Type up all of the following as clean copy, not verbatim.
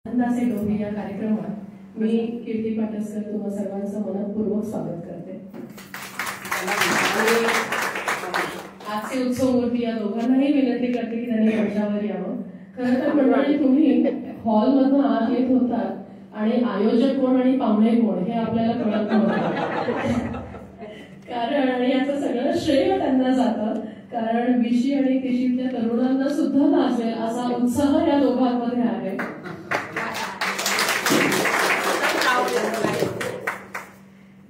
अंदाजे डोंगरी या कार्यक्रमात मी कीर्ती पाटसकर तुम्हा सर्वांचं मनपूर्वक स्वागत करते. आजचे उत्सव मूर्ती या दोघांनाही विनंती करते की त्यांनी मंचावर यावं. खरं तर मंडळी, तुम्ही हॉलमधून आत येत होतात आणि आयोजक कोण आणि पाहुणे कोण हे आपल्याला कळत नव्हतं. कारण याचं सगळं श्रेय त्यांना जातं, कारण विशी आणि तिशीतल्या तरुणांना सुद्धा नाचेल असा उत्साह या दोघांमध्ये आहे.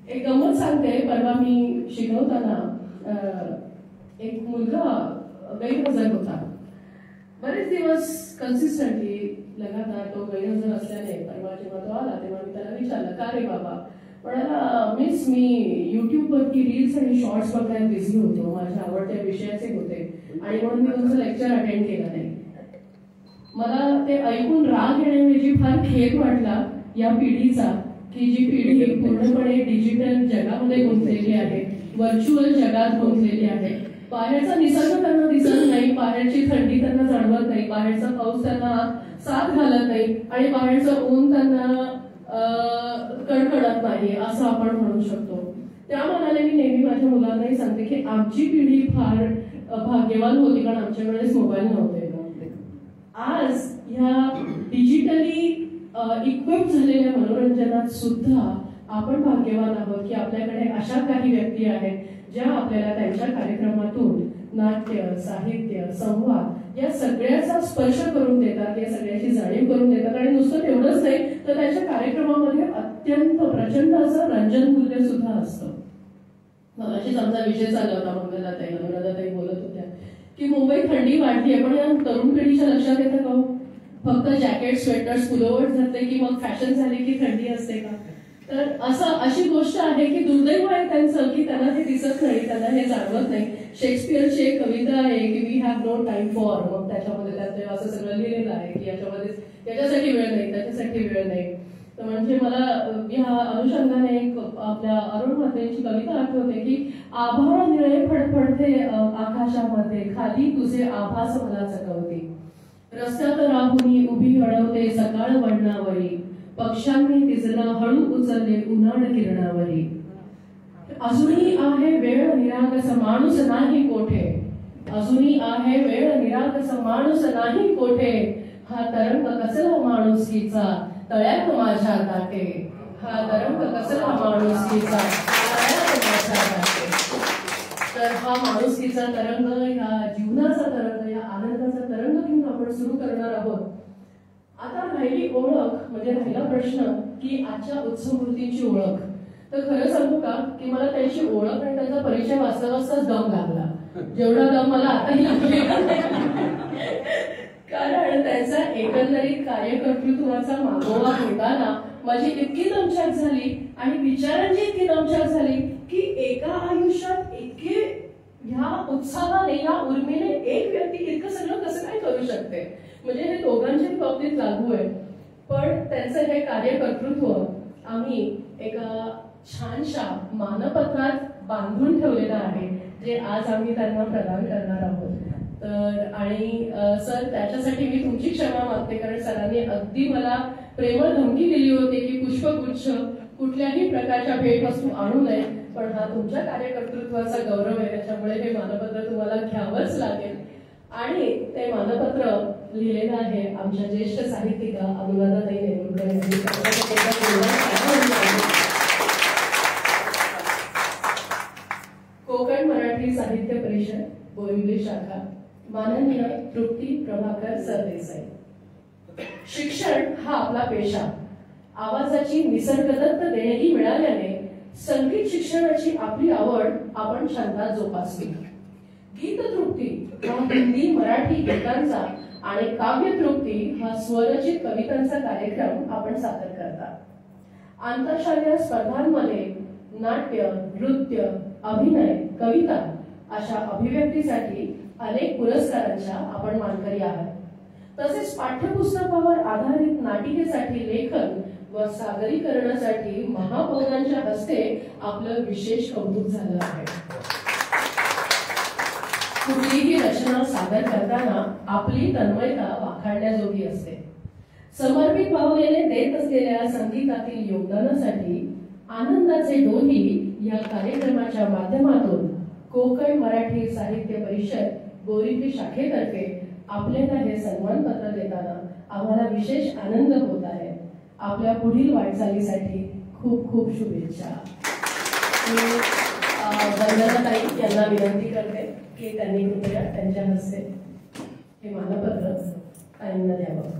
एक गंमत सांगते. परवा मी शिकवताना एक मुलगा गैरहजर होता. बरेच दिवस कन्सिस्टंटली लगातार तो गैरहजर असल्याने परवा जेव्हा तो आला तेव्हा मी त्याला विचारलं, का रे बाबा? म्हणाला, मिस, मी युट्यूबवरती रील्स आणि शॉर्ट्स बघण्यात बिझी होतो, माझ्या आवडत्या विषयाचे होते आणि म्हणून मी तुमचं लेक्चर अटेंड केलं नाही. मला ते ऐकून राग येण्याऐवजी फार खेद वाटला या पिढीचा, की जी पिढी पूर्णपणे डिजिटल जगामध्ये गुंतलेली आहे, व्हर्च्युअल जगात गुंतलेली आहे. बाहेरचा निसर्ग त्यांना दिसत नाही, बाहेरची थंडी त्यांना जाणवत नाही, बाहेरचा पाऊस त्यांना साथ घालत नाही आणि बाहेरचं ऊन त्यांना कणकणत नाही असं आपण म्हणू शकतो. त्या मनाने मी नेहमी माझ्या मुलांनाही सांगते की आमची पिढी फार भाग्यवान होती, कारण आमच्या वेळेस मोबाईल नव्हते. आज ह्या डिजिटली इक्विप झालेल्या मनोरंजनात सुद्धा आपण भाग्यवान आहोत की आपल्याकडे अशा काही व्यक्ती आहेत ज्या आपल्याला त्यांच्या कार्यक्रमातून नाट्य, साहित्य, संवाद या सगळ्याचा स्पर्श करून देतात, या सगळ्याची जाणीव करून देतात. आणि नुसतं तेवढंच नाही तर त्यांच्या कार्यक्रमामध्ये अत्यंत प्रचंड असं रंजन मूल्य सुद्धा असतं. मगाशीच आमचा विषय चालला होता, अनुराधाताई बोलत होत्या की मुंबईत थंडी वाढली आहे, पण या तरुण पिढीच्या लक्षात येतं का फक्त जॅकेट, स्वेटर्स, पुलोवर घातले की मग फॅशन झाली की थंडी असते का? तर अशी गोष्ट आहे की दुर्दैव आहे त्यांचं की त्यांना हे दिसत नाही, त्यांना हे जाणवत नाही. शेक्सपियरची एक कविता आहे की we have no time for, मग त्याच्यामध्ये त्यात असं सगळं लिहिलेलं आहे की याच्यासाठी वेळ नाही, त्याच्यासाठी वेळ नाही. तर म्हणजे मला या अनुषंगाने एक आपल्या अरुण म्हात्रेंची कविता आठवते की आभाळ निळे फडफडते आकाशामध्ये, खाली तुझे आभास मला चकवते, रस्त्यात राहुनी उभी अडवते सकाळ वळणावरी, पक्ष्यांनी तिजला हळू उचलले उन्हाळ किरणावरी, अजूनही आहे वेळ निरागस माणूस नाही कोठे, अजूनही आहे वेळ निरागस माणूस नाही कोठे, हा तरंग कसला माणुसकीचा तळ्यात माझ्या दाटे, हा तरंग कसला माणुसकीचा तळ्यात माझ्या दाटे. तर हा माणुसकीचा तरंग, या जीवनाचा तरंग, या आनंदाचा तरंग घेऊन आपण सुरू करणार आहोत. आता राहिली ओळख, म्हणजे राहिला प्रश्न की आजच्या उत्सवमूर्तींची ओळख. तर खरं सांगू का की मला त्यांची ओळख आणि त्यांचा परिचय वाचता वाचताच दम लागला, जेवढा दम मला आताही लागलेला नाही. कारण त्यांचा एकंदरीत कार्यकर्तृत्वाचा मागोवा घेताना माझी इतकी दमछाक झाली आणि विचारांची इतकी दमछाक झाली की एका आयुष्यात इतके ह्या उत्साहाने, या उर्मीने एक व्यक्ती इतकं सगळं कसं काय करू शकते. म्हणजे हे दोघांच्याही बाबतीत लागू आहे. पण त्यांचं हे कार्यकर्तृत्व आम्ही एका छानशा मानपत्रात बांधून ठेवलेलं आहे, जे आज आम्ही त्यांना प्रदान करणार आहोत. तर आणि सर, त्याच्यासाठी मी तुमची क्षमा मागते, कारण सरांनी अगदी मला प्रेमळ धमकी दिली होती की पुष्पगुच्छ, कुठल्याही प्रकारच्या भेटवस्तू आणू नये, पण हा तुमच्या कार्यकर्तृत्वाचा गौरव आहे, त्याच्यामुळे हे मानपत्र तुम्हाला घ्यावंच लागेल. आणि ते मानपत्र लिहिलेलं आहे आमच्या ज्येष्ठ साहित्यिका अनुराधाताई नेरुरकर यांनी. कोकण मराठी साहित्य परिषद, बोरिवली शाखा, माननीय तृप्ती प्रभाकर सरदेसाई. शिक्षण हा आपला पेशा, आवाजाची निसर्गदत्त देणगी मिळाल्याने संगीत शिक्षणाची आपली आवड आपण छंदात जोपासली. गीत तृप्ती हा हिंदी मराठी गीतांचा आणि काव्य तृप्ती हा स्वरचित कवितांचा कार्यक्रम आपण सादर करता. आंतरशालेय स्पर्धांमध्ये नाट्य, नृत्य, अभिनय, कविता अशा अभिव्यक्तीसाठी अनेक पुरस्कारांच्या आपण मानकरी आहात. तसेच पाठ्यपुस्तकावर आधारित नाटिकेसाठी लेखन व सादरीकरणासाठी महापौरांच्या हस्ते आपलं विशेष कौतुक झालं आहे. कुठलीही रचना सादर करताना आपली तन्मयता वाखाणण्याजोगी असते. समर्पित भावनेने देत असलेल्या संगीतातील योगदानासाठी आनंदाचे डोली या कार्यक्रमाच्या माध्यमातून कोकण मराठी साहित्य परिषद बोरिवली शाखेतर्फे आपल्याला हे सन्मानपत्र देताना आम्हाला विशेष आनंद होत आहे. आपल्या पुढील वाटचालीसाठी खूप खूप शुभेच्छा. मी वंदनाताई यांना विनंती करते की त्यांनी कृपया त्यांच्या हस्ते हे मानपत्र ताईंना द्यावं.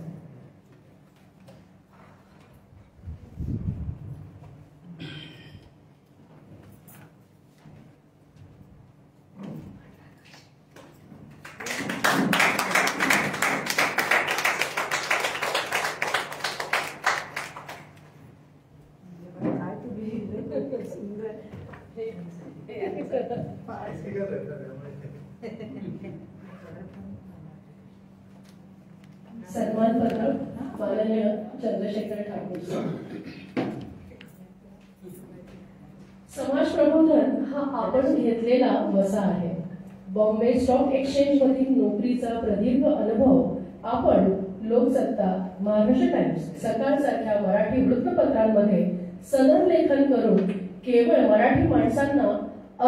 सन्मानपत्र माननीय चंद्रशेखर ठाकूर. समाज प्रबोधन हा आपण घेतलेला वसा आहे. बॉम्बे स्टॉक एक्सचेंज मधील नोकरीचा प्रदीर्घ अनुभव आपण लोकसत्ता, महाराष्ट्र टाइम्स, सकाळ सारख्या मराठी वृत्तपत्रांमध्ये सदर लेखन करून केवळ मराठी माणसांना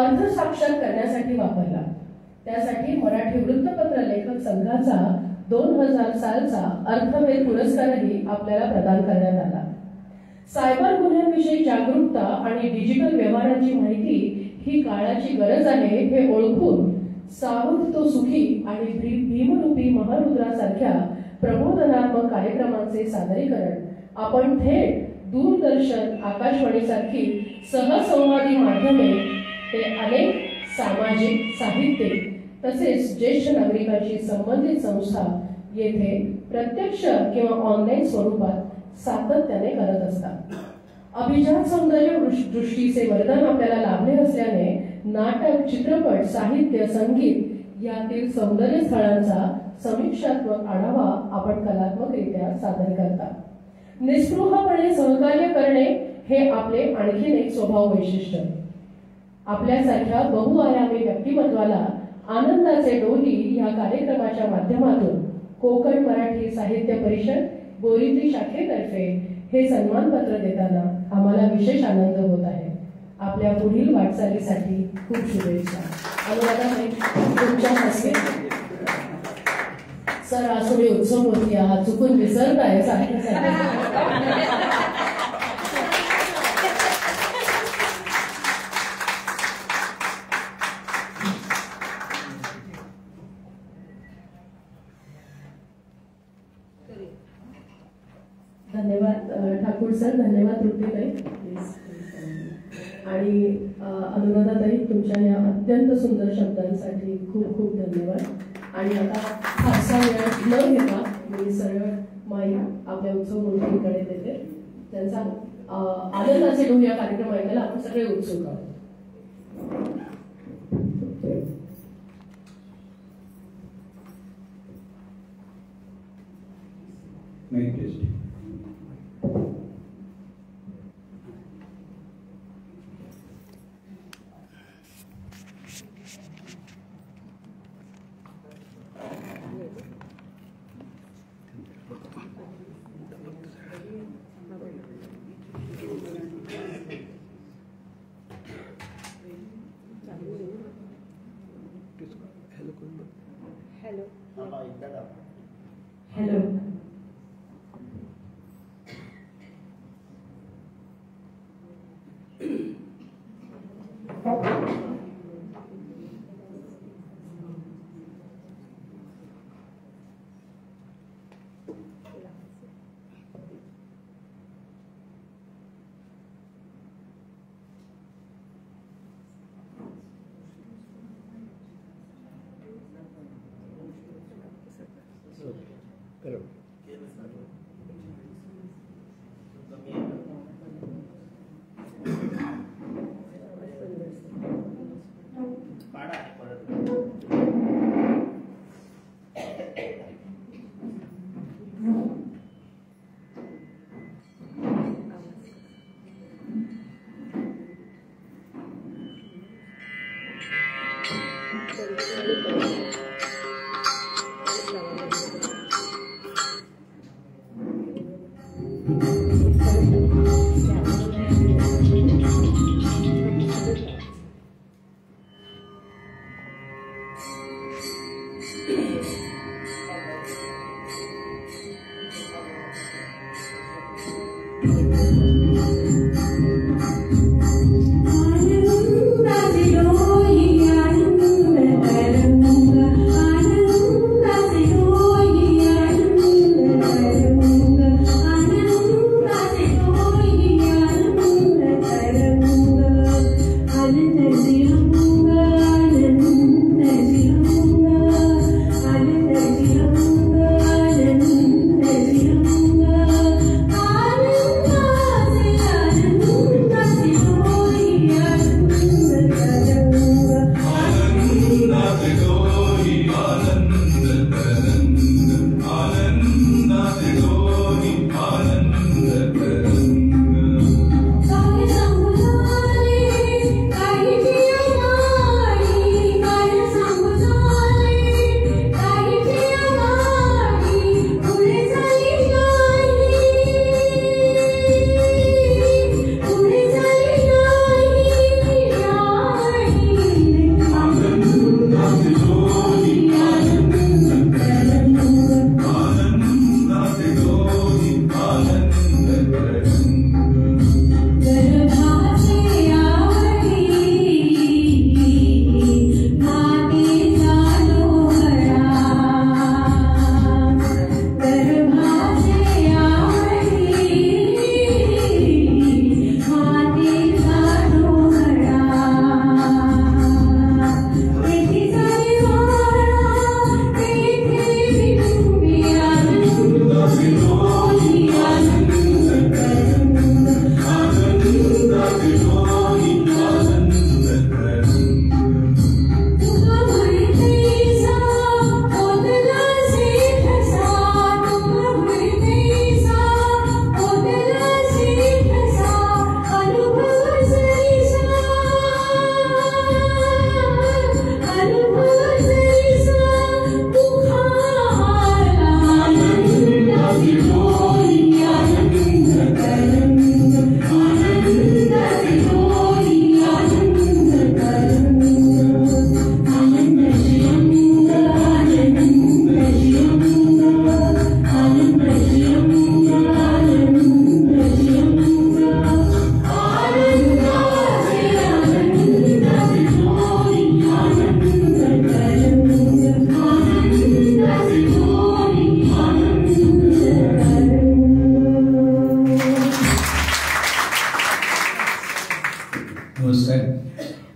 अर्थसाक्षर करण्यासाठी वापरला. त्यासाठी मराठी वृत्तपत्र लेखक संघाचा 2000 सालचा अर्थवेध पुरस्कारही आपल्याला प्रदान करण्यात आला. सायबर गुन्ह्यांविषयी जागरूकता आणि डिजिटल व्यवहारांची माहिती ही काळाची गरज आहे हे ओळखून सावध तो सुखी आणि भीमरूपी महारुद्रासारख्या प्रबोधनात्मक कार्यक्रमांचे सादरीकरण आपण थेट दूरदर्शन, आकाशवाणीसारखी सहसंवादी माध्यमे ते अनेक सामाजिक, साहित्यिक तसेच ज्येष्ठ नागरिकांशी संबंधित संस्था येथे प्रत्यक्ष किंवा ऑनलाईन स्वरूपात सातत्याने करत असतात. अभिजात सौंदर्य दृष्टीचे वरदान आपल्याला लाभले असल्याने नाटक, चित्रपट, साहित्य, संगीत यातील सौंदर्य स्थळांचा समीक्षात्मक आढावा आपण कलात्मकरित्या सादर करता. निस्पृहपणे सहकार्य करणे हे आपले आणखीन एक स्वभाव वैशिष्ट्य. आपल्यासारख्या बहुआयामी व्यक्तिमत्वाला आनंदाचे डोली या कार्यक्रमाच्या माध्यमातून कोकण मराठी साहित्य परिषद बोरिवली शाखेतर्फे हे सन्मानपत्र देताना आम्हाला विशेष आनंद होत आहे. आपल्या पुढील वाटचालीसाठी खूप शुभेच्छा. अनुराधाताई, तुमच्या हस्ते सर आसोडी उत्सव होती हा चुकून विसरताय सांगण्यासाठी. धन्यवाद ठाकूर सर, धन्यवाद तृप्तीताई आणि अनुराधाताई, तुमच्या या अत्यंत सुंदर शब्दांसाठी खूप खूप धन्यवाद. आणि आता फारसा वेळ न घेता मी सरळ माई आपल्या उत्सव मंडळीकडे देते. त्यांचा आनंदाचे डोह या कार्यक्रम ऐकायला आपण सगळे उत्सुक आहोत. हेलो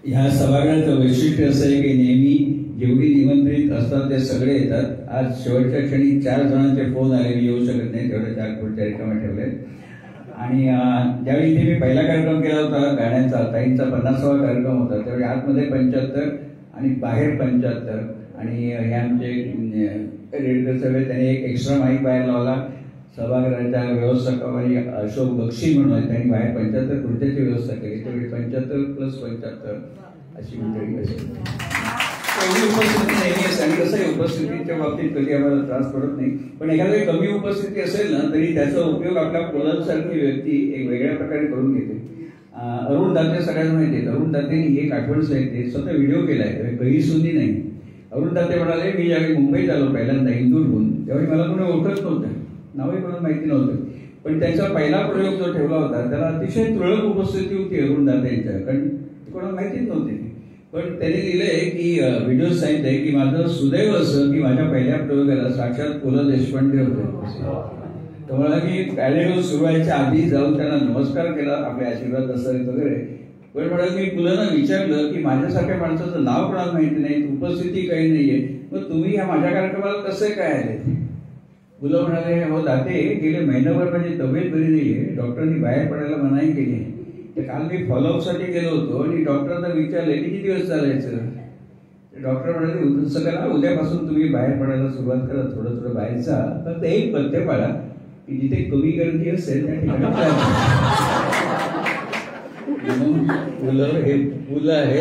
ह्या सभागृहाचं वैशिष्ट्य असं आहे की नेहमी जेवढी निमंत्रित असतात ते सगळे येतात. आज शेवटच्या क्षणी 4 जणांचे फोन आले, मी येऊ शकत नाही, तेवढे 4 खुर्च्या रिकाम्या ठेवले. आणि ज्यावेळी इथे मी पहिला कार्यक्रम केला होता गाण्याचा, ताईंचा 50वा कार्यक्रम होता, त्यावेळी आतमध्ये 75 आणि बाहेर 75. आणि हे आमचे रेडकर साहेब त्यांनी एक एक्स्ट्रा माईक बाहेर लावला. सभागृहाच्या व्यवस्थापकांनी अशोक बक्षी म्हणून आहे, त्यांनी बाहेर 75 खुर्च्याची व्यवस्था केली. त्यावेळी 75 + 75 अशी मंडळी असेल. एवढी उपस्थिती नेहमी असते. आणि कसं आहे, उपस्थितीच्या बाबतीत कधी आम्हाला त्रास पडत नाही, पण एखाद्या कमी उपस्थिती असेल ना तरी त्याचा उपयोग आपल्या पुलंसारखी व्यक्ती एक वेगळ्या प्रकारे करून घेते. अरुण दाते सगळ्यांना माहिती आहे. अरुण दातेंनी एक आठवण सांगितली, स्वतः व्हिडिओ केलाय, गैरसोनी नाही. अरुण दाते म्हणाले, मी ज्यावेळी मुंबईत आलो पहिल्यांदा इंदूरहून, त्यावेळी मला कोणी ओळखत नव्हतं, नावही कोणाला माहिती नव्हतं. पण त्यांचा पहिला प्रयोग जो ठेवला होता त्याला अतिशय तुरळक उपस्थिती होती अरुण दातेंच्या, कारण कोणाला माहितीच नव्हती. पण त्यांनी लिहिलंय की व्हिडिओ सांगितलंय की माझं सुदैव असं की माझ्या पहिल्या प्रयोगाला साक्षात पु ल देशपांडे होते. त्यामुळे मी पॅलेडो सुरू व्हायच्या आधी जाऊन त्यांना नमस्कार केला, आपले आशीर्वाद असेल वगैरे. पण म्हणाल मी पुलांना विचारलं की माझ्यासारख्या माणसाचं नाव कोणाला माहिती नाही, उपस्थिती काही नाहीये, मग तुम्ही ह्या माझ्या कार्यक्रमाला कसे काय आले? मुलं म्हणाले, हो दाते, गेले महिनाभर माझी तब्येत बरी नाहीये, डॉक्टरांनी बाहेर पडायला मनाई केली आहे. तर काल मी फॉलोअपसाठी गेलो होतो आणि डॉक्टरांना विचारले किती दिवस चालायचं. डॉक्टर म्हणाले, तसं करा, उद्यापासून तुम्ही बाहेर पडायला सुरुवात करा, थोडं थोडं बाहेर जा, फक्त एक पथ्य पाळा की जिथे कमी गर्दी असेल त्या ठिकाणी मुलं हे मुलं आहे,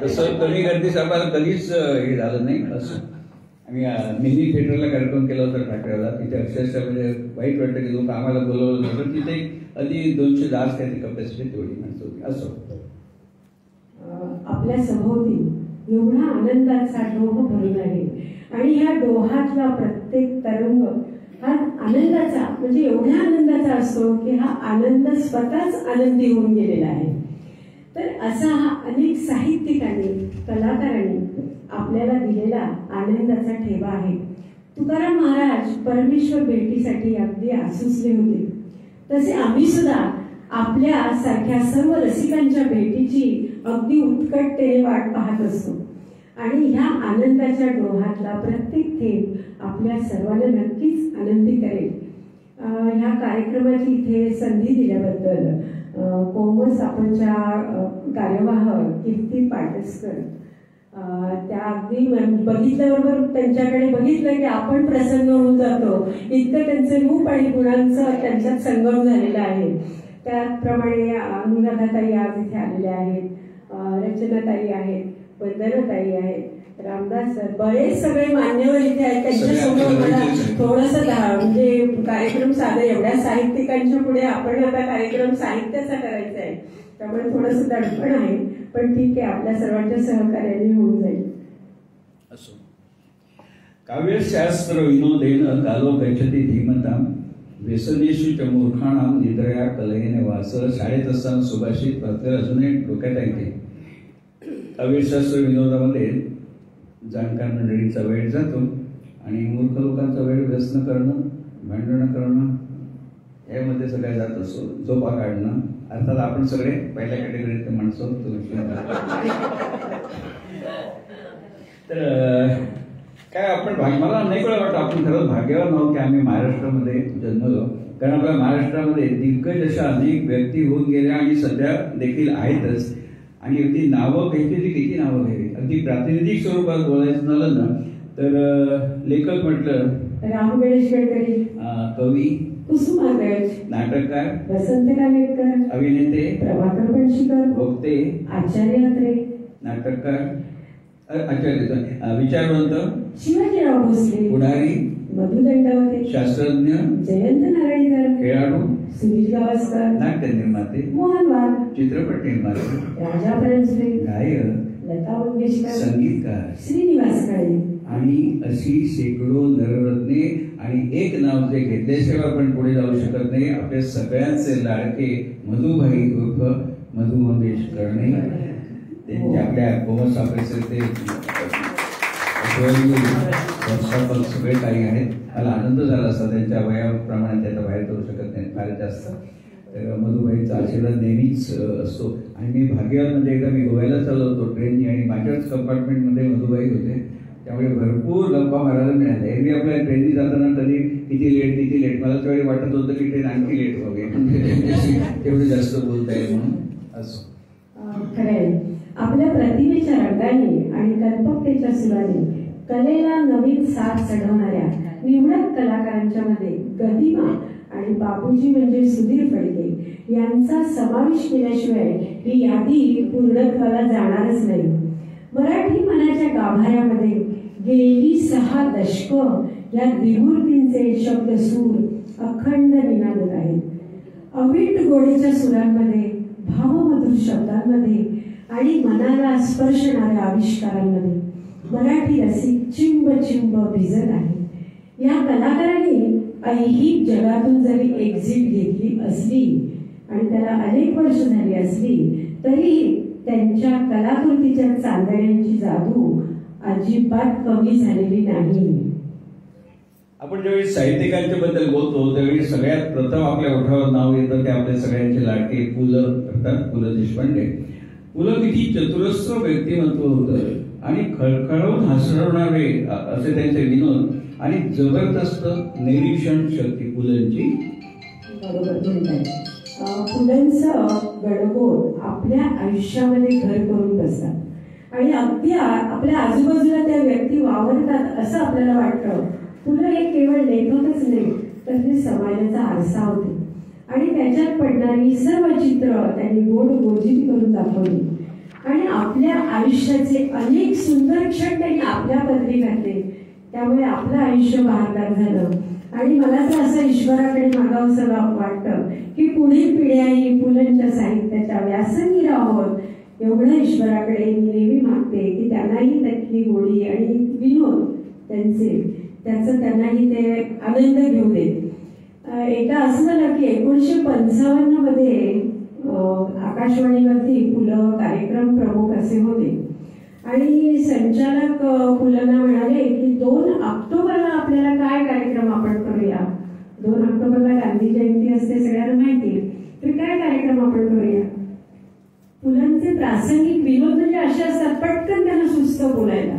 तसं कमी गर्दीचं आम्हाला कधीच हे झालं नाही. असं आम्ही मिनी थिएटरला कार्यक्रम केला होता ठाकरेला, तिथे अक्षरशः म्हणजे वाईट वाटतं की लोक आम्हाला बोलवलं होतं, पण तिथे आधी 210 काही कपॅसिटी तेवढी माणसं होती. असं आपल्या सभोवती एवढा आनंदाचा डोह भरून आहे. आणि ह्या डोहातला प्रत्येक तरंग हा आनंदाचा, म्हणजे एवढ्या आनंदाचा असतो की हा आनंद स्वतःच आनंदी होऊन गेलेला आहे. तर असा हा अनेक साहित्यिकांनी, कलाकारांनी आपल्याला दिलेला आनंदाचा ठेवा आहे. तुकाराम महाराज परमेश्वर भेटीसाठी अगदी आसुसले होते. तसे आम्ही सुद्धा आपल्या सारख्या सर्व रसिकांच्या भेटीची अगदी उत्कटतेने वाट पाहत असतो. आणि ह्या आनंदाच्या डोहातला प्रत्येक थेंब आपल्या सर्वांना नक्कीच आनंदी करेल. ह्या कार्यक्रमाची इथे संधी दिल्याबद्दल कोमल सापनच्या कार्यवाह कीर्ती पाटसकर त्या अगदी बघितल्याबरोबर त्यांच्याकडे बघितलं की आपण प्रसन्न होऊन जातो. इतकं त्यांचे रूप आणि गुणांचं त्यांच्यात संगम झालेला आहे. त्याप्रमाणे अनुराधाताई आज इथे आलेल्या आहेत, रचनाताई आहेत, वंदनाताई आहेत, रामदास सर, बरेच सगळे मान्यवर इथे आहेत. त्यांच्यासमोर मला थोडंसं म्हणजे कार्यक्रम साधा, एवढ्या साहित्यिकांच्या पुढे आपण आता कार्यक्रम साहित्याचा करायचा आहे, त्यामुळे थोडंसं दडपण आहे. पण ठीक आहे, आपल्या सर्वांच्या सहकार्याने होऊन जाईल. असो. काव्यशास्त्र विनोदेन कालो गच्छति धीमतां व्यसनेषु च मूर्खाणां निद्रया कलयेन वास. शाळेत असताना सुभाषित प्रत्येक अजून एक डोक्यात येते. काव्यशास्त्र विनोदामध्ये जाणकार मंडळीचा वेळ जातो आणि मूर्ख लोकांचा वेळ व्यसन करणं, भांडणं करणं यामध्ये सगळ्या जात असतो. झोपा काढणं, अर्थात आपण सगळे पहिल्या कॅटेगरीचे माणसं. तर काय आपण मला अनेक वेळा वाटतं आपण खरंच भाग्यवान आहोत की आम्ही महाराष्ट्रामध्ये जन्मलो. कारण आपल्या महाराष्ट्रामध्ये दिग्गज अशा अनेक व्यक्ती होऊन गेल्या आणि सध्या देखील आहेतच. आणि अगदी नावं घ्यायची ती किती नावं घ्यावी. अगदी प्रातिनिधिक स्वरूपात बोलायचं झालं ना तर लेखक म्हटलं राम गणेश गडकरी, कवी कुसुमाग्रज, नाटककार वसंत कानेटकर, अभिनेते प्रभाकर पणशीकर, वक्ते, आचार्य अत्रे, नाटककार, विचारवंत शिवाजीराव भोसले, पुढारी, मधु दंडवते, शास्त्रज्ञ, जयंत नारळीकर, खेळाडू, सुनील गावस्कर, नाट्य निर्माते, मोहन वाघ, चित्रपट निर्माते, राजा परंजपे, गायक, लता मंगेशकर, संगीतकार, श्रीनिवास काळे आणि अशी शेकडो नररत्ने. आणि एक नाव जे घेतल्याशिवाय आपण पुढे जाऊ शकत नाही, आपल्या सगळ्यांचे लाडके मधुभाई उर्फ मधु मंगेश कर्णे. त्यांच्या आपल्या कोमल सापळेचे ते संस्थापक सगळे काही आहेत. मला आनंद झाला असता, त्यांच्या वयाप्रमाणे त्या बाहेर करू शकत नाही फार जास्त. तर मधुबाईचा आशीर्वाद नेहमीच असतो. आणि मी भाग्यवान म्हणजे एकदा मी गोव्याला चाललो होतो ट्रेननी आणि माझ्याच कंपार्टमेंटमध्ये मधुबाई होते. त्यामुळे भरपूर गप्पा मारायला मिळाल्या. एरवी आपल्या ट्रेननी जाताना कधी किती लेट मला त्यावेळी वाटत होतं की ट्रेन आणखी लेट व्हावी, तेवढे जास्त बोलता येईल म्हणून. असो, खरंय. आपल्या प्रतिमेच्या रंगाने आणि कल्पकतेच्या सुराने कलेला नवीन साथ चढवणाऱ्या निवडक कलाकारांच्या मध्ये गदिमा आणि बापूजी म्हणजे सुधीर फडके यांचा समावेश केल्याशिवाय ही यादी पूर्णत्वाला जाणारच नाही. मराठी मनाच्या गाभाऱ्यामध्ये गेली 6 दशकं या त्रिमूर्तींचे शब्दसूर अखंड निनादत आहेत. अवीट गोडीच्या सुरांमध्ये, भावमधुर शब्दांमध्ये आणि मनाला स्पर्शणाऱ्या आविष्कारांमध्ये मराठी रसिक चिंब चिंब भिजत आहे. या कलाकारांनी ऐहिक जगातून जरी एक्झिट घेतली असली आणि त्याला अनेक वर्ष झाली असली तरी त्यांच्या कलाकृतीच्या चांदण्यांची जादू अजिबात कमी झालेली नाही. आपण ज्यावेळी साहित्यिकांच्या बद्दल बोलतो त्यावेळी सगळ्यात प्रथम आपल्या ओठावर नाव येतं ते आपल्या सगळ्यांचे लाडके पु ल अर्थात पु ल देशपांडे. पु ल किती चतुरस्र व्यक्तिमत्व होतं आणि खळखळून हसवणारे असे त्यांचे विनोद आणि जबरदस्त निरीक्षण शक्ती पुलंची. बरोबर म्हणताय. पुलंचं गडगोड आपल्या आयुष्यामध्ये घर करून बसतात आणि अगदी आपल्या आजूबाजूला त्या व्यक्ती वावरतात असं आपल्याला वाटतं. पुलं हे केवळ लेखकच नाही तर ते समाजाचा आरसा होते आणि त्याच्यात पडणारी सर्व चित्र त्यांनी गोड गोजित करून दाखवली आणि आपल्या आयुष्याचे अनेक सुंदर क्षण त्यांनी आपल्या पदरी घातले. त्यामुळे आपलं आयुष्य बहारदार झालं. आणि मला तर असं ईश्वराकडे मागावंसं वाटतं की पुढील पिढ्याही पुलंच्या साहित्याच्या व्यासंगी राहावं एवढं ईश्वराकडे मी नेहमी मागते की त्यांनाही त्यातली गोडी आणि विनोद त्याचं त्यांनाही ते आनंद घेऊ दे. एकदा असं झालं की 1955 मध्ये आकाशवाणीवरती पुलं कार्यक्रम प्रमुख असे होते आणि संचालक पुलंना म्हणाले की 2 ऑक्टोबरला आपल्याला काय कार्यक्रम आपण करूया. 2 ऑक्टोबरला गांधी जयंती असते सगळ्यांना माहिती, तर काय कार्यक्रम आपण करूया. पुलंचे प्रासंगिक विनोद म्हणजे असे असतात पटकन त्यांना सुचतं बोलायला.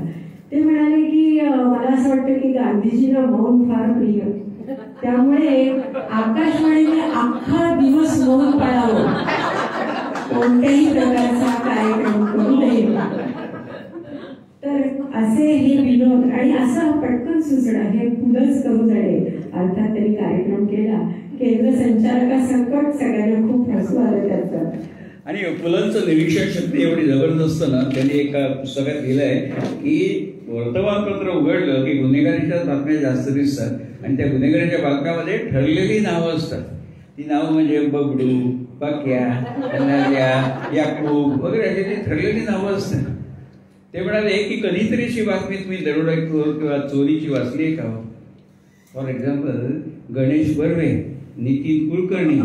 ते म्हणाले की मला असं वाटतं की गांधीजींना मौन फार प्रिय, त्यामुळे आकाशवाणीने अख्खा दिवस मौन पाळावं, कोणत्याही प्रकारचा कार्यक्रम करू नये. तर असे हे विनोद आणि असं पटकन सुचणं हे पुलंच करू नये. अर्थात त्यांनी कार्यक्रम केला. केंद्र संचालकासकट सगळ्यांना खूप हसू आलं त्याचं. आणि पुलंचं निरीक्षण शक्ती एवढी जबरदस्त ना, त्यांनी एका पुस्तकात लिहिलंय की वर्तमानपत्र उघडलं की गुन्हेगारीच्या बातम्या जास्त दिसतात आणि त्या गुन्हेगारीच्या बातम्यामध्ये ठरलेली नावं असतात. ती नावं म्हणजे बबडू, पाक्या, कन्हाल्या, याकूब वगैरे अशी ती ठरलेली नावं असतात. ते म्हणाले की कधीतरी अशी बातमी तुम्ही दरोडेखोर किंवा चोरीची वाचली आहे का? फॉर एक्झाम्पल गणेश बर्वे, नितीन कुलकर्णी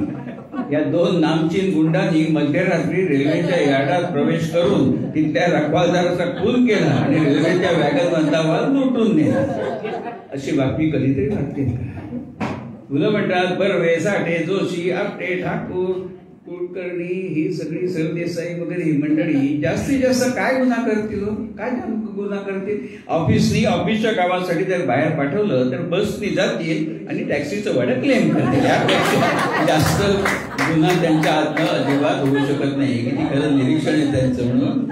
या 2 नामचीन गुंडांनी मध्यरात्री रेल्वेच्या यार्डात प्रवेश करून तिथल्या रखवालदाराचा खून केला आणि रेल्वेच्या वॅगनमधला माल लुटून नेला. अशी बातमी कधीतरी वाटते. मुलं म्हणतात बर्वे, साठे, जोशी, आपटे, ठाकूर, कुलकर्णी ही सगळी सरदेसाई वगैरे ही मंडळी जास्तीत जास्त काय गुन्हा करतील? काय गुन्हा करतील? ऑफिसच्या कामासाठी जर बाहेर पाठवलं तर बसनी जातील आणि टॅक्सीचं भाडं क्लेम करतील. यापेक्षा जास्त गुन्हा त्यांच्या हातनं अजिबात होऊ शकत नाही. किती खरं निरीक्षण आहे त्यांचं म्हणून.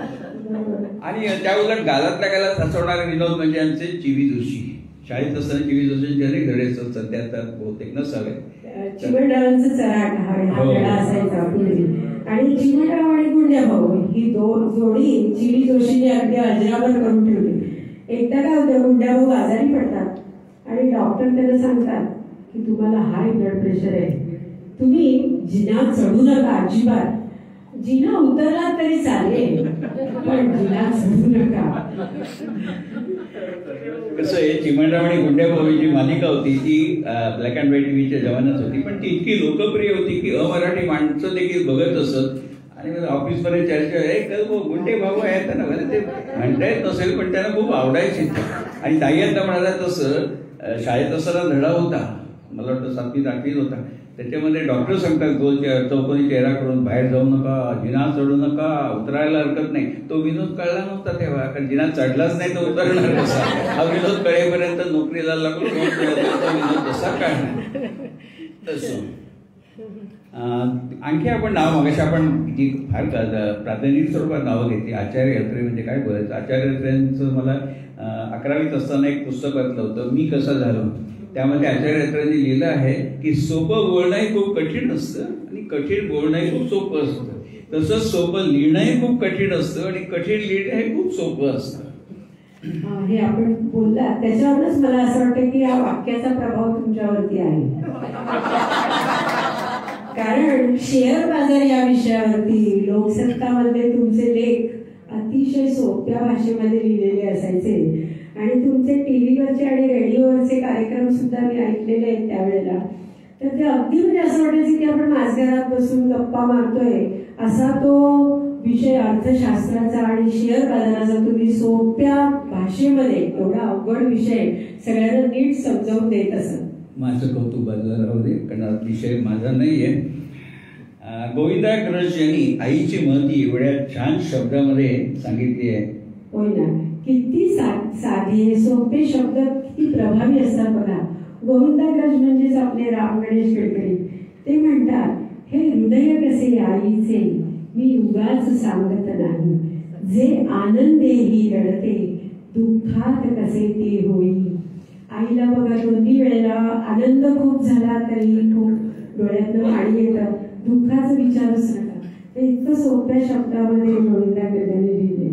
आणि त्या उलट गालातल्या गालात हसवणारे विनोद म्हणजे आमचे चिवी जोशी. शाळेत असताना चिवी जोशींचे अनेक धडे असतात, सध्या तर बहुतेक नसावे. चिमणरावांचं चराट हा धडा असायचा पूर्वी. आणि चिमणराव आणि गुंड्याभाऊ ही जोडी चिवी जोशीने अगदी अजरामर करून ठेवली. एकदा काय होतं, गुंड्याभाऊ आजारी पडतात आणि डॉक्टर त्यांना सांगतात की तुम्हाला हाय ब्लड प्रेशर आहे, तुम्ही जिना चढू नका अजिबात. जिना उतरला तरी चालेल पण जिना चढू नका. कसं आहे, चिमणराव आणि गुंड्याभाऊ ही जी मालिका होती ती ब्लॅक अँड व्हाईट टीव्हीच्या जमान्यात होती, पण ती इतकी लोकप्रिय होती की अमराठी माणसं देखील बघत असत. आणि ऑफिसमध्ये चर्चा गुंडे भाऊ आहेत त्यांना म्हणजे ते म्हणता येत नसेल पण त्यांना खूप आवडायची. आणि ताई आता म्हणाला तसं शाळेत असताना धडा होता, मला वाटतं 7वी 8वीत होता. त्याच्यामध्ये डॉक्टर सांगतात गोल चौकोनी चेहरा करून बाहेर जाऊ नका, जिना चढू नका, उतरायला हरकत नाही. तो विनोद कळला नव्हता तेव्हा, कारण जिना चढलाच नाही तर उतरणार कसा. हा विनोद कळेपर्यंत नोकरीला लागलो, तो विनोद कसा कळणार. तसं आणखी आपण नाव मगाशी आपण जी फार प्रातिनिधिक स्वरूपात नावं घेतली. आचार्य अत्रे म्हणजे काय बोलायचं. आचार्य अत्र्यांचं मला 11वीत असताना एक पुस्तक वाचलं होतं, मी कसा झालो. त्यामध्ये आचार्य अत्र्यांनी लिहिलं आहे की सोपं बोलणंही खूप कठीण असतं आणि कठीण बोलणंही खूप सोपं असतं. तसंच सोपं लिहिणंही खूप कठीण असतं आणि कठीण लिहिणं हे खूप सोपं असतं. हे आपण बोलला त्याच्यावरच मला असं वाटतं की या वाक्याचा प्रभाव तुमच्यावरती आहे. कारण शेअर बाजार या विषयावरती लोकसत्तामध्ये तुमचे लेख अतिशय सोप्या भाषेमध्ये लिहिलेले असायचे आणि तुमचे टीव्हीवरचे आणि रेडिओवरचे कार्यक्रम सुद्धा मी ऐकलेले आहेत त्यावेळेला. तर ते अगदी म्हणजे असं वाटायचं की आपण माझघरात बसून गप्पा मारतोय असा तो विषय अर्थशास्त्राचा आणि शेअर बाजाराचा तुम्ही सोप्या भाषेमध्ये एवढा अवघड विषय सगळ्यांना नीट समजावून देत असत. माझं कौतुक बाजूला राहू दे, कारण विषय माझा नाहीये. गोविंदाग्रज यांनी आईची महती एवढ्या छान शब्दामध्ये सांगितली आहे. होय ना, किती साधे सोपे शब्द किती प्रभावी असतात बघा. गोविंदाग्रज म्हणजेच आपले राम गणेश गडकरी. ते म्हणतात, हे हृदय कसे आईचे मी उगाच सांगत नाही, जे आनंदेही रडते दुःखात कसे ते होई. आईला बघा 2 वेळेला आनंद खूप झाला तरी खूप डोळ्यातनं पाणी येतं, दुःखाचा विचारच नका. ते इतकं सोप्या शब्दामध्ये गोविंदाग्रजांनी लिहिले.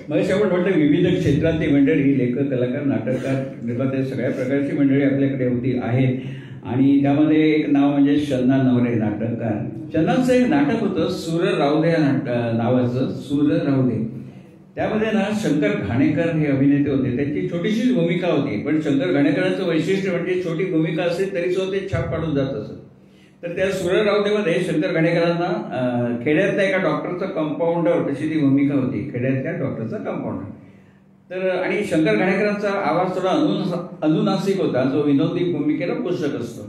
मग आपण म्हटलं विविध क्षेत्रातली मंडळी, लेखक, कलाकार, नाटककार, निर्माते, सगळ्या प्रकारची मंडळी आपल्याकडे होती आहेत. आणि त्यामध्ये एक नाव म्हणजे शन्ना नवरे नाटककार. शन्नाचं एक नाटक होतं सूर राऊदे या नावाचं, सूर राऊदे. त्यामध्ये ना शंकर घाणेकर हे अभिनेते होते. त्यांची छोटीशीच भूमिका होती, पण शंकर घाणेकरांचं वैशिष्ट्य म्हणजे छोटी भूमिका असेल तरी सुद्धा ते छाप पाडून जात असत. तर त्या सूर राऊदेमध्ये शंकर घाणेकरांना खेड्यातल्या एका डॉक्टरचा कंपाऊंडर अशी ती भूमिका होती, खेड्यातल्या डॉक्टरचा कंपाऊंडर. तर आणि शंकर घाणेकरांचा आवाज थोडा अनुनासिक होता, जो विनोदी भूमिकेला पोषक असतो.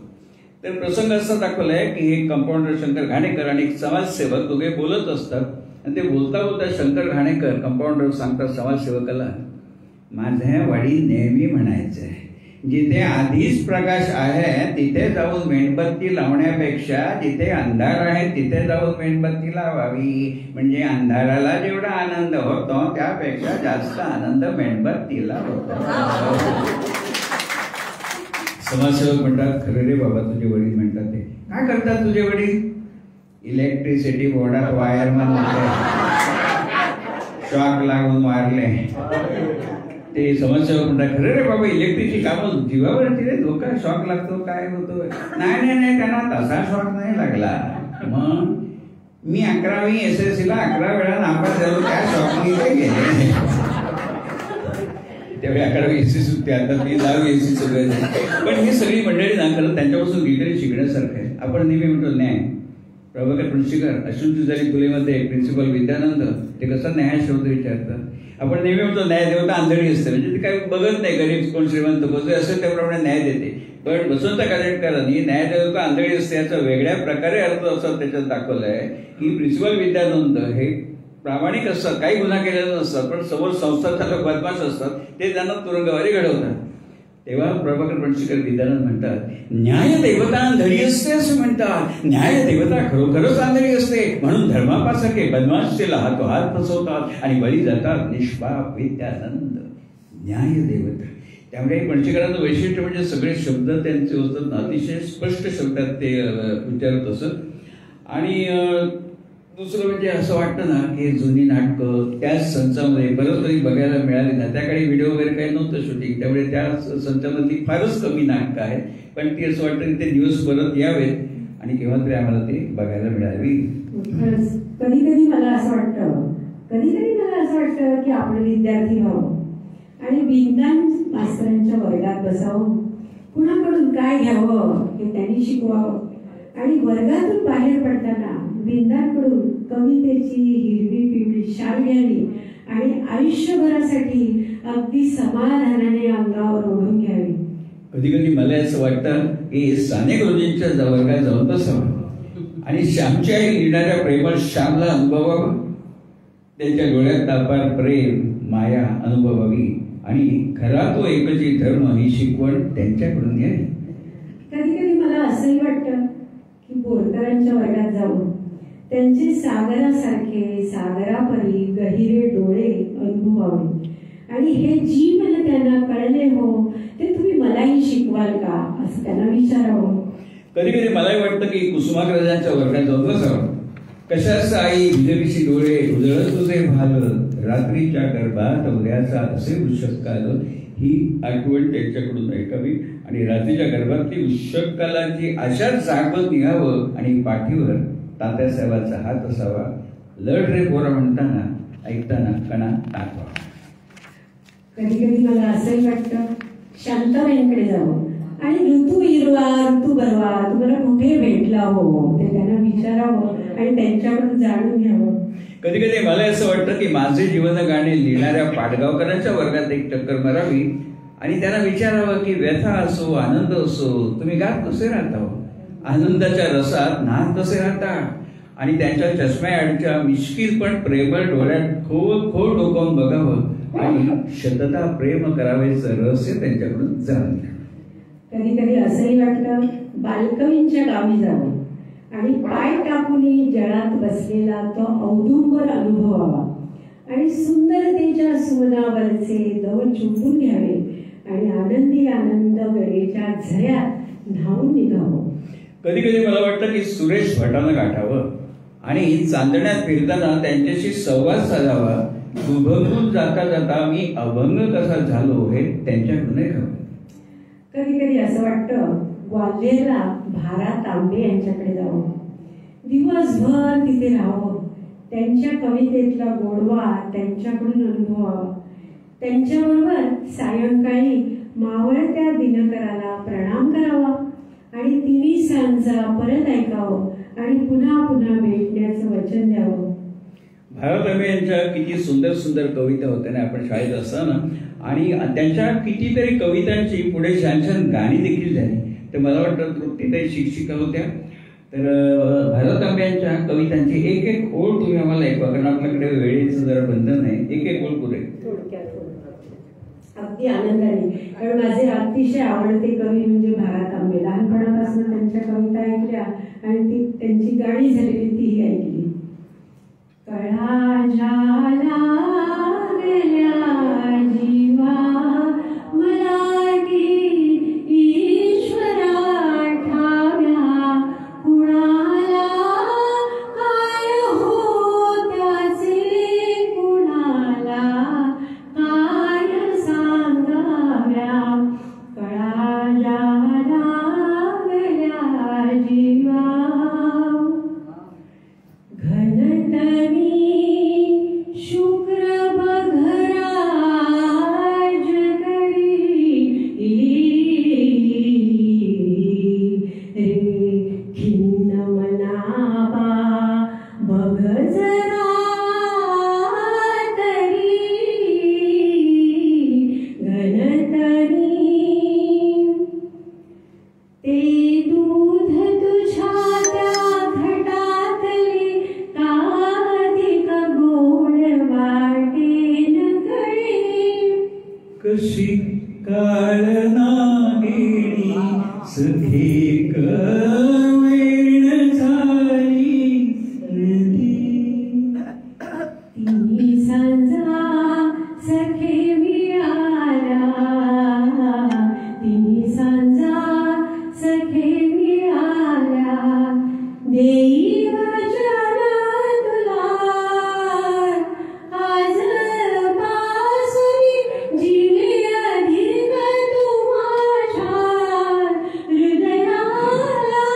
तर प्रसंग असा दाखवलाय की हे कंपाऊंडर शंकर घाणेकर आणि एक समाजसेवक दोघे बोलत असतात. आणि ते बोलता बोलता शंकर घाणेकर कंपाऊंडर सांगतात समाजसेवकाला, माझ्या वडील नेहमी म्हणायचे, जिथे आधीच प्रकाश आहे तिथे जाऊन मेणबत्ती लावण्यापेक्षा जिथे अंधार आहे तिथे जाऊन मेणबत्ती लावावी. म्हणजे अंधाराला जेवढा आनंद होतो त्यापेक्षा जास्त आनंद मेणबत्तीला होतो. समाजसेवक म्हणतात, खरे रे बाबा तुझे वडील म्हणतात. ते काय करतात तुझे वडील? इलेक्ट्रिसिटी बोर्डात वायरमन होते, शॉक लागून वारले. ते समाजसेवक म्हणतात, खरे रे बाबा इलेक्ट्रिकची कामं जीवावरती रे, धोका शॉक लागतो काय होतो? नाही त्यांना तसा शॉक नाही लागला. मग मी 11वी SSC ला 11 वेळा नापास झालो, त्या शॉकने ते गेले. त्यावेळी 11वी SSC होती, आता मी 10वी SSC सगळे. पण ही सगळी मंडळी ना खरं त्यांच्यापासून काहीतरी शिकण्यासारखं आहे. आपण नेहमी म्हणतो न्याय, प्रभाकर पणशीकर, अश्वंत झाली फुलेमध्ये प्रिन्सिपल विद्यानंद, ते कसा न्याय शब्द विचारतात. आपण नेहमी म्हणतो न्याय देवता आंधळी असते, म्हणजे ते काही बघत नाही गरीब कोण श्रीमंत कोण असेल त्याप्रमाणे न्याय देते. पण वसंत कानेटकरांनी न्याय देवता आंधळी असते याचा वेगळ्या प्रकारे अर्थ असा त्याच्यात दाखवलाय की प्रिन्सिपल विद्यानंद हे प्रामाणिक असतात, काही गुन्हा केलेला नसतात, पण समोर संस्था चालक बदमाश असतात, ते त्यांना तुरुंगवारी घडवतात. तेव्हा प्रभाकर पणशीकर विद्यानंद म्हणतात, न्याय देवता आंधळी असते असं म्हणतात. न्याय देवता खरोखरच आंधळी असते, म्हणून धर्मापासारखे बदमाश तिला हातोहात फसवतात आणि बळी जातात निष्पाप विद्यानंद न्याय देवता. त्यामुळे पणशीकरांचं वैशिष्ट्य म्हणजे सगळे शब्द त्यांचे होतात ना, अतिशय स्पष्ट शब्दात ते उच्चारत असत. आणि दुसरं म्हणजे असं वाटतं ना की जुनी नाटकं त्याच संचामध्ये परत तरी बघायला मिळाली ना. त्याकडे व्हिडिओ वगैरे काही नव्हतं शूटिंग, त्यामुळे त्या संचामधली फारच कमी नाटकं आहेत. पण ती असं वाटतं की ते दिवस परत यावेत आणि केव्हा तरी आम्हाला ते बघायला मिळावी. कधी कधी मला असं वाटतं की आपलं विद्यार्थी व्हावं आणि बिनधास्त मास्तरांच्या वर्गात बसावं, कुणाकडून काय घ्यावं हे त्यांनी शिकवावं आणि वर्गातून बाहेर पडताना बिंदांकडून कवितेची हिरवी पिवळी शाल घ्यावी आणि आयुष्यभरासाठी अगदी समाधानाने अंगावर ओढून घ्यावी. कधी कधी मला असं वाटतं की साने गुरुजींच्या वर्गात जाऊन बसावं आणि श्यामची आई लिहिणाऱ्या प्रेमळ श्यामला अनुभवावं, त्यांच्या डोळ्यात अपार प्रेम माया अनुभवावी आणि खरा तो एकची धर्म ही शिकवण त्यांच्याकडून यावी. कधी कधी मला असंही वाटतं की बोरकरांच्या वर्गात जाऊन त्यांचे सागरासारखे सागरापरी गहिरे डोळे अनुभवावे आणि हे जी मला त्यांना कळले हो ते तुम्ही मलाही शिकवाल का असं त्यांना विचारावं. कधी कधी मलाही वाटतं की कुसुमाग्रजांच्या वर्गात जाऊन बसावं. कशाच आई विजयीशी डोळे उजळत तुझे भाल, रात्रीच्या गर्भात उद्याचा असे उषक्काल, ही आठवण त्यांच्याकडून ऐकावी आणि रात्रीच्या गर्भातली उषक्कालाची अशाच जागवत निघावं आणि पाठीवर तात्यासाहेबाचा हात असावा. लढ रे पोरा म्हणताना ऐकताना कणा टाकवा. कधी कधी मला असंही वाटतं शांताबाईंकडे जावं आणि ऋतू हिरवा ऋतू बरवा तुम्हाला कुठे भेटला हो ते त्यांना विचारावं आणि त्यांच्याकडून जाणून घ्यावं. कधी कधी मला असं वाटतं की माझे जीवन गाणे लिहिणाऱ्या पाडगावकरांच्या वर्गात एक चक्कर मारावी आणि त्यांना विचारावं की व्यथा असो आनंद असो तुम्ही गात कसे राहता हो, आनंदाच्या रसात नात कसे राहता आणि त्यांच्या चष्म्याआडच्या मिश्किल पण प्रेमळ डोळ्यात खोल डोकावून बघावं आणि शतता प्रेम करावेचं रहस्य त्यांच्याकडून जाणून घ्यावं. कधी कधी असंही वाटतं बालकवींच्या गावी जावं आणि पाय टाकून जळात बसलेला तो औदुंबर अनुभवावा आणि सुंदरतेच्या सुमनावरचे दव चुंबून घ्यावे आणि आनंदी आनंद गडेच्या झऱ्यात न्हावून निघावं. कधी कधी मला वाटतं की सुरेश भटानं गाठावं आणि चांदण्यात फिरताना त्यांच्याशी संवाद साधावा. दुभंगून जाता जाता मी अभंग कसा झालो हे त्यांच्याकडून ऐकावं. कधी कधी असं वाटतं ग्वाल्हेरला भारा तांबे यांच्याकडे जावं, दिवसभर तिथे राहावं, त्यांच्या कवितेतला गोडवा त्यांच्याकडून अनुभवावा, त्यांच्याबरोबर सायंकाळी मावळत्या दिनकराला प्रणाम करावा आणि तिन्ही सांजा परत ऐकावं आणि पुन्हा पुन्हा भेटण्याचं वचन द्यावं. भारत तांबे यांच्या किती सुंदर सुंदर कविता होत्या ना आपण शाळेत असताना, आणि त्यांच्या कितीतरी कवितांची पुढे छान छान गाणी देखील झाली. तर मला वाटतं तृप्तीताई शिक्षिका होत्या, तर भारत तांबे यांच्या कवितांची एक एक ओळ तुम्ही आम्हाला ऐकवा, कारण आपल्याकडे वेळेचं जरा बंधन नाही. एक एक ओळ पुढे अगदी आनंदाने, कारण माझे अतिशय आवडते कवी म्हणजे भारत तांबे. लहानपणापासून त्यांच्या कविता ऐकल्या आणि ती त्यांची गाणी झालेली तीही ऐकली. कळा झाला गेल्या जीवा मला की ईश्वरा ठाव्या, कुणाला काय हो त्याचे, कुणाला काय सांगाव्या. कळा झाला गेल्या जीवा घनतरी शुक्र बघरा जगरी रे खिन्न मनाबा बघ जरा तरी घनतरी ते दूध तुझ्या त्या घटातले काधिक गोड वाटेल कळे. कशी काळना गेली सखे कवेण झाली नदी. तिन्ही सांजा सखे मिळाला, तिन्ही सांजा सखे मिळाल्या, देई वचन तुला आज पासुनी, जिने अधिक तू माझ्या हृदयाला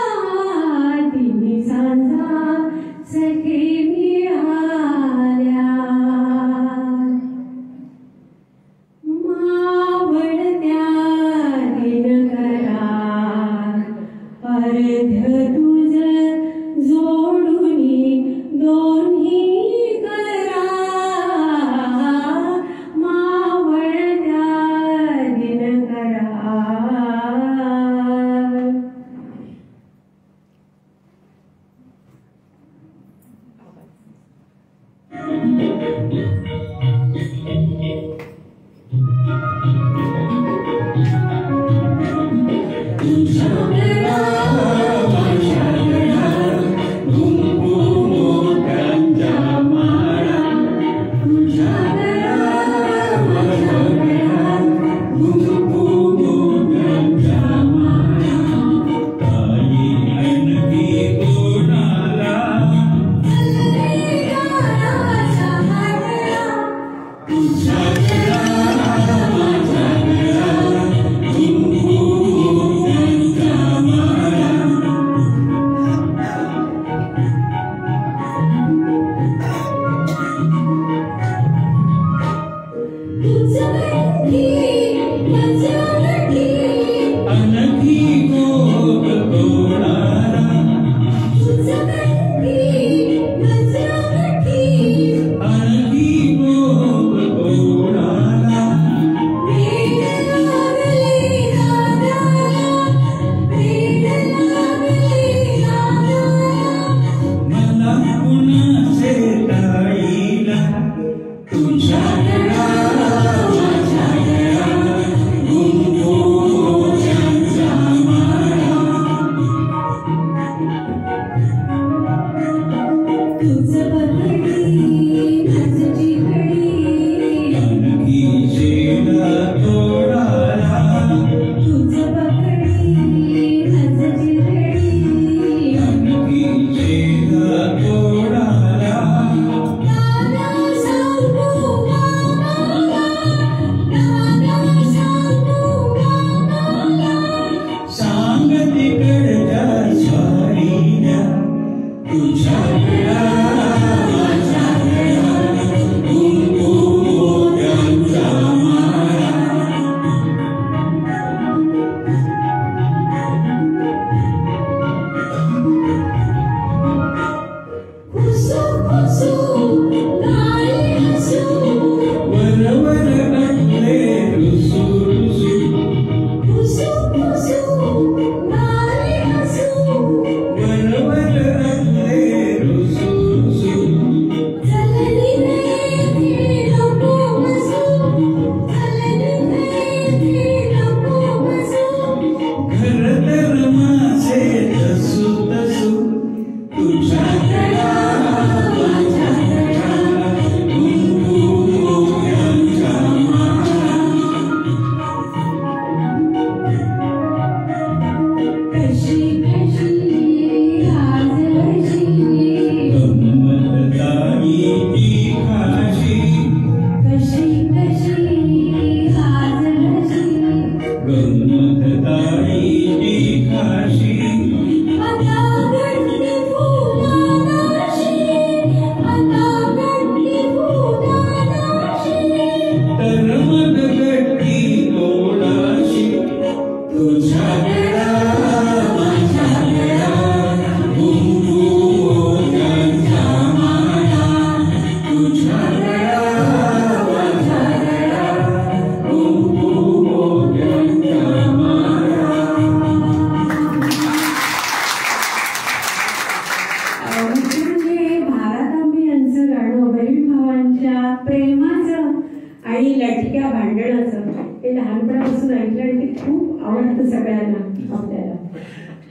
आणि लटक्या भांडणाचं ते लहानपणापासून ऐकलं आणि ते खूप आवडतं सगळ्यांना आपल्याला.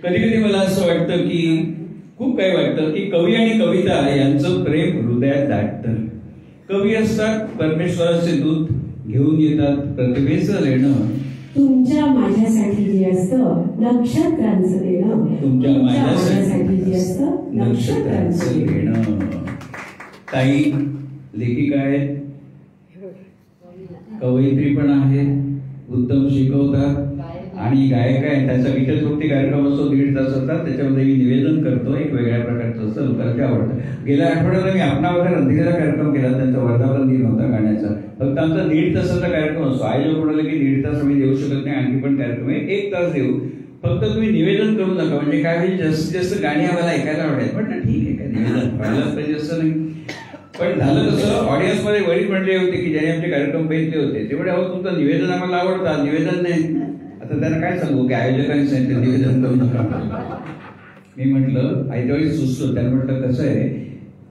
कधी कधी मला असं वाटतं की खूप काही वाटतं की कवी आणि कविता यांचं प्रेम हृदयात दाटतं. कवी असतात परमेश्वराचे दूत, घेऊन येतात प्रतिभेचं लेणं. तुमच्या माझ्यासाठी जे असतं नक्षत्रांचं देणं. तुमच्या माझ्यासाठी जे असतं नक्षत्रांचं लेणं. ताई लेखिका आहेत, कवयित्री पण आहेत, उत्तम शिकवतात आणि गायक आहे. त्याचा विठ्ठलभक्ती कार्यक्रम असतो 1.5 तासाचा, त्याच्यामध्ये मी निवेदन करतो एक वेगळ्या प्रकारचं असतं, लोकांना आवडतं. गेल्या आठवड्याला मी आपणा वगैरे रंधीचा कार्यक्रम केला, त्यांचा वर्धापन दिन होता गाण्याचा. फक्त आमचा 1.5 तासाचा कार्यक्रम असतो. आई लोक म्हणाले की 1.5 तास आम्ही देऊ शकत नाही, आणखी पण कार्यक्रम आहे, 1 तास देऊ, फक्त तुम्ही निवेदन करू नका. म्हणजे काय होईल, जास्तीत जास्त गाणी आम्हाला ऐकायला आवडेल. म्हटलं ठीक आहे, काय निवेदन व्हायलाच पाहिजे असं नाही. पण झालं कसं, ऑडियन्स मध्ये वडील मंडळी होते की ज्याने आमचे कार्यक्रम बघितले होते. तेवढे अहो तुमचं निवेदन आम्हाला आवडतं, निवेदन नाही. आता त्यांना काय सांगू की आयोजकांनी सांगितलं निवेदन करू नका. मी म्हटलं आयत्या वेळी सुचलो. त्यांना म्हटलं कसं आहे,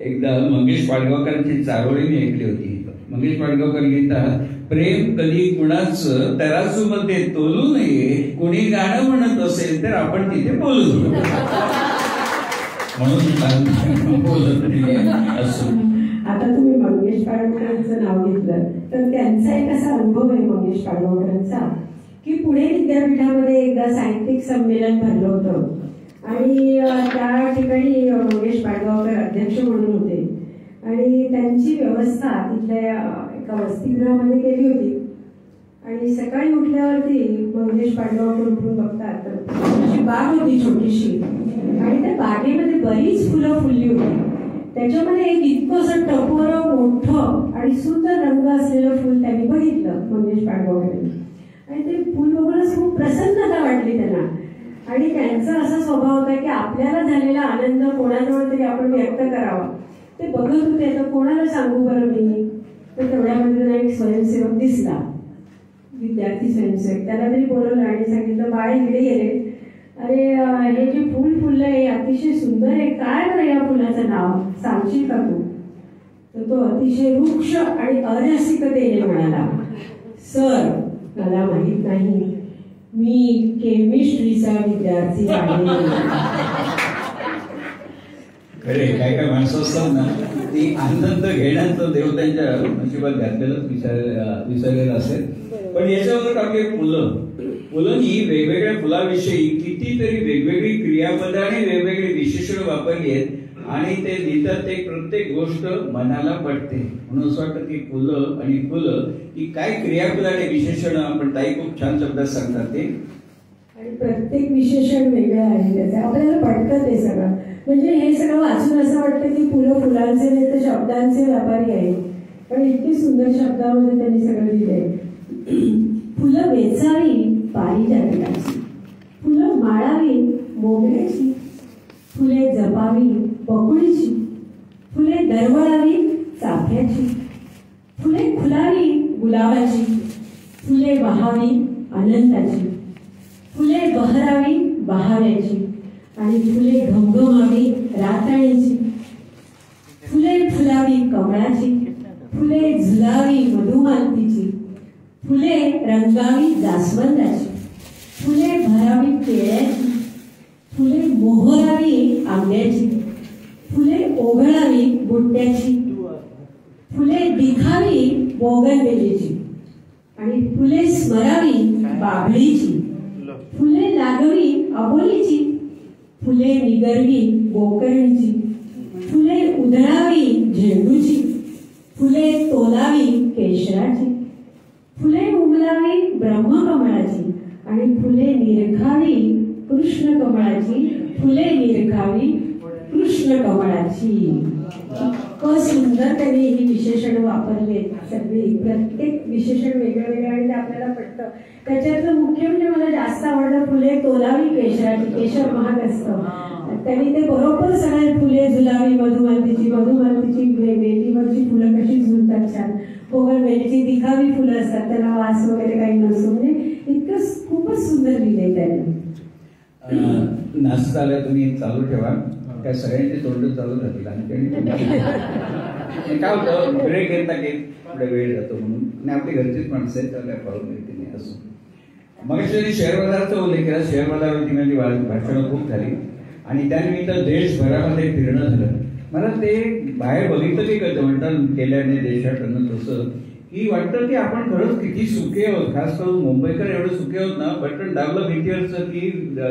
एकदा मंगेश पाडगावकरांची चारोळी मी ऐकली होती. मंगेश पाडगावकर लिहितात, प्रेम कधी कुणाचं तराजू मध्ये तोलू नये, कुणी गाणं म्हणत असेल तर आपण तिथे बोलू म्हणून बोलत असो. आता तुम्ही मंगेश पाडगावकरांचं नाव घेतलं तर त्यांचा एक असा अनुभव आहे मंगेश पाडगावकरांचा की पुणे विद्यापीठामध्ये एकदा साहित्यिक संमेलन भरलं होतं आणि त्या ठिकाणी मंगेश पाडगावकर अध्यक्ष म्हणून होते आणि त्यांची व्यवस्था तिथल्या एका वसतिगृहामध्ये केली होती. आणि सकाळी उठल्यावरती मंगेश पाडगावकर उठून बघतात तर अशी बाग होती छोटीशी आणि त्या बागेमध्ये बरीच फुलं फुलली होती. त्याच्यामध्ये एक इतकं असं टपोरं मोठं आणि सुंदर रंग असलेलं फुल त्यांनी बघितलं मंगेश पाडगावकरांनी आणि ते फुल बघूनच खूप प्रसन्नता वाटली त्यांना. आणि त्यांचा असा स्वभाव होता की आपल्याला झालेला आनंद कोणाजवळ तरी आपण व्यक्त करावा. ते बघत होते तर कोणाला सांगू बरं मी. तर तेवढ्यामध्ये त्यांना एक स्वयंसेवक दिसला, विद्यार्थी स्वयंसेवक. त्याला तरी बोलवलं आणि सांगितलं, बाळ इकडे गेले, अरे हे जे फुल फुललं आहे अतिशय सुंदर आहे, काय बरं या फुलाचं नाव सांगशील का तू. तर तो अतिशय वृक्ष आणि अरसिकतेने म्हणाला, सर मला माहित नाही, मी केमिस्ट्रीचा विद्यार्थी आहे. खरे काय काय माणसं असतात ना, ती आनंद घेण्याचं देव त्यांच्या नशिबात घातलेलंच विसरलेलं असेल. पण याच्यावर आपले फुलंनी वेगवेगळ्या फुलाविषयी कितीतरी वेगवेगळी क्रियापदं आणि वेगवेगळे विशेषण वापरली आहेत आणि ते लिहितात. ते प्रत्येक गोष्ट मनाला पडते. म्हणून असं वाटतं की फुलं आणि फुलं ही काय क्रियापद आणि विशेषण आपण ताई खूप छान शब्दात सांगतात ते. आणि प्रत्येक विशेषण वेगळं आहे त्याचं, आपल्याला पडतं ते सगळं. म्हणजे हे सगळं वाचून असं वाटतं की फुलं फुलांचे नाही तर शब्दांचे व्यापारी आहे. पण इतकी सुंदर शब्दामध्ये त्यांनी सगळं लिहिलंय. फुलं वेचावी पारिजातकाची, फुलं माळावी मोगऱ्याची, फुले जपावी बकुळीची, फुले दरवळावी चाफ्याची, फुले फुलावी गुलाबाची, फुले बहावी अनंताची, फुले बहरावी बहाव्याची आणि फुले घमघमावी रातळीची, फुले फुलावी कमळाची, फुले झुलावी मधुमालतीची, फुले रंगावी जास्वंदाची, फुले भरावी केळ्याची, फुले मोहरावी आंब्याची, फुले ओघळावी बुट्ट्याची, फुले दिखावी बोगनवेलीची आणि फुले स्मरावी बाभळीची, फुले लागवी अबोलीची, फुले निगरवी गोकर्णीची, फुले उधळावी झेंडूची, फुले तोलावी केशराची, फुले उमलावी ब्रह्मकमळाची आणि फुले निरखावी कृष्ण कमळाची, फुले निरखावी कृष्ण कमळाची. इतकं सुंदर त्यांनी ही विशेषण वापरले सगळी, प्रत्येक विशेषण वेगळं वेगळं आणि ते आपल्याला पटतं. त्याच्यातलं मुख्य म्हणजे मला जास्त आवडलं फुले तोलावी केशराची, केशर महाग असतं, त्यांनी ते बरोबर सगळे फुले झुलावी मधुमालतीची, मधुमालतीची वेलीवरची फुलं कशी झुलतात छान, पोगळवेलीची दिखावी फुलं असतात, त्याला वास वगैरे काही नसतो. म्हणजे इतकं खूपच सुंदर लिहिलंय त्यांनी. नाश्ता आला तुम्ही चालू ठेवा, काय सगळ्यांचे तोंड चालू राहतील आणि काय होतं ब्रेक घेतला की पुढे वेळ जातो म्हणून, आणि आपली घरचीच माणसं आहेत त्याला प्रॉब्लेम येते नाही असं. मग शेअर बाजाराचा उल्लेख केला. शेअर बाजारावरती माझी भाषणं खूप झाली आणि त्यानिमित्त देशभरामध्ये फिरणं झालं. मला ते बाहेर बघितलं की कसं म्हणतात केल्याने देशाकडनं तसं की वाटतं की आपण खरंच किती सुखी आहोत. खास करून मुंबईकर एवढं सुखी आहोत ना, बटन दाबलं भिंतीवरचं की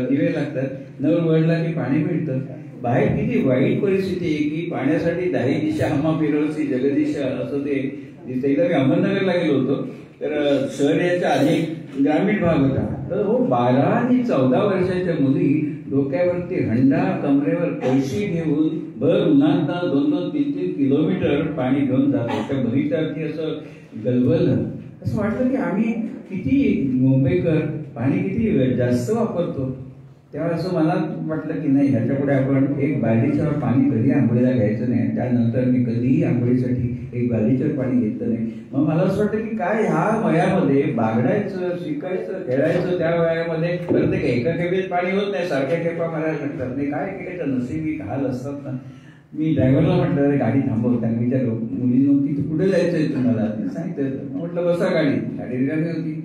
दिवे लागतात, नळ वळला की पाणी मिळतं. बाहेर किती वाईट परिस्थिती आहे की पाण्यासाठी दाही दिशा हम्मा फिरवसी जगदिशा असं ते दिसतं. एकदा मी अहमदनगरला गेलो होतो, तर शहर याच्या आधी ग्रामीण भाग होता, तर 12 आणि 14 वर्षाच्या मुली डोक्यावरती हंडा कमरेवर कळशी घेऊन भर उन्हात 2-3 किलोमीटर पाणी घेऊन जातो. त्या बगीच्यावरती असं गलबलं. असं वाटलं की आम्ही किती मुंबईकर पाणी किती जास्त वापरतो. तेव्हा असं मला वाटलं की नाही, ह्याच्या पुढे आपण एक बादलीच्यावर पाणी कधी आंघोळीला घ्यायचं नाही. त्यानंतर मी कधीही आंघोळीसाठी एक बादलीच्यावर पाणी घेतलं नाही. मग मला असं वाटतं की काय ह्या वयामध्ये बागडायचं, शिकायचं, खेळायचं, त्या वयामध्ये बरं ते एका खेपेत पाणी होत नाही, सारख्या खेपा मारायला लागतात. नाही काय केलं नशिबी हाल असतात ना. मी ड्रायव्हरला म्हटलं अरे गाडी थांबव. त्यांनी विचारलं मुलीनं की कुठे जायचंय तुम्हाला, सांगितलं. म्हटलं बसा गाडी रिकामी होती.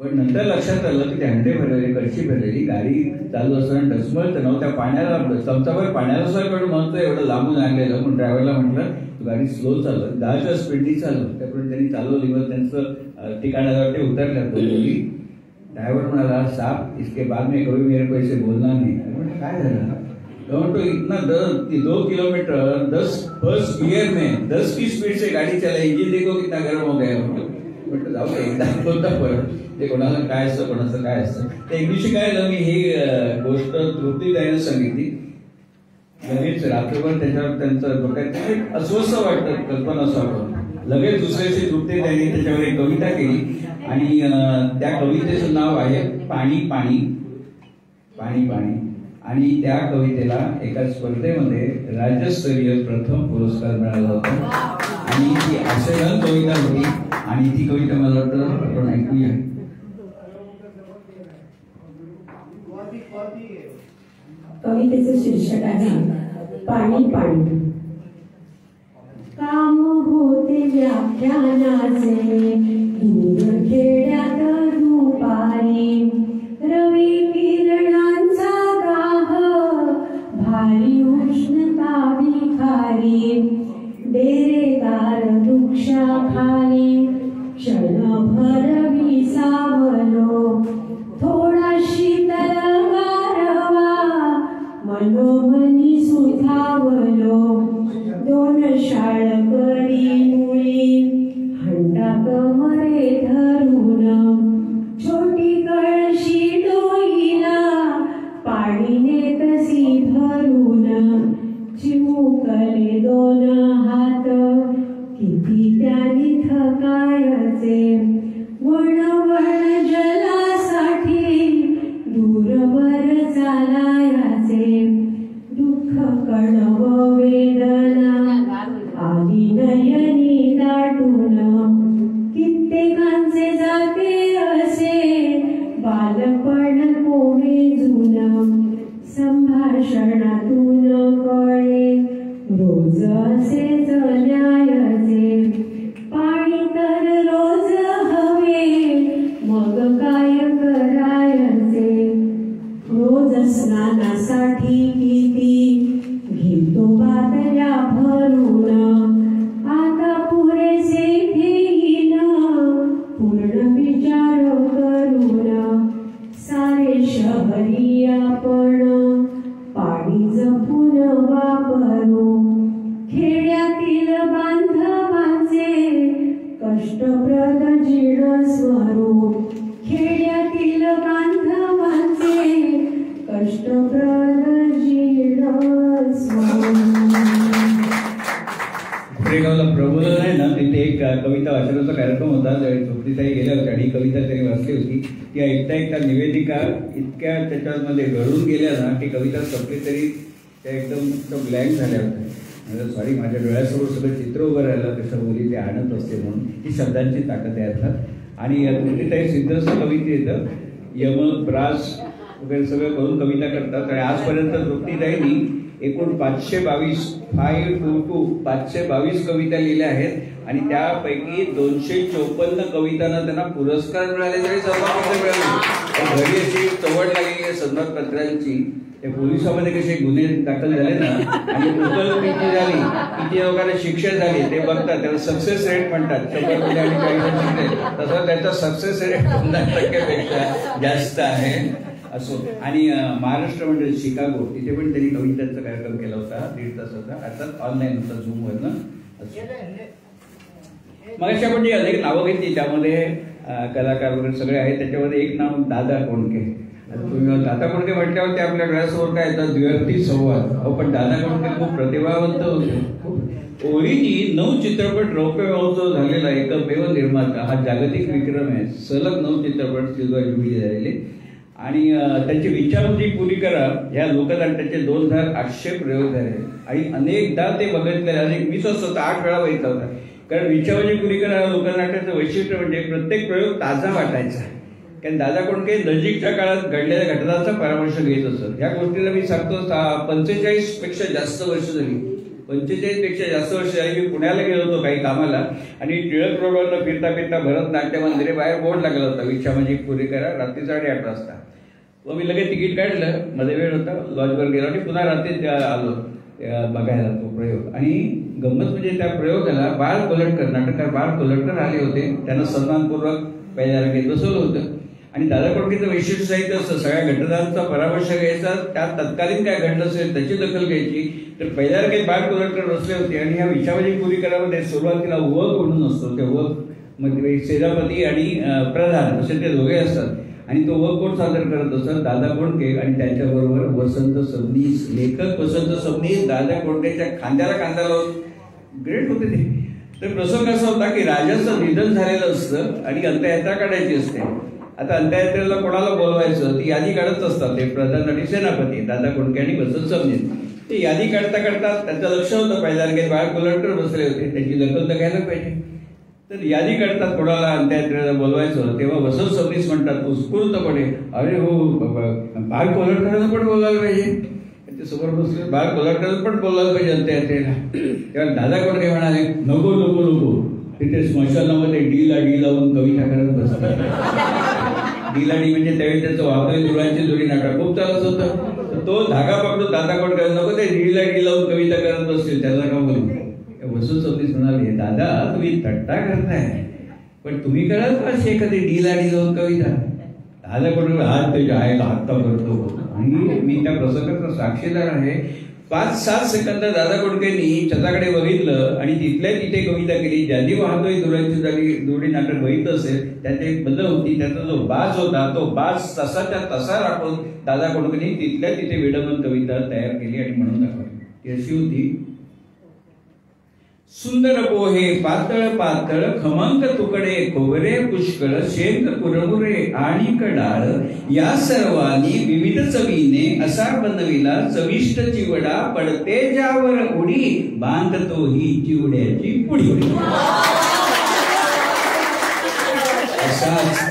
पण नंतर लक्षात आलं की ते हंडे भरलेले, कळशी भरलेली गाडी चालू असताना डसमळतं ना, त्या पाण्याला चमचाभर पाण्याला सुद्धा म्हणतो एवढं लांबून आणलेलं. पण ड्रायव्हरला म्हटलं तू गाडी स्लो चालव, 10च्या स्पीडनी चालव. त्यापर्यंत त्यांनी चालवली. मग त्यांचं ठिकाणावर ते उतरल्या तो मुली. ड्रायव्हर म्हणाला साहब इसके बाद में कभी मेरे को ऐसे बोलना नहीं. म्हटलं काय झालं. तो इतना 2 किलोमीटर 10 गियर में 10 की स्पीड से गाड़ी चला, इंजिन देखो कितना गर्म हो गया. म्हटलं जाऊ दे एकदा बोलता परत. ते कोणाला काय असतं कोणाचं काय असतं. ते एक दिवशी काय झालं, मी ही गोष्ट तृप्तीताईने सांगितली. लगेच रात्रभर त्याच्यावर त्यांचं डोक्यात अस्वस्थ वाटतं, कल्पना स्वागत. लगेच दुसऱ्या दिवशी तृप्तीताईने त्याच्यावर एक कविता केली आणि त्या कवितेचं नाव आहे पाणी पाणी पाणी पाणी. आणि त्या कवितेला एका स्पर्धेमध्ये राज्यस्तरीय प्रथम पुरस्कार मिळाला होता आणि ती आशयन कविता होती. आणि ती कविता मला वाटतं आपण ऐकूया. कवितेचं शीर्षक आहे पाणी पाणी. काम होते व्याख्यानाचे दूर खेड्यात दुपारी, रवी किरणांचा गाह भारी उष्णता विखारी, डेरेदार वृक्षाखाली क्षणभर विसावलो, थोडा शीतल गारवा मनोमनी सुधावलो, 2 शाळकरी मुली हंडा कमरे धरून, छोटी कळशी डोईला पाणी नेतसी भरून, चिमुकले 2 हात किती त्यानी थकायचे, वणवण जलासाठी दूरवर चालायचे, दुःख कणव वेदना आली नयनी दाटून, कित्येकांचे जाते असे बालपण कोमेजून, संभाषणातून कळे रोज असेच न्यायचे, पाणी तर रोज हवे मग काय करायचे, रोज स्नानासाठी किती घेतो बाटल्या भरून, आता पुरेसे घेईन पूर्ण विचार करून, सारे शहरी आपण पाणी जपून वापरू, खेड्यातील बांधवांचे कष्टप्रद जीर्ण स्वरूप, खेड्यातील बांधवांचे ती ऐकता ऐकता निवेदिका इतक्या त्याच्यामध्ये घडून गेल्या ना की कविता संपली तरी त्या एकदम ब्लँक झाल्या होत्या. सॉरी, माझ्या डोळ्यासमोर सगळं चित्र उभं राहिलं कसं बोली ते आणत असते म्हणून. ही शब्दांची ताकद आहे अर्थात. आणि तृप्तीताई सिद्धस्थ कविते येतं, यम प्रास वगैरे सगळं करून कविता करतात. आणि आजपर्यंत तृप्तीताईंनी एकूण 522 कविता लिहिल्या आहेत. आणि त्यापैकी 254 कवितांना त्यांना पुरस्कार मिळाले तरी सन्मानपत्र मिळाले. घरी अशी चवड लागलेली आहे सन्मानपत्रांची. ते पोलिसामध्ये कसे गुन्हे दाखल झाले ना आणि मुकल किती झाली, किती लोकांना शिक्षा झाली ते बघतात. त्याला सक्सेस रेट म्हणतात. 100 गुन्हे आणि 40 शिकले तसं त्याचा सक्सेस रेट 50% जास्त आहे. असो. आणि महाराष्ट्र मंडळ शिकागो तिथे पण त्यांनी कवितांचा कार्यक्रम केला होता 1.5 तासाचा. अर्थात ऑनलाईन होता झूमवरनं. मग अशा म्हणजे अनेक नावं घेतली त्यामध्ये कलाकार वगैरे सगळे आहेत. त्याच्यामध्ये एक नाव दादा कोंडके. तुम्ही दादा कोंडके म्हटल्यावर ते आपल्या डोळ्यासमोर काय येतात, द्व्यर्थी संवाद. पण दादा कोंडके खूप प्रतिभावंत होते. ओळीनी 9 चित्रपट रौप्य महोत्सव झालेला एकमेव निर्माता. हा जागतिक विक्रम आहे. सलग 9 चित्रपट सिल्वर ज्युबिली झालेले. आणि त्यांची विचारवृत्ती पुरी करा ह्या लोकनाट्याचे 2800 प्रयोग झाले. आणि अनेकदा ते बघितलेले. आणि मी स्वतः 8 वेळा बघितला होता. कारण विचारवृत्ती पुरी करा लोकनाट्याचं वैशिष्ट्य म्हणजे प्रत्येक प्रयोग ताजा वाटायचा. कारण दादा कोंडके नजीकच्या काळात घडलेल्या घटनांचा परामर्श घेत असत. ह्या गोष्टीला मी सांगतो 45 पेक्षा जास्त वर्ष झाली. 45 पेक्षा जास्त वर्ष झाली. मी पुण्याला गेलो होतो काही कामाला. आणि टिळक रोडवरनं फिरता फिरता भरतनाट्य मंदिरे बाहेर बोर्ड लागला होता, विचारवृत्ती पुरी करा, रात्री 8:30 वाजता. व मी लगेच तिकीट काढलं. मध्ये वेळ होता, लॉजवर गेलो आणि पुन्हा रात्री आलो बघायला तो प्रयोग. आणि गंमत म्हणजे त्या प्रयोगाला बाळ कोलटकर, नाटककार बाळ कोलटकर आले होते. त्यांना सन्मानपूर्वक पहिल्या रांगेत बसवलं होतं. आणि दादा कोंडकेचं वैशिष्ट्य साहित्य असतं, सगळ्या घटनांचा परामर्श घ्यायचा, त्यात तत्कालीन काय घडलं असेल त्याची दखल घ्यायची. तर पहिल्या रांगेत बाळ कोलटकर बसले होते. आणि ह्या विचारवृत्ती पुरी करामध्ये सुरुवातीला वक म्हणून असतो. त्या वक मध्ये सेनापती आणि प्रधान असे ते दोघे असतात. आणि तो वक कोण सादर करत असतात, दादा कोंडके. आणि त्याच्याबरोबर वसंत सबनीस, लेखक वसंत सबनीस दादा कोंडकेच्या खांद्याला खांदा लावून. ग्रेट होते ते. तर प्रसंग असा होता की राजाचं निधन झालेलं असतं आणि अंत्ययात्रा काढायची असते. आता अंत्ययात्रेला कोणाला बोलवायचं ती यादी काढत असतात ते प्रधान आणि सेनापती दादा कोंडके आणि वसंत सबनीस. ते यादी काढता काढता त्यांचं लक्ष होतं पहिल्या रांगेत बाळ कोलटकर बसले होते, त्याची दखल तर घ्यायला पाहिजे. तर यादी काढतात कोणाला अंत्ययात्रेला बोलवायचं तेव्हा वसंत सबनीस म्हणतात उत्स्फूर्तपणे, अरे हो बाळ कोलटकरांना पण बोलायला पाहिजे. ते समोर बसले बाळ कोलटकरांना पण बोलायला पाहिजे अंत्ययात्रेला. तेव्हा दादा कोंडके म्हणाले नको नको नको. तिथे स्मशानामध्ये डीला डी लावून कविता करत बसतात. डीला डी म्हणजे त्यावेळी त्याचं वाघोळी दुरांची जोडी नाटक खूप चालत होतं. तर तो धागा पकडतो दादा कोंडके, नको ते डीला डी लावून कविता करत बसतील, त्याला का बोलू. वसंत सबनीस म्हणाले दादा तुम्ही थट्टा करताय, पण तुम्ही कराल का अशी एखादी डीला डी लावून कविता. दादा कोंडके हात त्याच्या आईला हत्ता करतो. आणि मी त्या प्रसंगाचा साक्षीदार आहे. 5-7 सेकंद दादा कोंडकेंनी छताकडे बघितलं आणि तिथल्या तिथे कविता केली. ज्यांनी वाहतोय दुरांची जोडी नाटक बघितलं असेल त्यात एक बदल होती. त्याचा जो बाज होता तो बाज तसाच्या तसा राखून दादा कोंडकेंनी तिथल्या तिथे विडंबन कविता तयार केली आणि म्हणून दाखवली. ती अशी होती, सुंदर पोहे पातळ पातळ खमंग तुकडे खोबरे पुष्कळ शेंग कुरमुरे आणि कडाळ या सर्वांनी विविध चवीने असा बनविला चविष्ट चिवडा पडते ज्यावर उडी बांधतो ही चिवड्याची पुडी.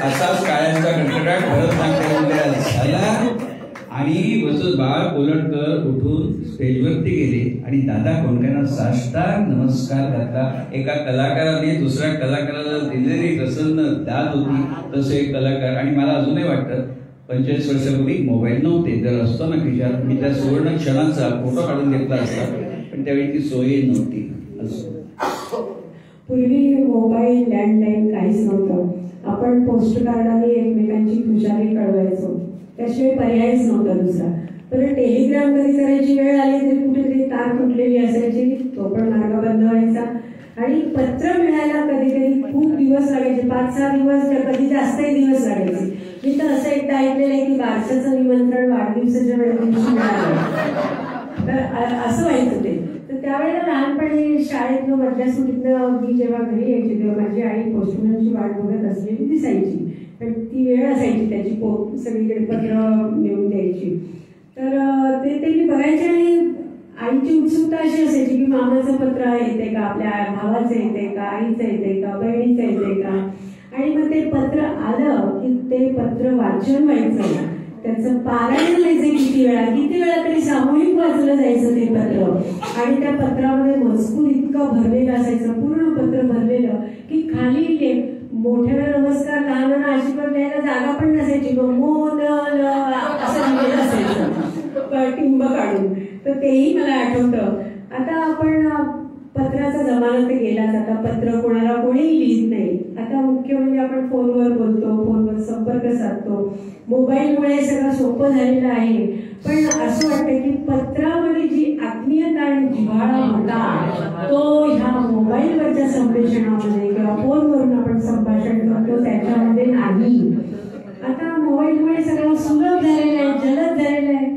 असाच काळ्यांचा कंटाळा भरतनाट्यमंदिरात झाला. आणि वसंत बाळ कोलटकर उठून स्टेजवरती गेले आणि दादा कोंडकेंना साष्टांग नमस्कार घातला. एका कलाकाराने दुसऱ्या कलाकाराला दिलेली प्रसन्न दाद होती तसे एक कलाकार. आणि मला अजूनही वाटतं 45 वर्षापूर्वी मोबाईल नव्हते. जर असतो ना खिशात मी त्या सुवर्ण क्षणाचा फोटो काढून घेतला असता, पण त्यावेळी ती सोय नव्हती. पूर्वी मोबाईल लँडलाईन काहीच नव्हतं. आपण पोस्ट कार्डाने एकमेकांची खुशाली कळवायचो, त्याशिवाय पर्यायच नव्हता दुसरा. तर टेलिग्राम कधी करायची वेळ आली तरी कुठेतरी तार तुटलेली असायची, तो पण मार्ग बंद व्हायचा. आणि पत्र मिळायला कधी कधी खूप दिवस लागायचे, 5-6 दिवस, कधी जास्तही दिवस लागायचे. मी तर असं एकदा ऐकलेलं आहे की बारशाचं निमंत्रण वाढदिवसाच्या वेळेला मिळालं. तर असं व्हायचं ते. तर त्यावेळेला लहानपणी शाळेतनं मधल्या सुट्टीतनं मी जेव्हा घरी यायची तेव्हा माझी आई पोस्टमॅनची वाट बघत असलेली दिसायची. पण ती वेळ असायची त्याची सगळीकडे पत्र नेऊन द्यायची. तर ते मी बघायचे आणि आईची उत्सुकता अशी असायची की मामाचं पत्र येते का, आपल्या भावाचं येते का, आईचं येते का, बहिणीचं येते का. आणि मग ते पत्र आलं की ते पत्र वाचन व्हायचं, त्याचं पारायण व्हायचं किती वेळा तरी सामूहिक वाचलं जायचं ते पत्र. आणि त्या पत्रामध्ये मजकूर इतकं भरलेलं असायचं, पूर्ण पत्र भरलेलं की खाली मोठ्याला नमस्कार, लहानांना आशीर्वाद द्यायला जागा पण नसायची, मोन असं लिहिलेलं असायचं टिंब काढून. तर तेही मला आठवतं. आता आपण पत्राचा जमाना तर गेलाच, आता पत्र कोणाला कोणीही लिहित नाही. आता मुख्य म्हणजे आपण फोनवर बोलतो, फोनवर संपर्क साधतो, मोबाईलमुळे सगळं सोपं झालेलं आहे. पण असं वाटतं की पत्रामध्ये जी आत्मीयता आणि जिव्हाळा होता तो ह्या मोबाईलवरच्या संप्रेषणामध्ये किंवा फोनवरून आपण संभाषण करतो त्याच्यामध्ये नाही. आता मोबाईलमुळे सगळं सुलभ झालेलं आहे, जलद झालेलं आहे.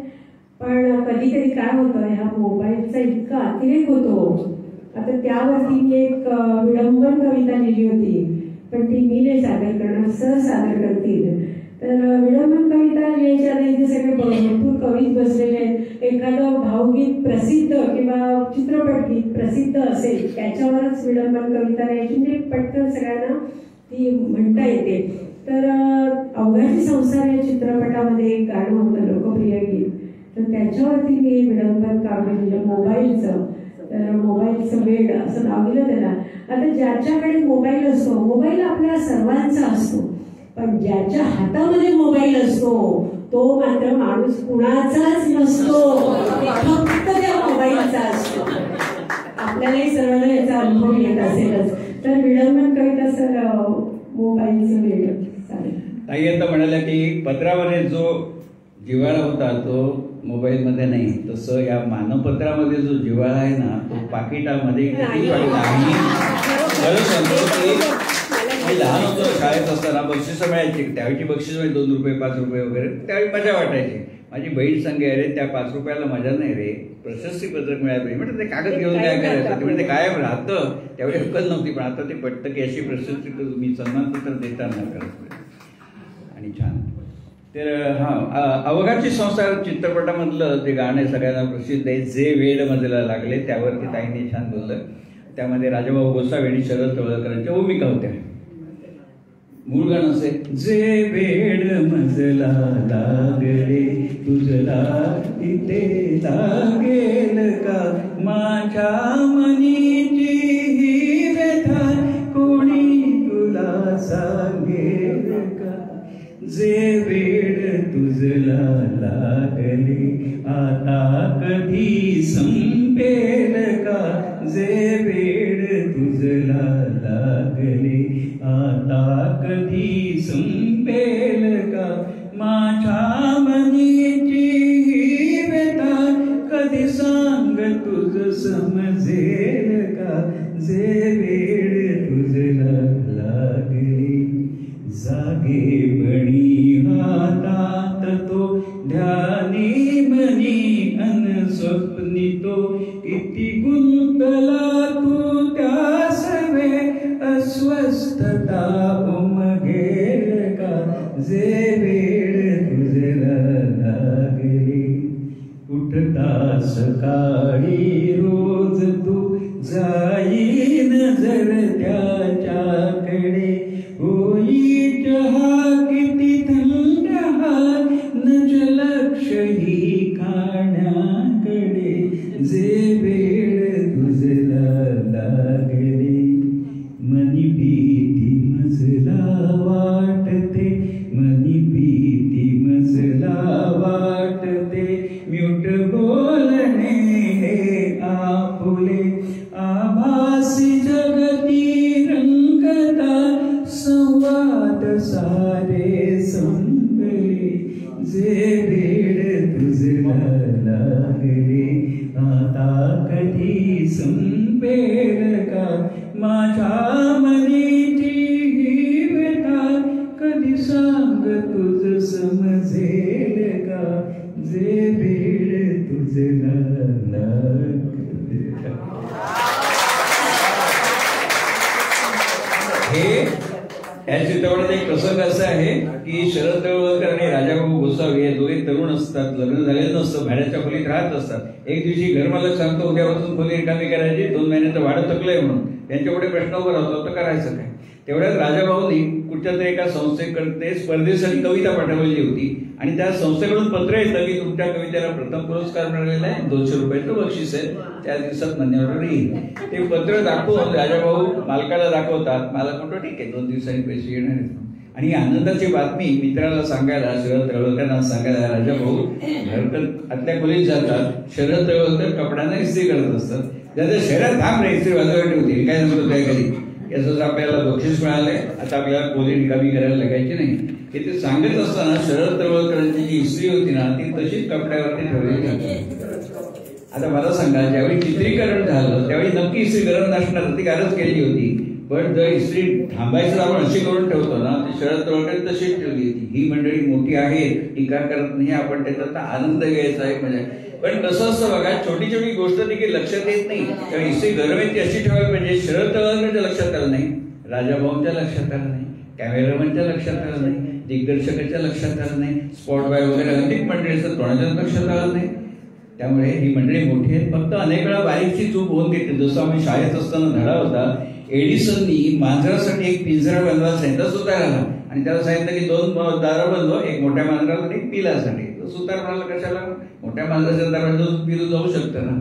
पण कधी कधी काय होतं, ह्या मोबाईलचा इतका अतिरेक होतो. आता त्यावरती मी एक विडंबन कविता लिहिली होती, पण ती मी नाही सादर करणार, सर सादर करतील. तर विडंबन कविता लिहायच्या आधी इथे सगळे भरपूर कवीच बसलेले आहेत. एखादं भावगीत प्रसिद्ध किंवा चित्रपट गीत प्रसिद्ध असेल त्याच्यावरच विडंबन कविता लिहायची, म्हणजे पटकन सगळ्यांना ती म्हणता येते. तर अवघाची संसार या चित्रपटामध्ये एक गाणं होतं लोकप्रिय गीत, तर त्याच्यावरती मी विडंबन काढून दिलं मोबाईलचं. तर मोबाईलचं वेड असं नाव दिलं त्याला. आता ज्याच्याकडे मोबाईल असतो, मोबाईल आपल्या सर्वांचा असतो, पण ज्याच्या हातामध्ये मोबाईल असतो तो मात्र माणूस कुणाचाच नसतो, फक्त त्या मोबाईलचा असतो. आपल्यालाही सर्वांना याचा अनुभव येत असेलच. तर विडंबन कविता सर मोबाईलचं वेड चालेल. ताई आता म्हणाल्या की पत्रामध्ये जो जिव्हाळा होता तो मोबाईलमध्ये नाही, तसं या मानपत्रामध्ये जो जिव्हाळा आहे ना तो पाकिटामध्ये किती नाही. खरं सांगतो की मी लहान होतो, शाळेत असताना बक्षिसं मिळायची, त्यावेळी बक्षीस म्हणजे 2 रुपये 5 रुपये वगैरे, त्यावेळी मजा वाटायची. माझी बहीण सांगे, अरे त्या 5 रुपयाला मजा नाही रे, प्रशस्तीपत्रक मिळालं पाहिजे. म्हणजे ते कागद घेऊन काय करायचं, म्हणजे ते कायम राहतं. त्यावेळी अक्कल नव्हती, पण आता ते पटतं की अशी प्रशस्ती तुम्ही सन्मानपत्र देताना करत. आणि छान. तर अवघाची संसार चित्रपटामधलं जे गाणं सगळ्यांना प्रसिद्ध आहे, जे वेड मजला लागले, त्यावरती ताईंनी छान बोललं. त्यामध्ये राजाभाऊ गोसावी आणि शरद तळवलकरांच्या भूमिका होत्या. मूळ गाणं असे, जे वेड मजला लागले तुझला इथे लागेल का, माझ्या मनीची ही व्यथा कोणी तुला सांगेल का. जे वेड तुझला लागले आता कधी संपेल का, जे वेड तुझला लागले आता कधी संपेल का, माझ्या मनीची ही व्यथा कधी सांग तुझ समजेल का, जे वेड तुझला लागले. जागेपणी हातात तो ध्यानी मनी अन स्वप्नी तो, किती गुंतला तू त्या सवे अस्वस्थता उमगेल का, जे वेड तुझला लागले. उठता सकाळी रोज तू जाई नजर त्याच्याकडे, होई चहा किती थंड हा नज लक्ष ही खाण्याकडे, जे वेड तुझला लागले. मनी भीती मजला वाटते, मनी भीती मजला वाटते, म्यूट बोलणे हे आपुले, आभासी जगती रंगता संवाद सारे संपले, जे वेड तुझला लागले आता कधी संपेल का, माझ्या मनीची ही व्यथा कधी सांग तुझ समजेल का, जे वेड तुझला लागले. प्रसंग असा आहे की शरद तळवलकर आणि राजाभाऊ गोसावी हे दोघे तरुण असतात, लग्न झालेलं नसतं, भाड्याच्या खोलीत राहत असतात. एक दिवशी घरमालक सांगतो उद्यापासून खोली रिकामी करायची, 2 महिन्याचं भाडं थकलंय म्हणून. त्यांच्यापुढे प्रश्न उभा राहतो, तर करायचं काय? तेवढ्यात राजाभाऊनी कुठच्या तरी एका संस्थेकडे स्पर्धेसाठी कविता पाठवलेली होती आणि त्या संस्थेकडून पत्र येतं की तुमच्या कवितेला प्रथम पुरस्कार मिळालेला आहे, 200 रुपयाचं बक्षीस आहे, त्या दिवसात मान्यवर येईल. ते पत्र दाखवून राजाभाऊ मालकाला दाखवतात. मालक म्हणतो ठीक आहे, 2 दिवसांनी पैसे येणार आहेत. आणि आनंदाची बातमी मित्राला सांगायला, शरद तळवलकरांना सांगायला राजाभाऊ घरकत आतल्या खोलीत जातात. शरद तळवलकर कपड्यांना इस्त्री करत असतात. त्याच्या शहरात थांब रे, इस्त्री वाजवायची होती, काय सांगतो त्या घरी याचं आपल्याला बक्षीस मिळालंय, आता आपल्याला खोली रिकामी करायला लागायची नाही. हे ते सांगत असताना शरद तळवलकरांची जी इस्त्री होती ना ती तशीच कपड्यावरती ठेवलेली होती. आता मला सांगा, ज्यावेळी चित्रीकरण झालं त्यावेळी नक्की इस्त्री गरज नसणार, ती गरज केली होती. पण जर इस्त्री थांबायचं आपण अशी करून ठेवतो ना, ती शरद तळवलकर तशीच ठेवली होती. ही मंडळी मोठी आहे, टीका करत नाही, आपण त्याचा आनंद घ्यायचा आहे. म्हणजे पण कसं असतं बघा, छोटी छोटी गोष्ट देखील लक्षात येत नाही. त्यामुळे इस्त्री गरमेची अशी ठेवायला पाहिजे. शरद तळवलकरच्या लक्षात आलं नाही, राजाभाऊंच्या लक्षात आलं नाही, कॅमेरामनच्या लक्षात आलं नाही, दिग्दर्शकाच्या लक्षात आलं नाही, स्पॉट बॉय वगैरे अनेक मंडळीचं कोणाच्याच लक्षात आलं नाही. त्यामुळे ही मंडळी मोठी आहेत. फक्त अनेक वेळा बारीकची चूक होऊन घेते. जसं आम्ही शाळेत असताना धडा होता, एडिसननी मांजरासाठी एक पिंजरा बनवायला सांगितलं सुताराला, आणि त्याला सांगितलं की 2 दारं बनवा, एक मोठ्या मांजराला आणि एक पिलासाठी. सुतार म्हणाला कशाला, मोठ्या मांजराच्या दारात पिलू जाऊ शकतं ना.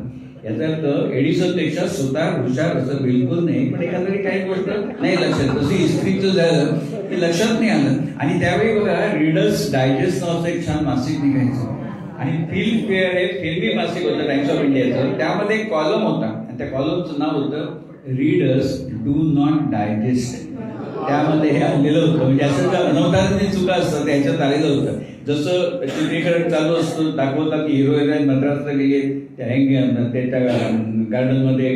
याचा अर्थ एडिसनपेक्षा सुतार हुशार असं बिलकुल नाही. पण एखादी काही गोष्ट नाही लक्षात, जसं इस्त्रीचं झालं ते लक्षात नाही आलं. आणि त्यावेळी बघा रीडर्स डायजेस्ट नावाचं एक छान मासिक निघायचं आणि फिल्म फेअर हे फिल्मी मासिक होतं टाइम्स ऑफ इंडियाचं. त्यामध्ये एक कॉलम होता आणि त्या कॉलमचं नाव होतं रीडर्स डू नॉट डायजेस्ट. त्यामध्ये हे आलेलं होतं. म्हणजे असं अनवधानाने चुका असतात त्याच्यात आलेलं होतं. जसं चित्रीकरण चालू असतं, दाखवतात की हिरो हिरोईन मद्रासला गेले, त्याच्या गार्डनमध्ये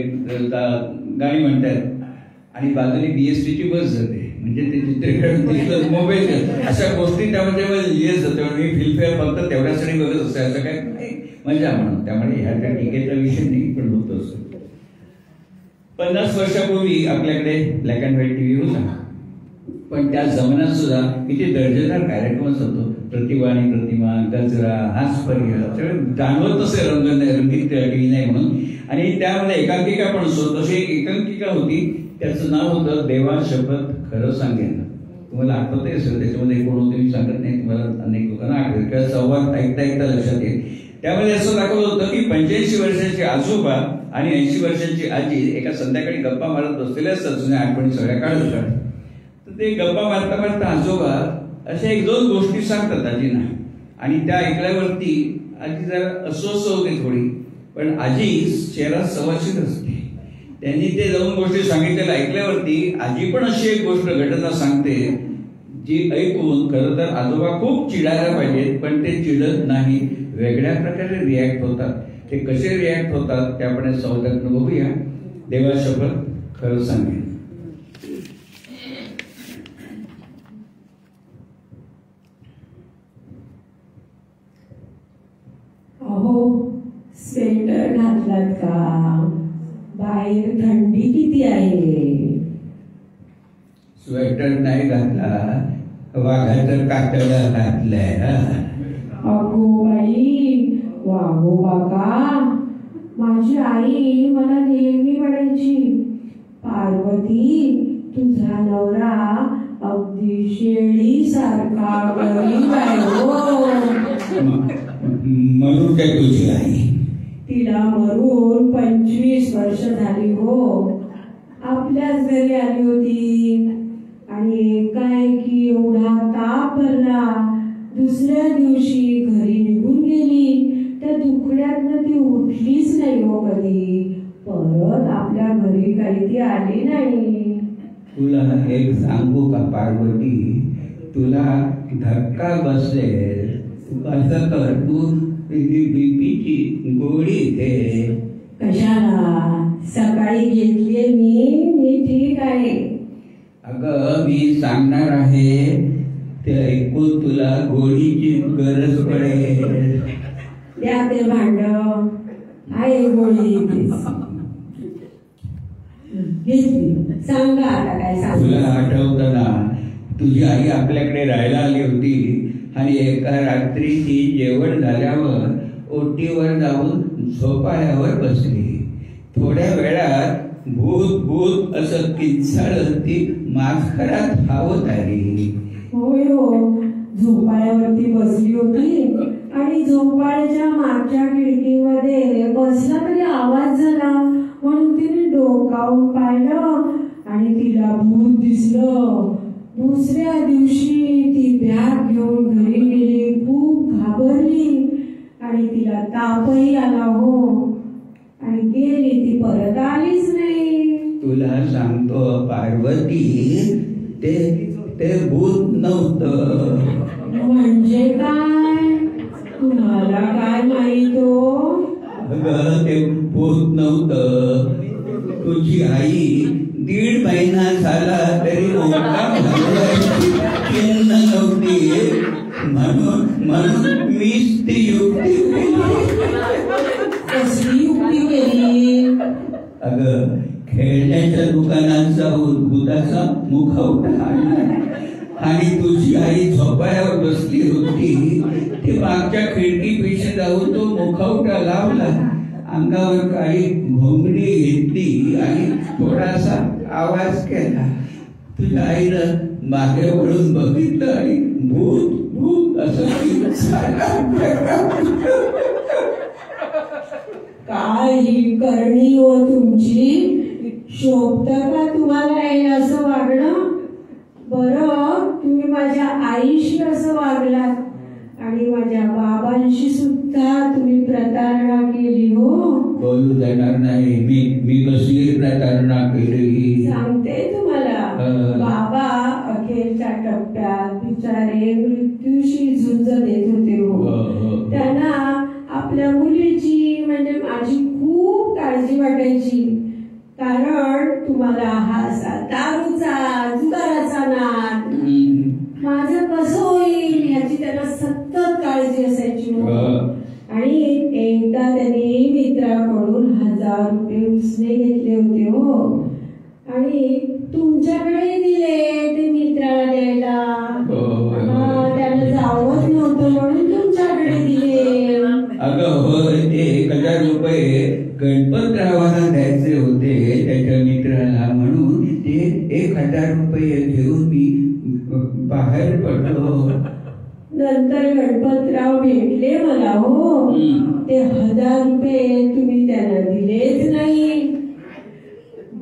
गाणी म्हणतात आणि बाजूने BSTची बस जाते. म्हणजे ते चित्रीकरण मोबाईल अशा गोष्टी त्यामध्ये लिहित जाते. मी फिल्मफेअर फक्त तेवढ्यासाठी बघत असते, असं काय मजा म्हणून. त्यामुळे ह्या काही टीकेचा विषय नाही, पण होत असतो. 50 वर्षापूर्वी आपल्याकडे ब्लॅक अँड व्हाईट TV होता, पण त्या जमान्यात सुद्धा किती दर्जेदार कार्यक्रम असतो. प्रतिभा आणि प्रतिमा, गजरा, हास्यपर्य, जाणवत नसे रंगीत टीव्ही नाही म्हणून. आणि त्यामध्ये एकांकिका पण असतो. तशी एक एकांकिका होती, त्याचं नाव होतं देवा शपथ खरं सांगेन. तुम्हाला आठवत असेल, त्याच्यामध्ये कोण होते मी सांगत नाही, तुम्हाला अनेक लोकांना आठवेल किंवा संवाद ऐकता ऐकता लक्षात येईल. त्यामध्ये असं दाखवलं होतं की 85 वर्षाचे आजोबा आणि 80 वर्षांची आजी एका संध्याकाळी गप्पा मारत बसलेले असतात, जुन्या आठवणी सगळ्या काढत. तर ते गप्पा मारता मारता आजोबा अशा 1-2 गोष्टी सांगतात आजींना, आणि त्या ऐकल्यावरती आजी जरा अस्वस्थ होते थोडी, पण आजी चेहरा सवाशीत असते. त्यांनी ते 2 गोष्टी सांगितलेल्या ऐकल्यावरती आजी पण अशी एक गोष्ट घटना सांगते जी ऐकून खरं तर आजोबा खूप चिडायला पाहिजेत, पण ते चिडत नाही, वेगळ्या प्रकारे रिॲक्ट होतात. ते कसे रिॲक्ट होतात ते आपण संवादातून बघूया. देवा शपथ खरं सांगेन. अहो, स्वेटर घातलात का? बाहेर थंडी किती आहे. स्वेटर नाही घातला, वाघाचं कातडं घातलंय. अगो बाई, वागो बाका. माझी आई मला नेहमी म्हणायची, पार्वती तुझा नवरा अगदी शेळी सारखा गरीब आहे हो. म्हणून काय तुझी आई? तिला मरून 25 वर्ष झाली हो. आपल्याच घरी आली होती आणि एकाएकी एवढा ताप भरला. दुसऱ्या दिवशी घरी निघून गेली. त्या दुखण्यातनं ती उठलीच नाही हो कधी. परत आपल्या घरी काही ती आली नाही. तुला एक सांगू का पार्वती, तुला धक्का बसेल. असं कर, तू बीपीची गोळी घे. कशाला? सकाळी घेतलीये मी ठीक आहे. अगं मी सांगणार आहे ते ऐकून तुला गोळीची गरज पडेल. द्या ते भांड आहे, गोळी घेतली. सांगा आता काय सांग. तुला आठवतं ना, तुझी आई आपल्याकडे राहायला आली होती आणि एका रात्री ती जेवण झाल्यावर ओटीवर जाऊन झोपाळ्यावर बसली. थोड्या वेळात भूत भूत असं किंचाळत ती माघारात धावत आली. होय हो, झोपाळ्यावरती बसली होती आणि झोपाळ्याच्या मागच्या खिडकीमध्ये बसला तरी आवाज झाला म्हणून तिने डोकावून पाहिलं आणि तिला भूत दिसलं. दुसऱ्या दिवशी ती बॅग घेऊन घरी गेली. खूप घाबरली आणि तिला तापही आला हो, आणि गेली, ती परत आलीच नाही. तुला सांगतो पार्वती, ते भूत नव्हतं. म्हणजे काय? तुम्हाला काय माहित हो? अगं ते भूत नव्हतं. तुझी आई 1.5 महिना झाला तरी चिन्ह नव्हती, म्हणून मीच ती युक्ती कसली युक्ती केली? अगं खेळण्याच्या दुकानात जाऊन भूताचा मुखवटा आणि तुझी आई झोपाळ्यावर बसली होती, ती मागच्या खिडकीपेक्षा जाऊन तो मुखवटा लावला, अंगावर काही घोंगडी घेतली आणि थोडासा आवाज केला. तुझ्या आईनं मागे वळून बघितलं आणि भूत भूत असं काय ही करणी हो तुमची? शोभतं का तुम्हाला हे असं वागणं? बरं, तुम्ही माझ्या आईशी असं वागलात आणि माझ्या बाबांशी सुद्धा तुम्ही प्रतारणा केली हो. बोलू देणार नाही. मी कसली प्रतारणा केली सांगते तुम्हाला. बाबा अखेरच्या टप्प्यात बिचारे मृत्यूशी झुंज देत होते हो. त्यांना आपल्या मुलीची म्हणजे माझी खूप काळजी वाटायची, कारण तुम्हाला हा दारूचा जुगाराचा नाद माझं कसं होईल ह्याची त्यांना सतत काळजी असायची हो. आणि एकदा त्यांनी मित्राकडून 1000 रुपये उसने घेतले होते हो, आणि तुमच्याकडे दिले ते मित्राला द्यायला. त्याला जावत नव्हतं म्हणून तुमच्याकडे दिले. अगं होय, ते 1000 रुपये गणपतरावांना द्यायचे होते त्याच्या मित्राला, म्हणून ते 1000 रुपये घेऊन मी बाहेर पडलो. नंतर गणपतराव भेटले मला हो. ते 1000 रुपये तुम्ही त्यांना दिलेच नाही.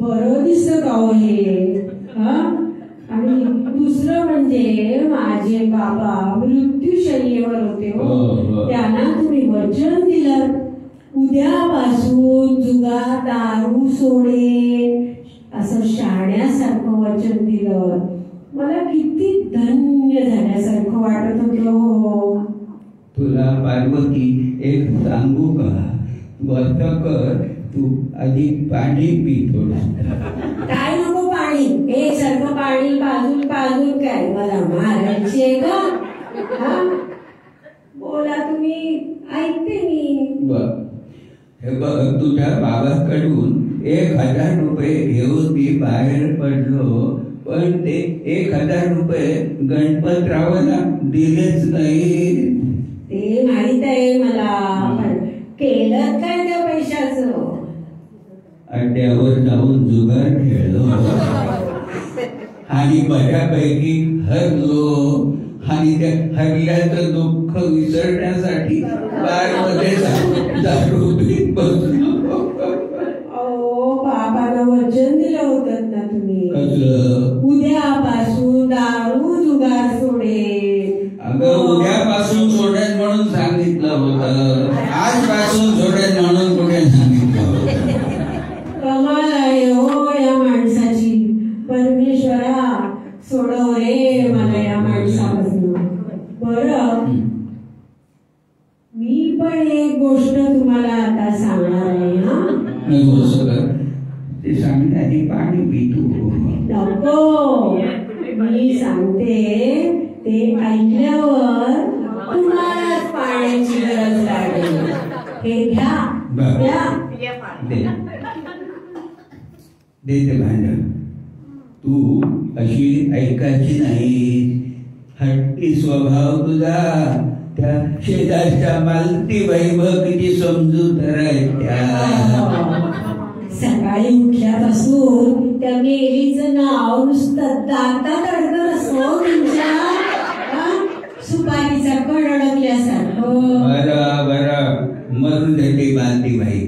बरं दिसतं का हो हे? आणि दुसरं म्हणजे माझे बाबा मृत्यूशय्येवर होते हो. त्यांना तुम्ही वचन दिलं, उद्यापासून जुगार दारू सोडेन असं शहाण्यासारखं वचन दिलं. मला किती धन्य झाल्यासारखं वाटत होतं हो. तुला पार्वती एक सांगू का? वर्त कर, तू आधी पाणी पी थोडं. काय नको पाणी? हे सारखं पाणी पाजून पाजून काय मला मारायचे का? बोला तुम्ही, ऐकते मी. हे बघ, तुझ्या बाबाकडून 1000 रुपये घेऊन मी बाहेर पडलो, पण ते 1000 रुपये गणपतरावांना दिलेच नाही. ते माहित आहे मला, पण केलं काय त्या पैशाचं? अड्ड्यावर जाऊन जुगार खेळलो आणि बऱ्यापैकी हरलो, आणि त्या हरल्याचं दुःख विसरण्यासाठी बारमध्ये दारू पीत बसलो. बाबाला वचन दिलं होतं ना तुम्ही, कसलं? उद्यापासून दारू जुगार सोडेल. अगं उद्यापासून सोडेल म्हणून सांगितलं होतं, आजपासून सोडेल म्हणून कुठे सांगितलं होतं? कमाल आहे हो या माणसाची. परमेश्वरा सोडव रे मला या माणसापासून. बरं, मी पण एक गोष्ट तुम्हाला आता सांगणार आहे. ते सांगण्याआधी पाणी पितो. नको, मी सांगते ते ऐकल्यावर तुम्हालाच पाण्याची गरज लागेल. हे घ्या. दे ते भांड. तू अशी ऐकायची नाही. स्वभाव तुझा, त्या शेजारच्या मालतीबाई बघ किती समजूत राहत्या. सकाळी उठल्यापासून त्या मेरीचं नाव नुसतं दातात अडकत असतो तुमच्या. सुपारीचा कण अडकल्यासारखं. बरं मरून देते मालतीबाई.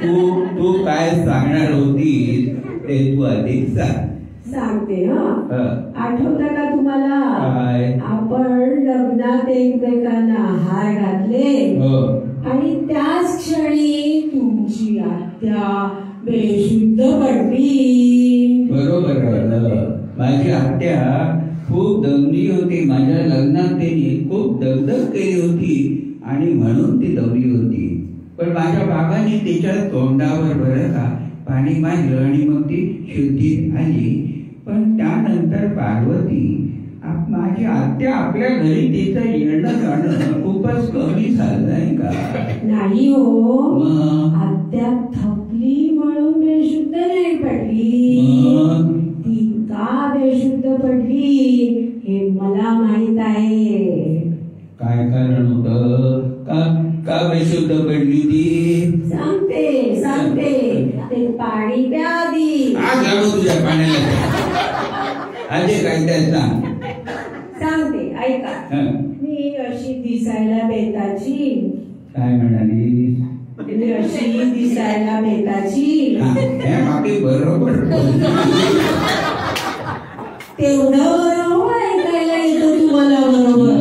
तू काय सांगणार होतीस ते तू अधिक सांग. सांगते. आठवतं का तुम्हाला काय? आपण लग्नात एकमेकांना हार घातले आणि त्याच क्षणी तुमची आत्या बेशुद्ध पडली. बरोबर. माझी आत्या खूप दमली होती. माझ्या लग्नात त्यांनी खूप दगदग केली होती आणि म्हणून ती दमली होती. पण माझ्या बाबांनी तिच्या तोंडावर बरं का पाणी मारलं आणि मग ती शुद्धीत आली. पण त्यानंतर पार्वती माझी आत्या आपल्या घरी तिचं येणं जाणं खूपच कमी झालं नाही का? नाही हो, आत्या थकली म्हणून बेशुद्ध नाही पडली. ती का बेशुद्ध पडली हे मला माहित आहे. काय कारण होतं? का बेशुद्ध पडली ती? सांगते. ते पाणी प्या आधी. आज लागू तुझ्या पाण्याला. आधी काय त्या सांगते ऐका. मी अशी दिसायला बेताची. काय म्हणाली? मी अशी दिसायला बेताची. बरोबर. तेवढं बरोबर ऐकायला येतं तुम्हाला. बरोबर.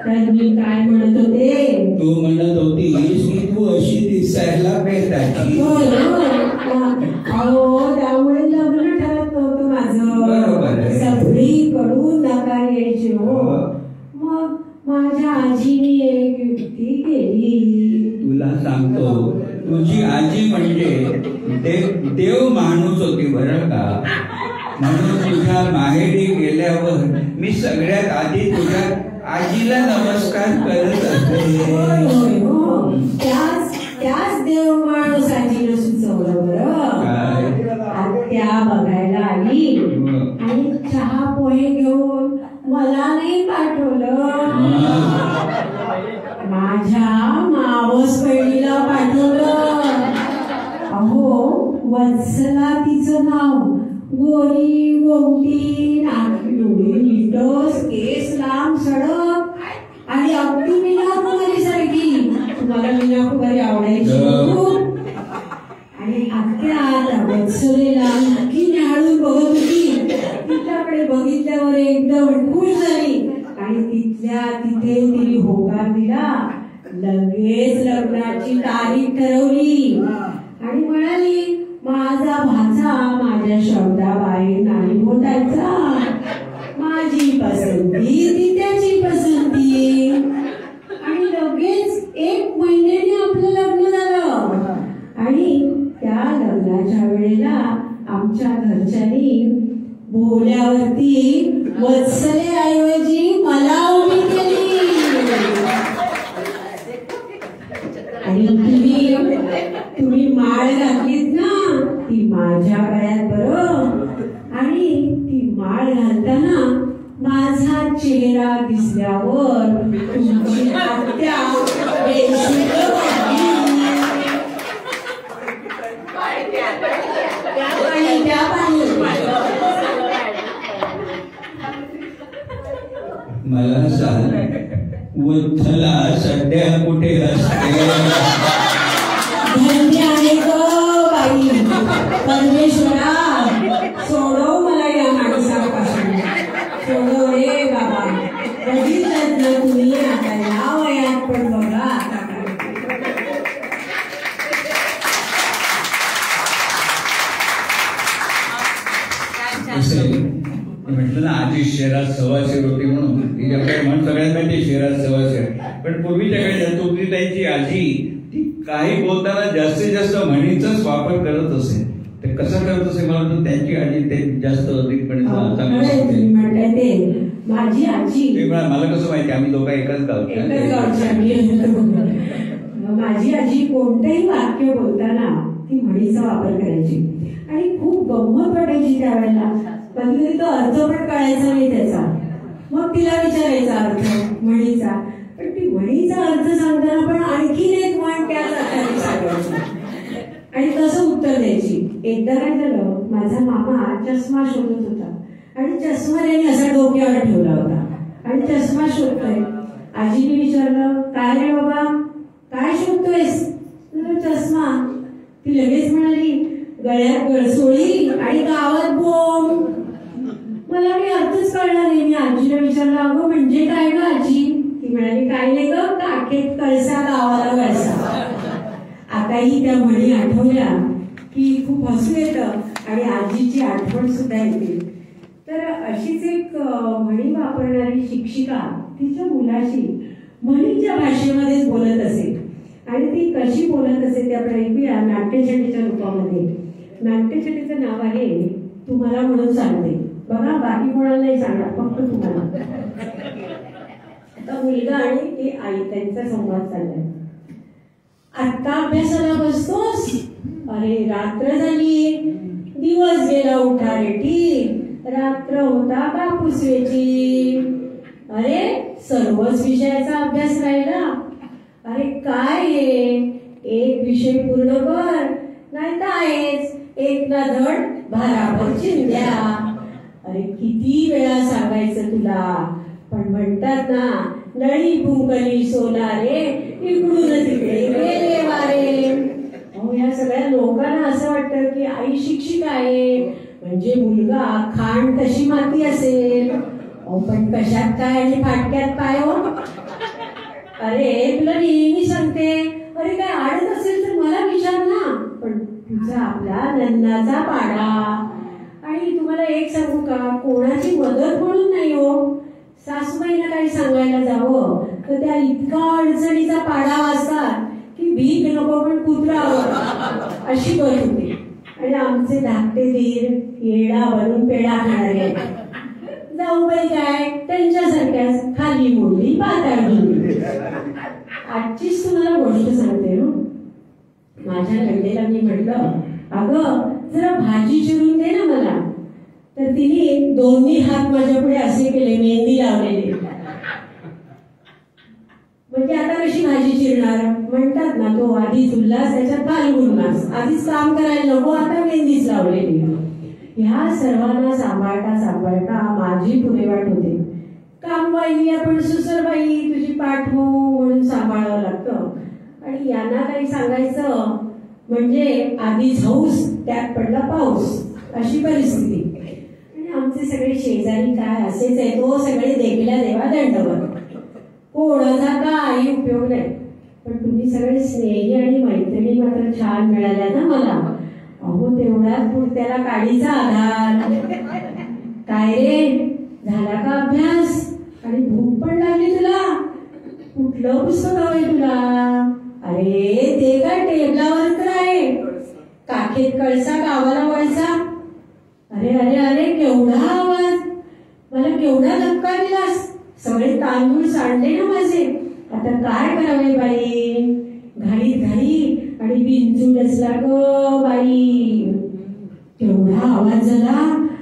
तर मी काय म्हणत होते? तू म्हणत होतीस की तू अशी दिसायला बेताची. अहो त्यामुळे लग्न ठरत नव्हतं माझं. सगळीकडून नकार यायचे हो. मग माझ्या आजीने एक युक्ती केली. तुला सांगतो, तुझी आजी म्हणजे देव माणूस होती बरं का. म्हणून तुझ्या माहेरी गेल्यावर मी सगळ्यात आधी तुझ्या आजीला नमस्कार करत असते. त्याच देव माणूस आजीला सुचवलं बरं. आत्या बघायला आली आणि चहा पोहे घेऊन मला नाही पाठवलं, माझ्या मावस बहिणीला पाठवलं. अहो वत्सला तिचं नाव. गोरी गोमटी, नाकी लिटस, केस लांब सडक आणि अगदी मीना कुमारी सारखी. तुम्हाला मीना कुमारी आवडायची. आणि आत्या वत्सलेला नक्की निहाळून बघत होती. तिच्याकडे बघितल्यावर एकदम खुश झाली आणि तिथल्या तिथे तिने होकार दिला. लगेच लग्नाची तारीख ठरवली आणि म्हणाली माझा भाचा माझ्या शब्दाबाहेर नाही होतायचा. माझी पसंती ती त्याची पसंती. आणि लगेच 1 महिन्याने आपलं लग्न झालं. आणि त्या लग्नाच्या वेळेला आमच्या घरच्यांनी बोल्यावरती वत्सले ऐवजी मला उभी केली. आणि तुम्ही माळ घातलीत ना ती माझ्या गळ्यात बरं. आणि ती माळ घालताना माझा चेहरा दिसल्यावर तुमची आत्या बेशुद्ध पडली. मला सांग विठ्ठला सध्या कुठे असते? धन्य आहे ग बाई. परमेश्वरा सोडव मला या माणसापासून. सोडव रे बाबा. बघितलं ना तुम्ही आता या वयात पण बघा आता म्हटलं ना आजी शेरात सवाशेर होती म्हणून तिच्याकडे म्हण सगळ्यांना माहिती शेरात सवाशेर. पण पूर्वीच्या काळी तुमची आजी ती काही बोलताना जास्तीत जास्त म्हणीचाच वापर करत असे. ते कसं करत असे मला वाटतं त्यांची आजी ते जास्त अधिकपणे माझी आजी. मला कसं माहिती आम्ही दोघं एकाच गावच्या. माझी आजी कोणतेही वाक्य बोलताना ती म्हणीचा वापर करायची आणि खूप गंमत वाटायची त्यावेळेला. कधी कधी तो अर्थ पण कळायचा नाही त्याचा. मग तिला विचारायचा अर्थ म्हणीचा, पण ती म्हणीचा अर्थ सांगताना पण आणखीन एक म्हण त्याच अर्थाने सांगायची आणि तसं उत्तर द्यायची. एकदा काय झालं, माझा मामा चष्मा शोधत होता आणि चष्मा त्याने असा डोक्यावर ठेवला होता आणि चष्मा शोधतोय. आजीने विचारलं, काय रे बाबा, काय शोधतोयस? चष्मा. ती लगेच म्हणाली, गळ्यात गळसोळी आणि गावात बोंब. मला काही अर्थच कळला नाही. मी आजीला विचारलं, अगं म्हणजे काय ग आजी? ती म्हणाली, काय नाही ग, काखेत कळसा गावाला वळसा. आताही त्या म्हणी आठवल्या की खूप हसू येतं आणि आजीची आठवण सुद्धा येते. तर अशीच एक म्हणी वापरणारी शिक्षिका तिच्या मुलाशी म्हणीच्या भाषेमध्येच बोलत असे आणि ती कशी बोलत असे ते आपण ऐकूया नाट्यछटीच्या रूपामध्ये. नाट्यछटीचं नाव आहे तुम्हाला म्हणून सांगते. बघा, बाकी कोणाला नाही सांगणार, फक्त तुम्हाला. आता मुलगा आणि ती आई त्यांचा संवाद चाललाय. आत्ता अभ्यासाला बसतोस? अरे रात्र झाली, दिवस गेला उठा रेटी, रात्र होता कापूसवेची. अरे सर्वच विषयाचा अभ्यास राहिला. अरे काय हे, एक विषय पूर्ण कर, नाही तर आहेच एक ना धड भाराभर चिंध्या. अरे किती वेळा सांगायचं तुला, पण म्हणतात ना, नळी फुंकली सोनारे, इकडून तिकडे गेले वारे. अहो, या सगळ्या लोकांना असं वाटतं की आई शिक्षिका आहे म्हणजे मुलगा खांड तशी माती असेल. अहो, पण कशात काय आणि फाटक्यात काय हो? अरे तुला नेहमी सांगते, अरे काय आडत असेल तर मला विचार ना, पण तुझा आपला नन्नाचा पाडा. आणि तुम्हाला एक सांगू का, कोणाची मदत म्हणून नाही हो, सासूबाईला काही सांगायला जावं तर त्या इतका अडचणीचा पाडा वाजतात की भीक नको पण कुत्रावं अशी गत होती. आणि आमचे धाकटे धीर येडा बनून पेढा खाणारे जाऊबाई काय त्यांच्यासारख्याच खाली मोडली पाताळ मोडली. आजचीच तुम्हाला गोष्ट सांगते हो. माझ्या नंदेला मी म्हटलं, अगं जरा भाजी चिरून दे ना मला. तर तिने दोन्ही हात माझ्या पुढे असे केले, मेहंदी लावलेले. म्हणजे आता कशी भाजी चिरणार? म्हणतात ना, तो आधीच उल्हास त्याच्यात फाल्गुन मास, आधीच काम करायला नको, आता मेहंदीच लावलेली. ह्या सर्वांना सांभाळता सांभाळता माझी पुरेवाट होते. कामबाई आपण सुसरबाई तुझी पाठ हो म्हणून सांभाळावं लागतं. आणि यांना काही सांगायचं म्हणजे आधीच हौस त्यात पडला पाऊस, अशी परिस्थिती. आणि आमचे सगळे शेजारी काय असेच आहे, तो सगळे देखल्या देवा दंडवत, कोणाचा काही उपयोग नाही. पण तुम्ही सगळे स्नेही आणि मैत्रिणी मात्र छान मिळाल्या ना मला. अहो तेवढ्यात पुढत्याला काडीचा आधार. काय रे, झाला का अभ्यास? आणि भूक पण लागली तुला? कुठलं पुस्तक हवंय तुला? अरे ते काय टेबलावर तर आहे, काखेत कळसा गावाला वळसा. अरे अरे अरे केवढा आवाज, मला केवढा धक्का दिलास, सगळे तांदूळ सांडले ना माझे. आता काय करावे बाई, घाईत घाई आणि बिंचू डसला ग बाई. केवढा आवाज झाला.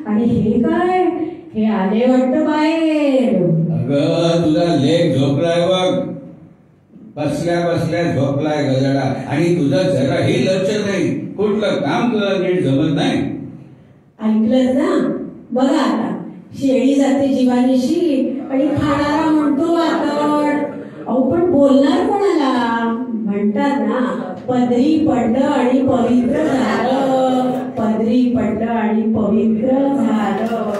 आणि हे काय, हे आले वाटतं बाहेर. अगं तुझा लेक झोपलाय बघ, बसल्या बसल्या झोपलाय गजडा. आणि तुझं जराही लक्ष नाही, कुठलं काम तुला नीट जमत नाही. ऐकलं ना, बघा आता शेळी जाते जीवानीशी आणि खाणारा म्हणतो वातड. अहो पण बोलणार कोणाला? म्हणतात ना, पदरी पडलं आणि पवित्र झालं, पदरी पडलं आणि पवित्र झालं.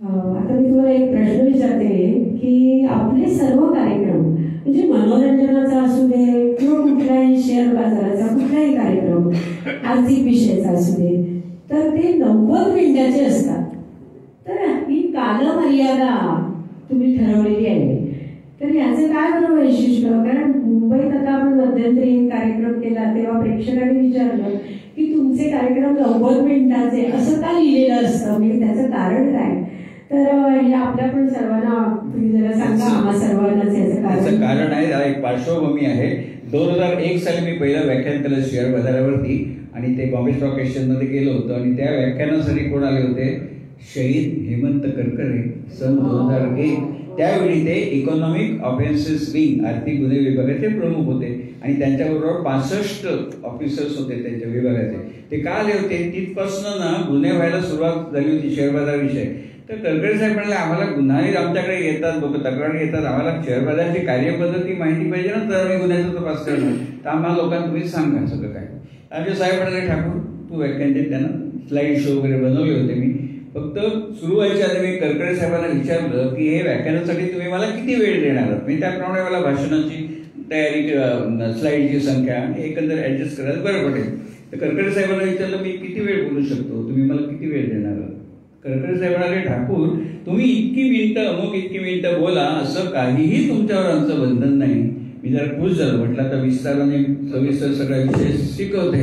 आता मी तुम्हाला एक प्रश्न विचारते की आपले सर्व कार्यक्रम म्हणजे मनोरंजनाचा असू दे किंवा कुठल्याही शेअर बाजाराचा कुठलाही कार्यक्रम, आर्थिक विषयाचा असू दे, तर ते 90 मिनिटाचे असतात. तर ही कालमर्यादा तुम्ही ठरवलेली आहे. तर याचं काय बरं वैशिष्ट्य? कारण मुंबईत आता आपण मध्यंतरी एक कार्यक्रम केला तेव्हा प्रेक्षकांनी विचारलं की तुमचे कार्यक्रम 90 मिनिटाचे असं का लिहिलेलं असतं, म्हणजे त्याचं कारण काय? तर हे आपल्या पण सर्वांना तुम्ही जरा सांगा, आम्हा सर्वांनाच याचं कारण आहे. एक पार्श्वभूमी आहे. 2001 साली मी पहिलं व्याख्यान केलं शेअर बाजारावरती आणि ते बॉम्बे स्टॉक एक्सचेंजमध्ये गेलो होतो आणि त्या व्याख्यानासाठी कोण आले होते? शहीद हेमंत करकरे, सन 2001. त्यावेळी ते इकॉनॉमिक ऑफेन्सेस विंग, आर्थिक गुन्हे विभागाचे प्रमुख होते आणि त्यांच्याबरोबर 65 ऑफिसर्स होते त्यांच्या विभागाचे. ते का आले होते? तिथपासून ना गुन्हे व्हायला सुरुवात झाली होती शेअर बाजाराविषयी. तर करकरे साहेब म्हणाले, आम्हाला गुन्हेगार आमच्याकडे येतात, लोक तक्रार घेतात, आम्हाला शेअर बाजाराची कार्यपद्धती माहिती पाहिजे ना, तर आम्ही गुन्ह्याचा तपास करणार. तर आम्हाला लोकांना तुम्ही सांगा सगळं काय. आमचे साहेब म्हणाले, ठाकूर तू व्याख्यान देत. त्यांना स्लाईड शो वगैरे बनवले होते. मी फक्त सुरू व्हायच्या आधी मी करकरे साहेबांना विचारलं की हे व्याख्यानासाठी तुम्ही मला किती वेळ देणार आहात. मी त्याप्रमाणे मला भाषणाची तयारी, स्लाईडची संख्या एकंदर ऍडजस्ट करायला बरं पडेल. तर करकरे साहेबांना विचारलं, मी किती वेळ बोलू शकतो, तुम्ही मला किती वेळ देणार आहात. करकरे साहेब म्हणाले, ठाकूर तुम्ही इतकी मिनिटं, अमुक इतकी मिनिटं बोला, असं काहीही तुमच्यावर आमचं बंधन नाही. मी जरा खुश झालो. म्हटलं आता विस्ताराने सविस्तर सगळा विषय शिकवते.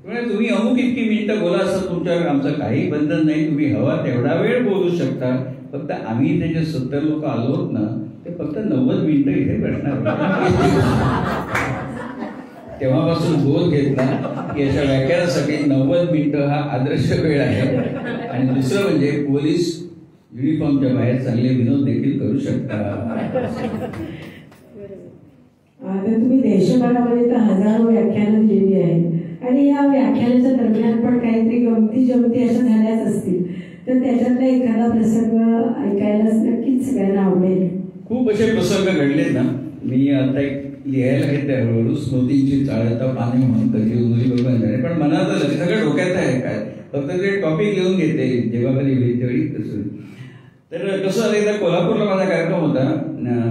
म्हणजे तुम्ही अमुक इतकी मिनिटं बोला, असं तुमच्यावर आमचं काही बंधन नाही. तुम्ही हवा तेवढा वेळ बोलू शकता. फक्त आम्ही इथे जे 70 लोक आलो होत ना, ते फक्त 90 मिनिटं इथे बसणार. तेव्हापासून बोध घेतला की अशा व्याख्यानासाठी 90 मिनिटं हा आदर्श वेळ आहे. आणि दुसरं म्हणजे पोलीस युनिफॉर्मच्या बाहेर चांगले विनोद देखील करू शकता. आता तुम्ही देशभरामध्ये तर हजारो व्याख्यानं दिलेली आहेत आणि या व्याख्यानाच्या दरम्यान पण काहीतरी गमती जमती अशा झाल्याच असतील, तर त्याच्यातला एखादा प्रसंग ऐकायला नक्कीच सगळ्यांना आवडेल. खूप असे प्रसंग घडलेत ना. मी आता एक लिहायला घेते हळूहळू, स्मृतींची चाळता पाणी म्हणून कधी उजवी बरोबर झाले, पण मनात सगळं डोक्यात आहे काय, फक्त ते टॉपिक लिहून घेते जेव्हा कधी होईल त्यावेळी. कसं तर कसं झालं, एकदा कोल्हापूरला माझा कार्यक्रम होता.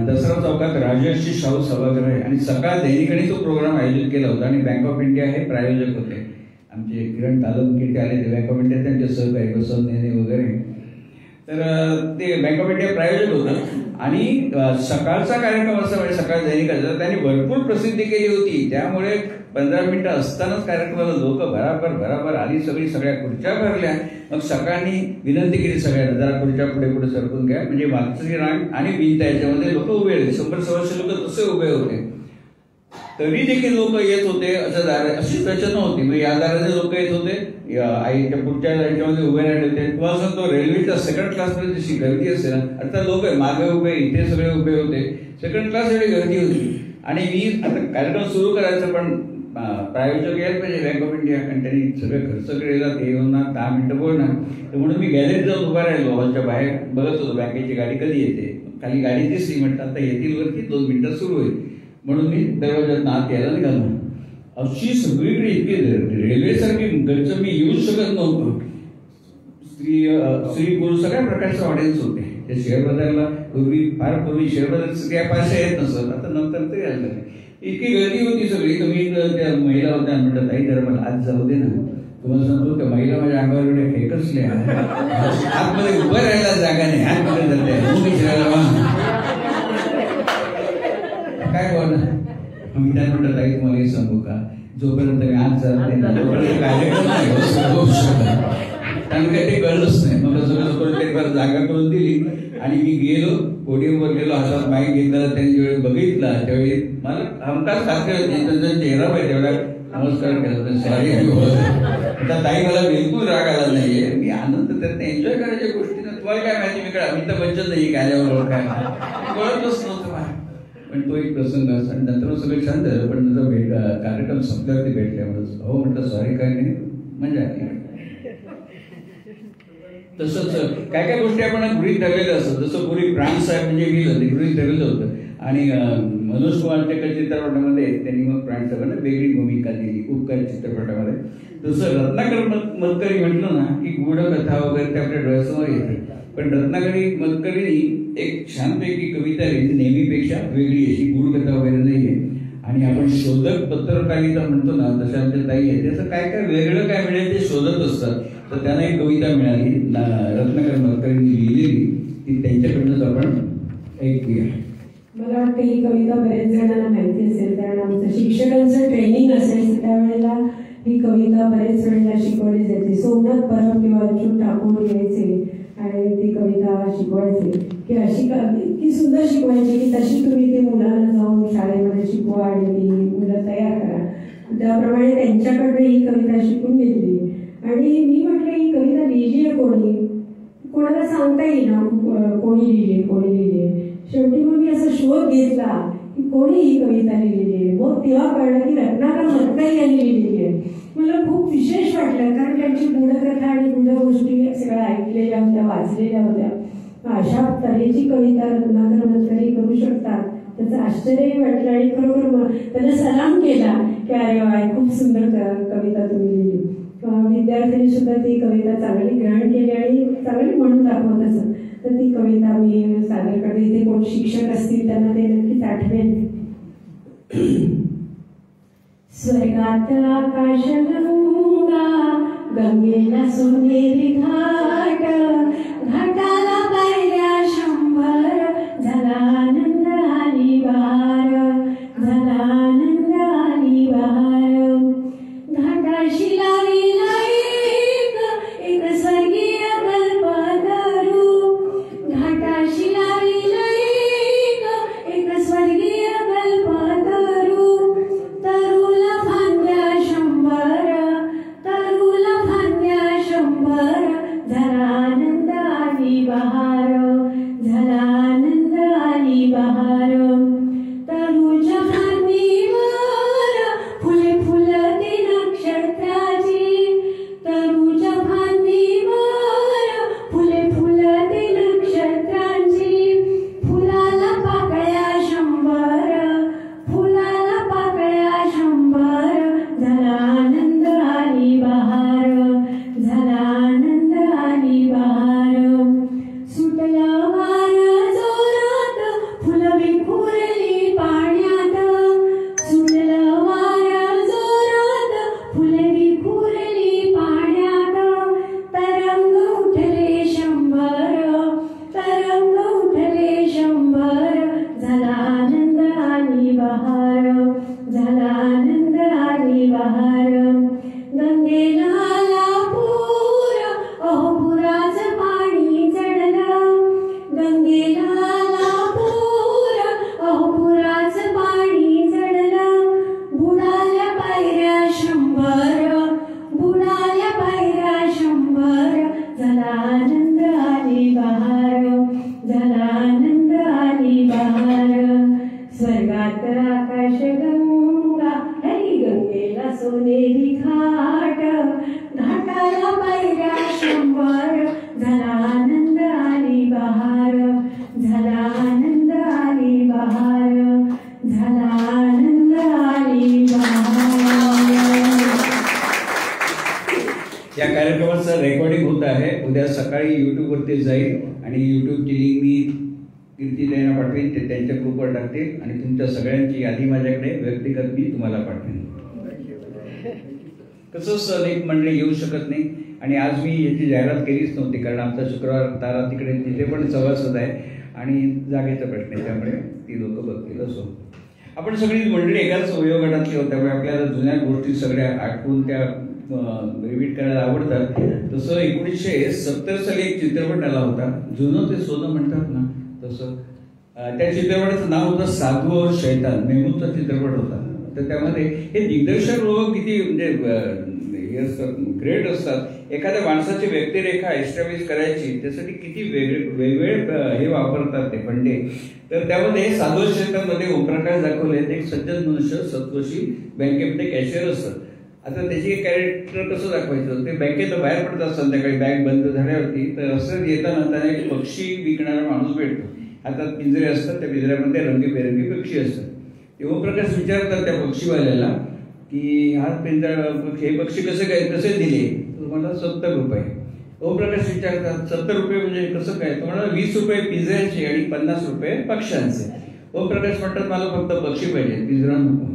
दसरा चौकात राजर्षी शाहू सभागृह आहे आणि सकाळ दैनिकाने तो प्रोग्राम आयोजित केला होता आणि बँक ऑफ इंडिया हे प्रायोजक होते. आमचे किरण तालुके आले ते बँक ऑफ इंडिया, त्यांचे सहकारी वसंत नेने वगैरे. तर ते बँक ऑफ इंडिया प्रायोजक होतं आणि सकाळचा कार्यक्रम असा म्हणजे सकाळ दैनिकाचा त्यांनी भरपूर प्रसिद्धी केली होती. त्यामुळे 15 मिनिटं असतानाच कार्यक्रमाला लोक भराभर आली. सगळ्या खुर्च्या भरल्या. मग सकाळनी विनंती केली सगळ्यांना, जरा खुर्च्या पुढे पुढे सरकून घ्या. म्हणजे मागची रांग आणि भिंत याच्यामध्ये लोक उभे होते. 100-125 लोक तसे उभे होते. तरी देखील लोक येत होते. असं दार अशी रचना होती. मग या दाराने लोक येत होते, आईच्या पुढच्या याच्यामध्ये उभे राहिले होते. तुम्हाला सांगतो रेल्वेच्या सेकंड क्लासमध्ये जशी गर्दी असते ना, आता लोक मागे उभे, इथे सगळे उभे होते. सेकंड क्लास एवढी गर्दी होती. आणि मी आता कार्यक्रम सुरू करायचं, पण प्रायोजक यायला पाहिजे बँक ऑफ इंडिया, आणि त्यांनी सगळं खर्च केलेला, ते येऊन ना 10 मिनिटं बोलणार. तर म्हणून मी गॅलरीत जाऊन उभा राहिलो, हॉलच्या बाहेर बघत होतो बँकेची गाडी कधी येते. खाली गाडी दिसली, म्हटलं आता येतील वरती, 2 मिनिटं सुरू होईल. म्हणून मी दरवाज्यात आत यायला निघालो. अशी सगळीकडे इतकी रेल्वेसारखी गर्दी मी येऊच शकत नव्हतो. स्त्री पुरुष सगळ्या प्रकारचे ऑडियन्स होते. त्या शेअर बाजारला पूर्वी शेअर बाजार स्त्रिया फारशा येत नसत, आता नंतर तरी आलं. इतकी गर्दी होती सगळी. तुम्ही त्या महिला होत्या, म्हटलं ताई जरा मला आज जाऊ दे ना. तुम्हाला सांगतो त्या महिला माझ्या अंगावर एवढ्या फेकसल्या, आतमध्ये उभं राहायला जागा नाही. आतमध्ये काय बोल मी त्यांना म्हटलं ताई तुम्हाला हे सांगू का, जोपर्यंत मी आज जाते ना तोपर्यंत कार्यक्रम नाही होऊ शकत. कारण काय ते कळलंच नाही. मग सगळं जागा करून दिली आणि मी गेलो, पोडियमवर गेलो, हातात माईक घेतला. त्यांनी ज्यावेळी बघितला त्यावेळी मला हमखास खात्री होती, त्यांचा चेहरा पाहिजे तेवढा नमस्कार केला. सॉरी आता ताई मला बिलकुल राग आला नाहीये. मी आनंद त्यात एन्जॉय करायच्या गोष्टीनं. तुम्हाला काय माहिती, मी काय अमिताभ बच्चन नाही गाण्यावर काय कळतच नव्हतं मला. पण तो एक प्रसंग असा. आणि नंतर सगळं छान झालं. पण नंतर कार्यक्रम संपल्यावरती भेटल्यामुळे हो म्हटलं सॉरी काय नाही, मजा आली. तसंच काय काय गोष्टी आपण गृहीत धरलेलं असतं. जसं पूर्वी प्राण साहेब म्हणजे गेलं ते गृहीत धरलेलं होतं. आणि मनोज कुमार टेकर चित्रपटामध्ये त्यांनी मग प्राण साहेबांना वेगळी भूमिका दिली उपकार चित्रपटामध्ये. तसं रत्नाकर मतकरी म्हटलं ना की गूढ कथा वगैरे ते आपल्या डोळ्यासमोर येते. पण रत्नाकरी मतकरींनी एक छानपैकी कविता लिहिली, नेहमीपेक्षा वेगळी अशी गूढ कथा वगैरे नाहीये. आणि आपण शोधक पत्रकारिता म्हणतो ना, तशा आमच्या ताई आहे. त्याचं काय काय वेगळं काय मिळेल ते शोधत असतात. तर त्यांना एक कविता मिळाली रत्नाकर मतकरींनी लिहिलेली, ती त्यांच्याकडूनच आपण ऐकूया. मला वाटतं ही कविता बरेच जणांना माहिती असेल, कारण आमचं शिक्षकांचं ट्रेनिंग असेल त्यावेळेला ही कविता बरेच वेळेला शिकवली जाते. सोमनाथ परब किंवा अर्जुन ठाकूर यायचे आणि ती कविता शिकवायचे की अशी इतकी सुंदर शिकवायची की तशी तुम्ही ते मुलांना जाऊन शाळेमध्ये शिकवा आणि ती मुलं तयार करा. त्याप्रमाणे त्यांच्याकडे ही कविता शिकून घेतली. आणि मी म्हटलं ही कविता लिहिली आहे कोणी, कोणाला सांगता येईल ना कोणी लिहिली. शेवटी मग मी असा शोध घेतला की कोणी ही कविता लिहिलेली आहे. मग तेव्हा कळलं की रत्नाकर मतकरी यांनी लिहिलेली आहे. मला खूप विशेष वाटलं, कारण त्यांची गूढकथा आणि गूढ गोष्टी सगळ्या ऐकलेल्या होत्या, वाचलेल्या होत्या. अशा तऱ्हेची कविता रत्नाकर मतकरी करू शकतात त्याचं आश्चर्यही वाटलं. आणि खरोखर त्याला सलाम केला की अरे वा, खूप सुंदर कविता तुम्ही लिहिली. विद्यार्थ्यांनी सुद्धा ती कविता चांगली ग्रहण केली आणि चांगली म्हणून दाखवत असं. तर ती कविता मी सादर करते. इथे कोण शिक्षक असतील त्यांना ते नक्कीच आठवेल. स्वर्गात आकाश गंगा, गंगेला सोनेरी घाट, घाटाला पायऱ्या 100, झाला आनंद आली बहार, झाला आनंद आली बहार. घाटाशी लावीला एक स्वर्गीय कल्पतरू, घाटाशी लावीला एक स्वर्गीय कल्पतरू. तरुला फांद्या 100, तरुला फांद्या 100, झाला आनंद आली बहार, झाला आनंद आली बहार. तरुच्या फांदीवर फुले फुलती नक्षत्राची, तरुच्या फांदीवर फुले फुलती नक्षत्रांची. फुलाला पाकळ्या 100, फुलाला पाकळ्या 100, झाला आनंद आली बहार, झाला आनंद आली बहार. सुटलं वारं जोरात, फुलं विखुरली पाण्यात, सुटलं वारं जोरात, फुले विखुरली पाण्यात. तरंग उठले 100, तरंग उठले 100, झाला आनंद आली बहार, झाला आनंद आली बहार. गंगेला आला पूर, अहो पुराचं पाणी चढलं, गंगेला आला पूर, अहो पुराचं पाणी चढलं. बुडाल्या पायऱ्या 100, बुडाल्या पायऱ्या 100, झाला आनंद आली बहार, झाला आनंद आली बहार. स्वर्गात आकाश गंगा, हरी गंगेला सोनेरी घाट, घाटाला पायऱ्या 100, झाला आनंद आली बहार, झाला आनंद आली बहार, झाला आनंद आली बहार. या कार्यक्रमाचं रेकॉर्डिंग होत आहे. उद्या सकाळी यूट्यूबवरती जाईल आणि यूट्यूबची लिंक मी कीर्तीताईंना पाठवेन, ते त्यांच्या ग्रुपवर टाकतील आणि तुमच्या सगळ्यांची यादी माझ्याकडे व्यक्तिगत मी तुम्हाला पाठवेन. तसंच अनेक मंडळी येऊ शकत नाही आणि आज मी याची जाहिरात केलीच नव्हती, कारण आमचा शुक्रवार तारा तिकडे तिथे पण सभासद आहे आणि जागेचा प्रश्न आहे, त्यामुळे ती लोक बघतील. असो, आपण सगळी मंडळी एकाच वयोगटातली होत, त्यामुळे आपल्याला जुन्या गोष्टी सगळ्या आठवून त्या रिपीट करायला आवडतात. तसं 1970 साली एक चित्रपट आला होता, जुनं ते सोनं म्हणतात ना तसं. त्या चित्रपटाचं नाव होतं साधू और शैतान, मेहमूदचा चित्रपट होता. तर त्यामध्ये हे दिग्दर्शक लोक किती म्हणजे हे असतात, ग्रेट असतात. एखाद्या माणसाची व्यक्तिरेखा एस्टॅब्लिश करायची त्यासाठी किती वेगवेगळे हे वापरतात ते फंडे. तर त्यामध्ये साधू और शैतानमध्ये ओमप्रकाश दाखवले, एक सज्जन मनुष्य सत्वशी बँकेमध्ये कॅशियर असतात. आता त्याची कॅरेक्टर कसं दाखवायचं, ते बँकेत बाहेर पडतात संध्याकाळी बँक बंद झाल्यावरती. तर असं येताना त्यांना एक पक्षी विकणारा माणूस भेटतो, हातात पिंजरे असतात, त्या पिंजऱ्यामध्ये रंगीबेरंगी पक्षी असतात. ओमप्रकाश विचारतात त्या पक्षीवाल्याला की हा पिंजरा हे पक्षी कसे दिले, तुम्हाला 70 रुपये. ओमप्रकाश विचारतात 70 रुपये म्हणजे कसं काय, तुम्हाला 20 रुपये पिंजऱ्याचे आणि 50 रुपये पक्ष्यांचे. ओमप्रकाश म्हणतात मला फक्त पक्षी पाहिजे, पिंजरा नको.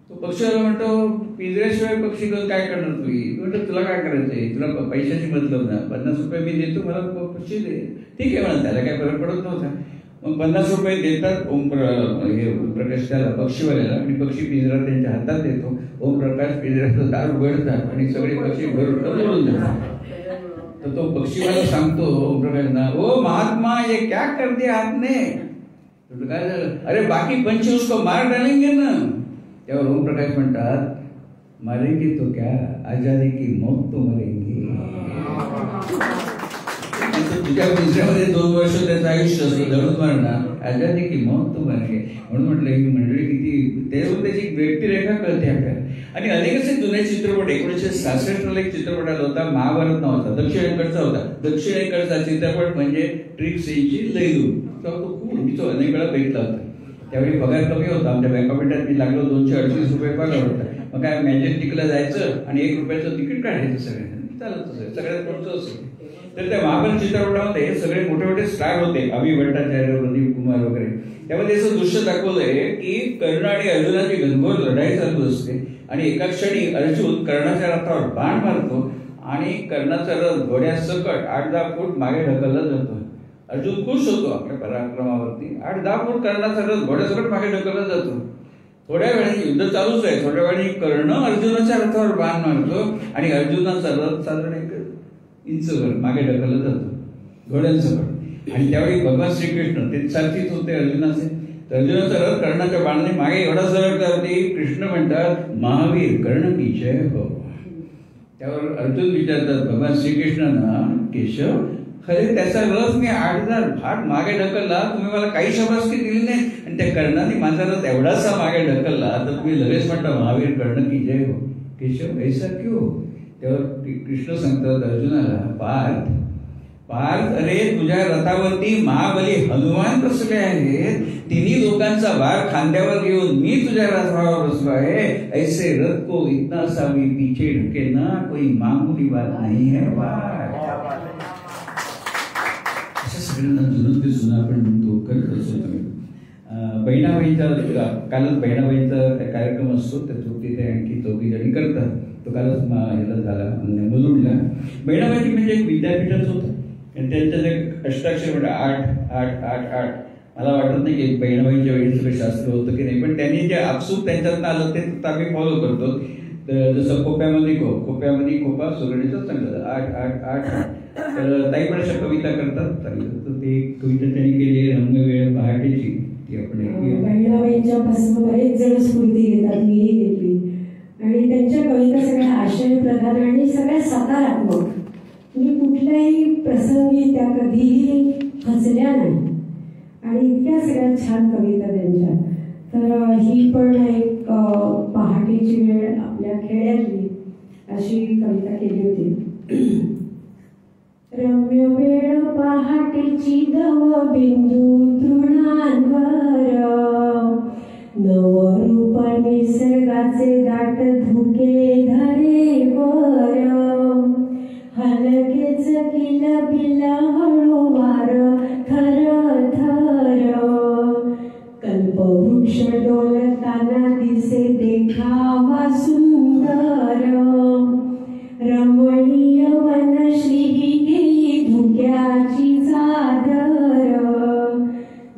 तो पक्षीवाला म्हणतो पिंजऱ्याशिवाय पक्षी काय करणार तुम्ही, म्हणतो तुला काय करायचंय, तुला पैशाची मतलब ना, 50 रुपये मी देतो, मला पक्षी दे. ठीक आहे म्हणा, त्याला काय फरक पडत नव्हता. मग 50 रुपये देतात ओमप्रकाश त्याला पक्षीवाल्याला आणि पक्षी पिंजरा त्यांच्या हातात देतो. ओमप्रकाश पिंजऱ्याचं दार उघडतात आणि सगळे पक्षी भरून जातात. तर तो पक्षीवाला सांगतो ओमप्रकाशना, ओ महात्मा ये क्या कर दिया आपने. काय झालं, अरे बाकी पंछी उसको मार डालेंगे ना. त्यावर ओमप्रकाश म्हणतात मरेंगे तो क्या, आजादी की मौत तो मरेंगे. तुझ्या पिंजऱ्यामध्ये 2 वर्ष त्याचं आयुष्य असतं, दळून मारणार, आजादी की मौत तो मरेंगे. म्हणून म्हटलं ही मंडळी किती त्याची व्यक्तिरेखा कळते आपल्याला. आणि अनेक असे जुने चित्रपट 1966 एक चित्रपट आला होता, महाभारत नावाचा, दक्षिणेकडचा होता. दक्षिणेकडचा चित्रपट म्हणजे ट्रिक सेनची लैलू. तो खूप तो अनेक वेळा भेटला होता. त्यावेळी पगार कमी होता, आमच्या बँक ऑफ इंडियात मी लागलो 238 रुपये पगार होता. मग काय मॅजेस्टिकला जायचं आणि 1 रुपयाचं तिकीट काढायचं सगळ्यांना, चालत असेल सगळ्यात पुढचं असेल. तर त्या महाभारत चित्रपटामध्ये सगळे मोठे मोठे स्टार होते, अभि भट्टाचार्य, प्रदीप कुमार वगैरे. त्यामध्ये असं दृश्य दाखवलंय की कर्ण आणि अर्जुनाची घनघोर लढाई चालू असते आणि एका क्षणी अर्जुन कर्णाच्या रथावर बाण मारतो आणि कर्णाचा रथ घोड्यासकट 8-10 फूट मागे ढकलला जातो. अर्जुन खुश होतो आपल्या पराक्रमावरती. 8-10 फूट कर्णाचा रथ घोड्यासकट मागे ढकलला जातो. थोड्या वेळाने युद्ध चालूच आहे. थोड्या वेळाने कर्ण अर्जुनाच्या रथावर बाण मारतो आणि अर्जुनाचा रथ साधारण 1 इंचभर मागे ढकलला जातो घोड्यांसकट. आणि त्यावेळी भगवान श्रीकृष्ण ते सारखीच होते अर्जुनाचे. तर अर्जुनाचा रथ कर्णाच्या बाणाने मागे एवढा सरळ करते, कृष्ण म्हणतात महावीर कर्ण की जय हो. त्यावर अर्जुन विचारतात भगवान श्रीकृष्णांना, केशव खरे त्याचा रथ मी 8,000 फाट मागे ढकलला, तुम्ही मला काही शाबासकी दिली नाही, आणि त्या कर्णाने माझा रथ एवढासा मागे ढकलला, तर तुम्ही लगेच म्हणता महावीर कर्ण की जय हो. केशव ऐसा क्यों? तेव्हा कृष्ण सांगतात अर्जुनाला, पार्थ अरे तुझ्या रथावरती महाबली हनुमान बसले आहेत. 3 लोकांचा भार खांद्यावर घेऊन मी तुझ्या रथावर बसलो आहे. ऐसे रथ को इतना सा भी पीछे ढकेलना कोई मामूली बात नहीं है. असं सगळ्यांना जुनं ते जुनं आपण म्हणतो करत असतो. बहिणाबाईंचा कालच बहिणाबाईंचा कार्यक्रम असतो, त्या तिथे आणखी 4 जणी करतात. तो कालच ह्याला झाला मुलुंडला. बहिणाबाई म्हणजे एक विद्यापीठच होतं. त्यांचं जे अष्टाक्षर म्हणजे 8-8-8-8. मला वाटत नाही की बहिणाबाईंच्या वेळी सगळं शास्त्र होतं की नाही, पण त्यांनी जे आपसूक त्यांच्यातनं आलं ते आम्ही फॉलो करतो. तर जसं खोप्यामध्ये खोपा सुरळीचं चांगलं 8-8-8. तर ताई पण अशा कविता करतात चांगलं. तर ते कविता त्यांनी केली रंगवेळ पहाटेची, ती आपण बहिणाबाईंच्या पासून बरेच जण स्फूर्ती घेतात, मीही घेतली. आणि त्यांच्या कविता सगळ्या आशयप्रधान आणि सगळ्या सकारात्मक. मी कुठल्याही प्रसंगी त्या कधीही खचल्या नाही आणि इतक्या सगळ्या छान कविता त्यांच्या. तर ही पण एक पहाटेची वेळ आपल्या खेड्यातली अशी कविता केली होती. रम्य वेळ पहाटेची दव बिंदू तृणांवर, नवरूप निसर्गाचे दाट धुके धरेवर, हलकेच किलबिल हळूवार थर थर, कल्पवृक्ष डोलताना दिसे देखावा सुंदर, रमणीय वनश्री घेई धुक्याची चादर,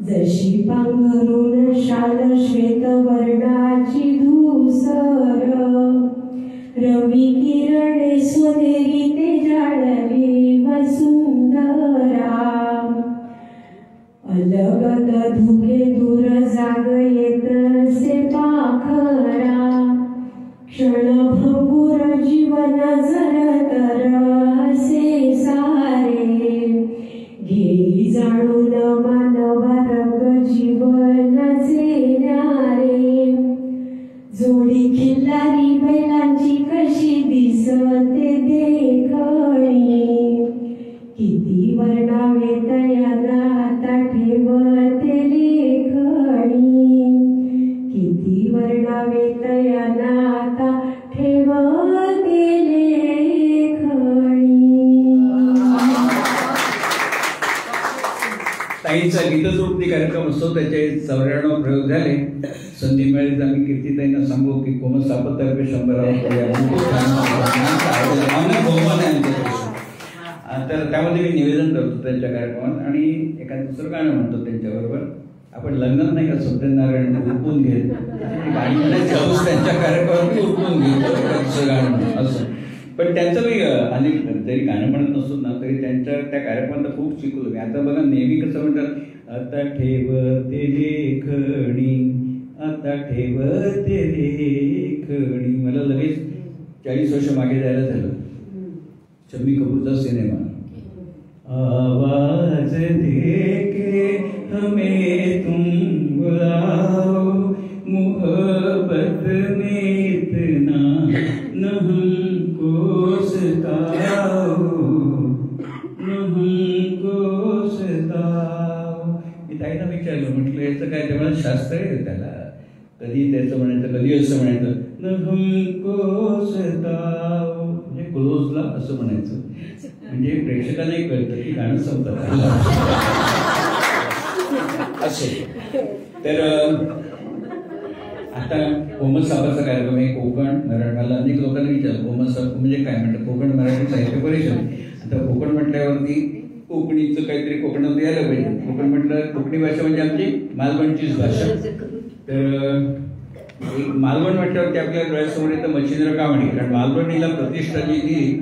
जशी पांघरून शाल श्वेत वर्णाची धूसर, रवी किरणे सोनेरी ते जाळली वसुंधरा, अलगद धुके दूर जाग येतसे पाखरा, क्षणभंगुर जीवन जरतर असे सारे, घेई जाणून मानवा रंग जीवनाचे न्यारे, जोडी खिल्लारी बैलांची कशी दिसते देखणी, किती वर्णावे तयाना आता ठेवते लेखणी, किती वर्णावे तयाना आता ठेवते लेखणी. ताईंचा गीतसृष्टी कार्यक्रम असतो, त्याचे 94 प्रयोग झाले. संधी मिळाली तर आम्ही कीर्तीताईंना सांगू की कोमल सापतर्फे 100 तर त्यामध्ये मी निवेदन करतो त्यांच्या कार्यक्रमात आणि एखादं दुसरं गाणं म्हणतो त्यांच्याबरोबर. आपण लग्नात नाही का सत्यनारायण उरकून घेत गाणी म्हणायचं त्यांच्या कार्यक्रमात उरकून घेतो दुसरं गाणं असं. पण त्यांचं मी अनेक जरी गाणं म्हणत नसतो ना तरी त्यांच्या त्या कार्यक्रमात खूप शिकलो मी. आता बघा नेहमी कसं म्हणतात, आता ठेवते लेखणी आता ठेवते रेखणी. मला लगेच 40 वर्ष मागे जायला झालं. शम्मी कपूरचा सिनेमा. आवाज देके हमें तुम बुलाओ, मोहब्बत में इतना न हमको सताओ, न हमको सताओ. मी ताईला विचारलं, म्हटलं याचं काय तेव्हा शास्त्र आहे त्याला, कधी त्याचं म्हणायचं कधी असं म्हणायचं. न हमको सताओ म्हणजे क्लोजला असं म्हणायचं, म्हणजे प्रेक्षकांनाही कळतं की गाणं संपत असो. तर आता कोमल साहेबाचा कार्यक्रम आहे. कोकण मराठवाला अनेक लोकांना विचारलं कोमल साहेब म्हणजे काय म्हणतात. कोकण मराठी साहित्य परिषद. आता कोकण म्हटल्यावरती कोकणीचं काहीतरी कोकणामध्ये यायला पाहिजे. कोकण म्हटलं कोकणी भाषा म्हणजे आमची मालवणचीच भाषा. तर एक मालवण म्हटल्यावरती आपल्या डोळ्यासमोर येतं मच्छिंद्र कामणी. कारण मालवणीला प्रतिष्ठा जी दिली.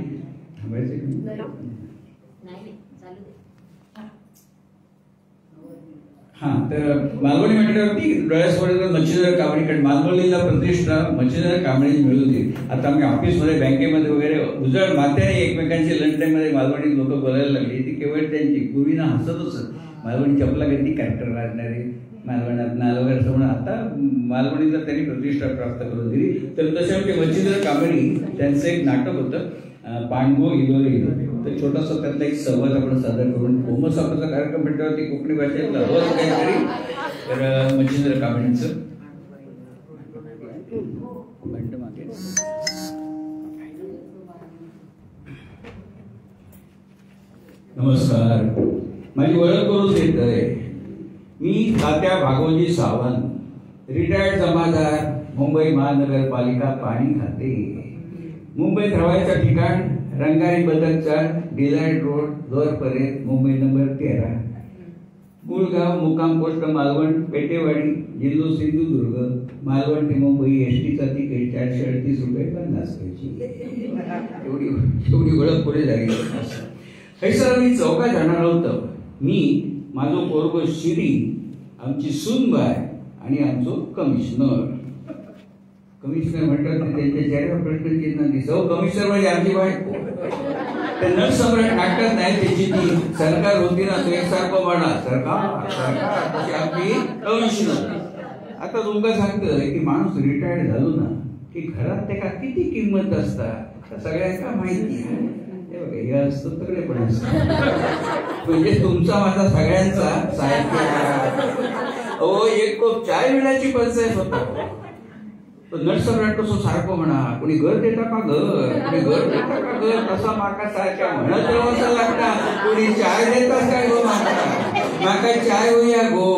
हा, तर मालवणी म्हटल्यावरती डोळ्यासमोर येतं मच्छिंद्र कामणी. कारण मालवणीला प्रतिष्ठा मच्छिंद्र कामणी मिळून दिली. आता आम्ही ऑफिसमध्ये बँकेमध्ये वगैरे उजळ मात्याने एकमेकांची लंचटाईममध्ये मालवणी लोक बोलायला लागली. ती केवळ त्यांची पूर्वी ना हसतच मालवणी चपला कधी कॅरेक्टर राहणारे मालवणात नाल वगैरे असं म्हणून आता मालवणीला त्यांनी प्रतिष्ठा प्राप्त करून दिली. तर तसे आमचे मच्छिंद्र कामणी त्यांचं एक नाटक होतं पांडवो इलोरे इलो. तर छोटासा त्यातला एक संवाद आपण सादर करून कोमल साहेबाचा कार्यक्रम म्हटल्यावरती कोकणी भाषेतला हवंच काहीतरी. तर मच्छिंद्र कामणींचं नमस्कार. माझी ओळख करून देत आहे. मी तात्या भागवजी सावंत, रिटायर्ड जमादार, मुंबई महानगरपालिका पाणी खाते. मुंबईत रवायचं ठिकाण रंगारी बदकचा डिलाइट रोड दोरपर्यंत, मुंबई नंबर 13. गुळगाव मुक्काम पोस्ट मालवण पेटेवाडी जिल्हा सिंधुदुर्ग. मालवण ते मुंबई एसटीचा तिकीट 438 रुपये 50 पैसे. एवढी ओळख पुढे झाली. हे सर मी चौकात जाणार होतं. मी माझं पोरगं शिरी, आमची सूनबाय आणि आमचं कमिशनर. कमिशनर म्हणतात त्यांच्या चेहऱ्यावर प्रश्नचिन्ह दिसो. कमिशनर म्हणजे आमची बायको. ते नटसम्राट नाटकात नाही त्याची ती सरकार होती ना, तो एकसारखं म्हणा सरकार आमची कमिशनर. आता तुमका सांगतोय की माणूस रिटायर्ड झालो ना की घरात त्याला किती किंमत असतात सगळ्यांना माहिती आहे. हे असतं तगडे पण असतं. म्हणजे तुमचा माझा सगळ्यांचा साहित्य. हो, एक कोप चाय मिळायची पंचायत होता. नटसम्राट कसं सारखं म्हणा, कोणी घर देता का घर, कोणी घर देता का घर, तसा माका सारख्या म्हणत राहायचं लागता. कोणी चाय देतात काय गो माका चाय होईया गो,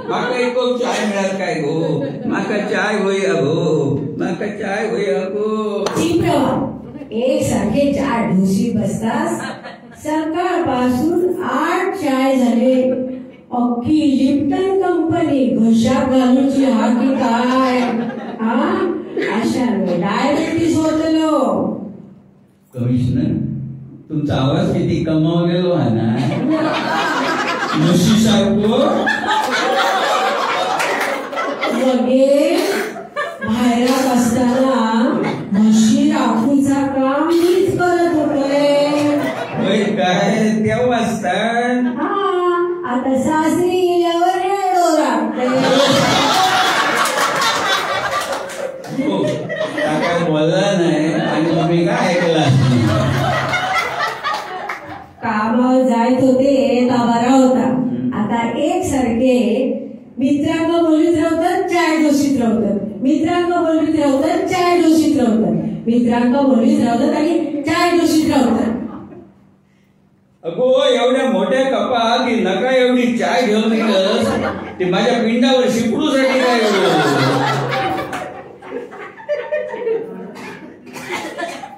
माका एक कोप चाय मिळाल काय गो, माका चाय होईया गो, माका चाय होईया गो. एक सारखे 4 ढोसी बसतास. सकाळपासून 8 चाय झाले. अख्खी लिप्टन कंपनी घशात घालूची हा की काय. अशा डायबिटीस होतलो. कमिशनर तुमचा आवाज किती कमावलेलो आहे ना. म्हशी सारखो बाहेर असताना म्हशी राखूचा काम मीच करत होते. काय देव असतात. आता सासरी गेल्यावर रेडो राखते. काय बोलला नाही आणि तुम्ही काय ऐकला. कामावर जायत होते ता बरा होता. आता एकसारखे मित्रांग बोलीत राहतात, चाय डोशीत राहतात. मित्रांग बोलीत राहतात, चाय डोशीत राहतात. मित्रांग बोलीत राहतात आणि चाय डोशीत राहतात. अगो एवढ्या मोठ्या कपा की नका एवढी चाय घेऊन गेलस. ते माझ्या पिंडावर शिपडूसाठी काय.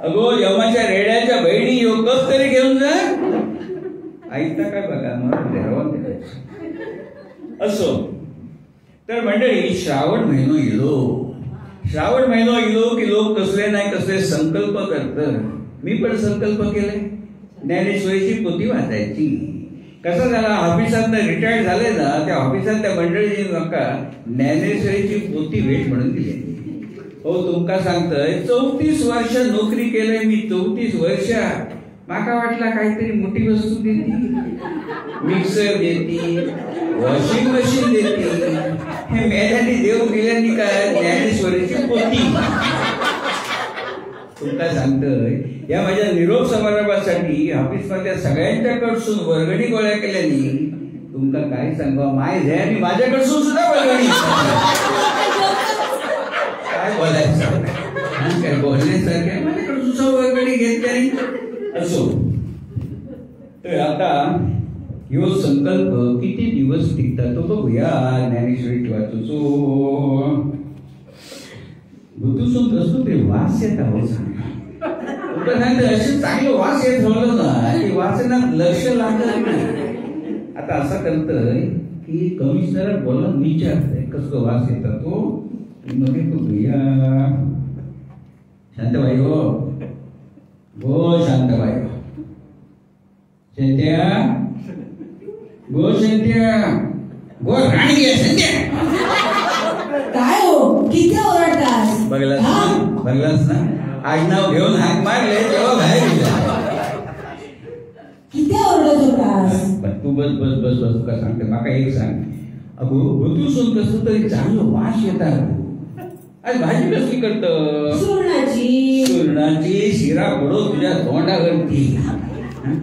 अगो यमाच्या रेड्याच्या बहिणी योगच तरी घेऊन जा. ऐकता काय बघा मग असो. तर मंडळी श्रावण महिनो इलो. श्रावण महिनो इलो की लोक कसले नाही कसले संकल्प करतात. मी पण संकल्प केले ज्ञानेश्वरीची पोथी वाचायची. कसं झालं, ऑफिसात रिटायर्ड झाले ना, त्या ऑफिसात त्या मंडळीने म्हाका ज्ञानेश्वरीची पोथी भेट म्हणून दिली. हो तुमका सांगतोय 34 वर्ष नोकरी केलंय मी. 34 वर्ष माका वाटला काहीतरी मोठी वस्तू देती, मिक्सर देती, वॉशिंग मशीन देती. हे मेल्याने देव गेल्याने काय ज्ञानेश्वरीची पोथी. तुमका सांगतोय या माझ्या निरोप समारंभासाठी ऑफिसमधल्या सगळ्यांच्याकडसून वर्गणी गोळ्या केल्यानी तुमका काय सांगा, माय झ्यानी माझ्याकडसून सुद्धा वर्गणी. काय बोलायचं, काय बोलण्यासारखे माझ्याकडून सुद्धा वर्गणी घेतली. असो, तर आता ह्यो संकल्प किती दिवस टिकतात तो बघूया. ज्ञानेश्वरी वाचूचो भूतूसून कसलो तरी वास येत आहो. असे चांगलं वास येत ठेवलं ना की वाचनात लक्ष लागत नाही. आता असं करतय की कमिशनर बोला विचारतय कसं वास येतात तो. मध्ये बघूया. शांतबाई हो, गो शांतबाई, संध्या गो, संध्या गो, राणी आहे संध्या. काय हो, किती ओरडतास? बघलास ना, आडनाव घेऊन हाक मारले तेव्हा बाहेर गेला. किती ओरडत होतास? तू बस बस बस बस. का सांगते माका एक सांग. अगो ऋतूसून कसं तरी चांगलं वास येतात. आज भाजी कसली करत? सुरणाची. सुरणाची शिरा पडो तुझ्या तोंडावरती.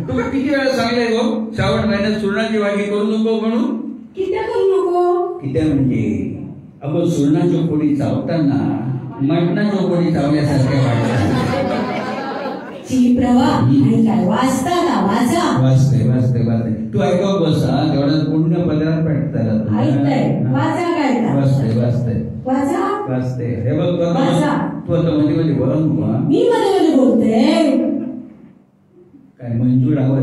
तुला किती वेळा सांगलंय गो श्रावण महिन्यात सुरणाची भाजी करू नको म्हणून. किती करू नको? किती म्हणजे अगो सुरणाची पोळी चावताना मटणाच्या पोळी चावण्यासारखे वाटत. ची प्रवा आणि काय वाचता का? वाचा. वाचते वाचते वाचते. तू ऐकव बसा तेवढा पुण्य पदरात पडतात. ऐकताय? वाचा काय? वाचते वाचते वाचा. वाचते. हे बघ तू वाचा. आता मध्ये मध्ये बोला नको. मी मध्ये मध्ये बोलते. काय मंजूर आवाज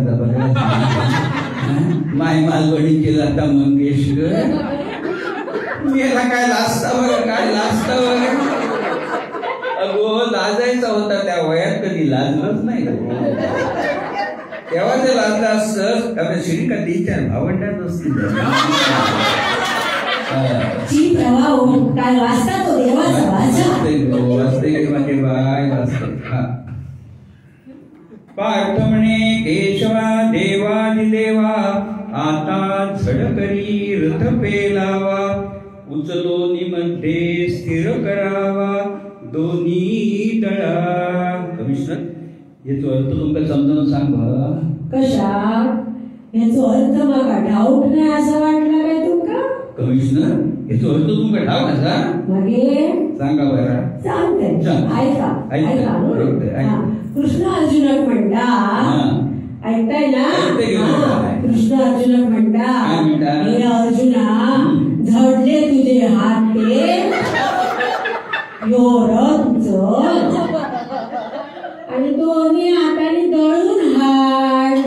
माय मालवणी लता मंगेशकर. मेला काय लाजता बघा, काय लाजता बघा. अगो लाजायचा होता त्या वयात, कधी लाजलंच नाही. तेव्हा ते लाजला असत का श्रीका 3-4 भावंडात असतील. काय वाचता तो देवाचा वाचते माझे बाय वाचते. पार्थ म्हणे केशवा देवादिदेवा आता झडकरी रथ पेलावा. उचलो निमध्ये स्थिर करावा दोन्ही दळा. कमिशनर याचा अर्थ तुमका समजावून सांग. कशा याचा अर्थ माका डाऊट नाही असं वाटलं काय तुमका? कमिशनर याचा अर्थ तुमका ठाव कसा मागे सांगा बरं. सांगते ऐका ऐका. कृष्ण अर्जुनक म्हणता, ऐकताय ना? कृष्ण अर्जुनक म्हणता, हे अर्जुना झडले तुझे हात ते योरथ चल आणि दोन्ही हाताने दळून हाड.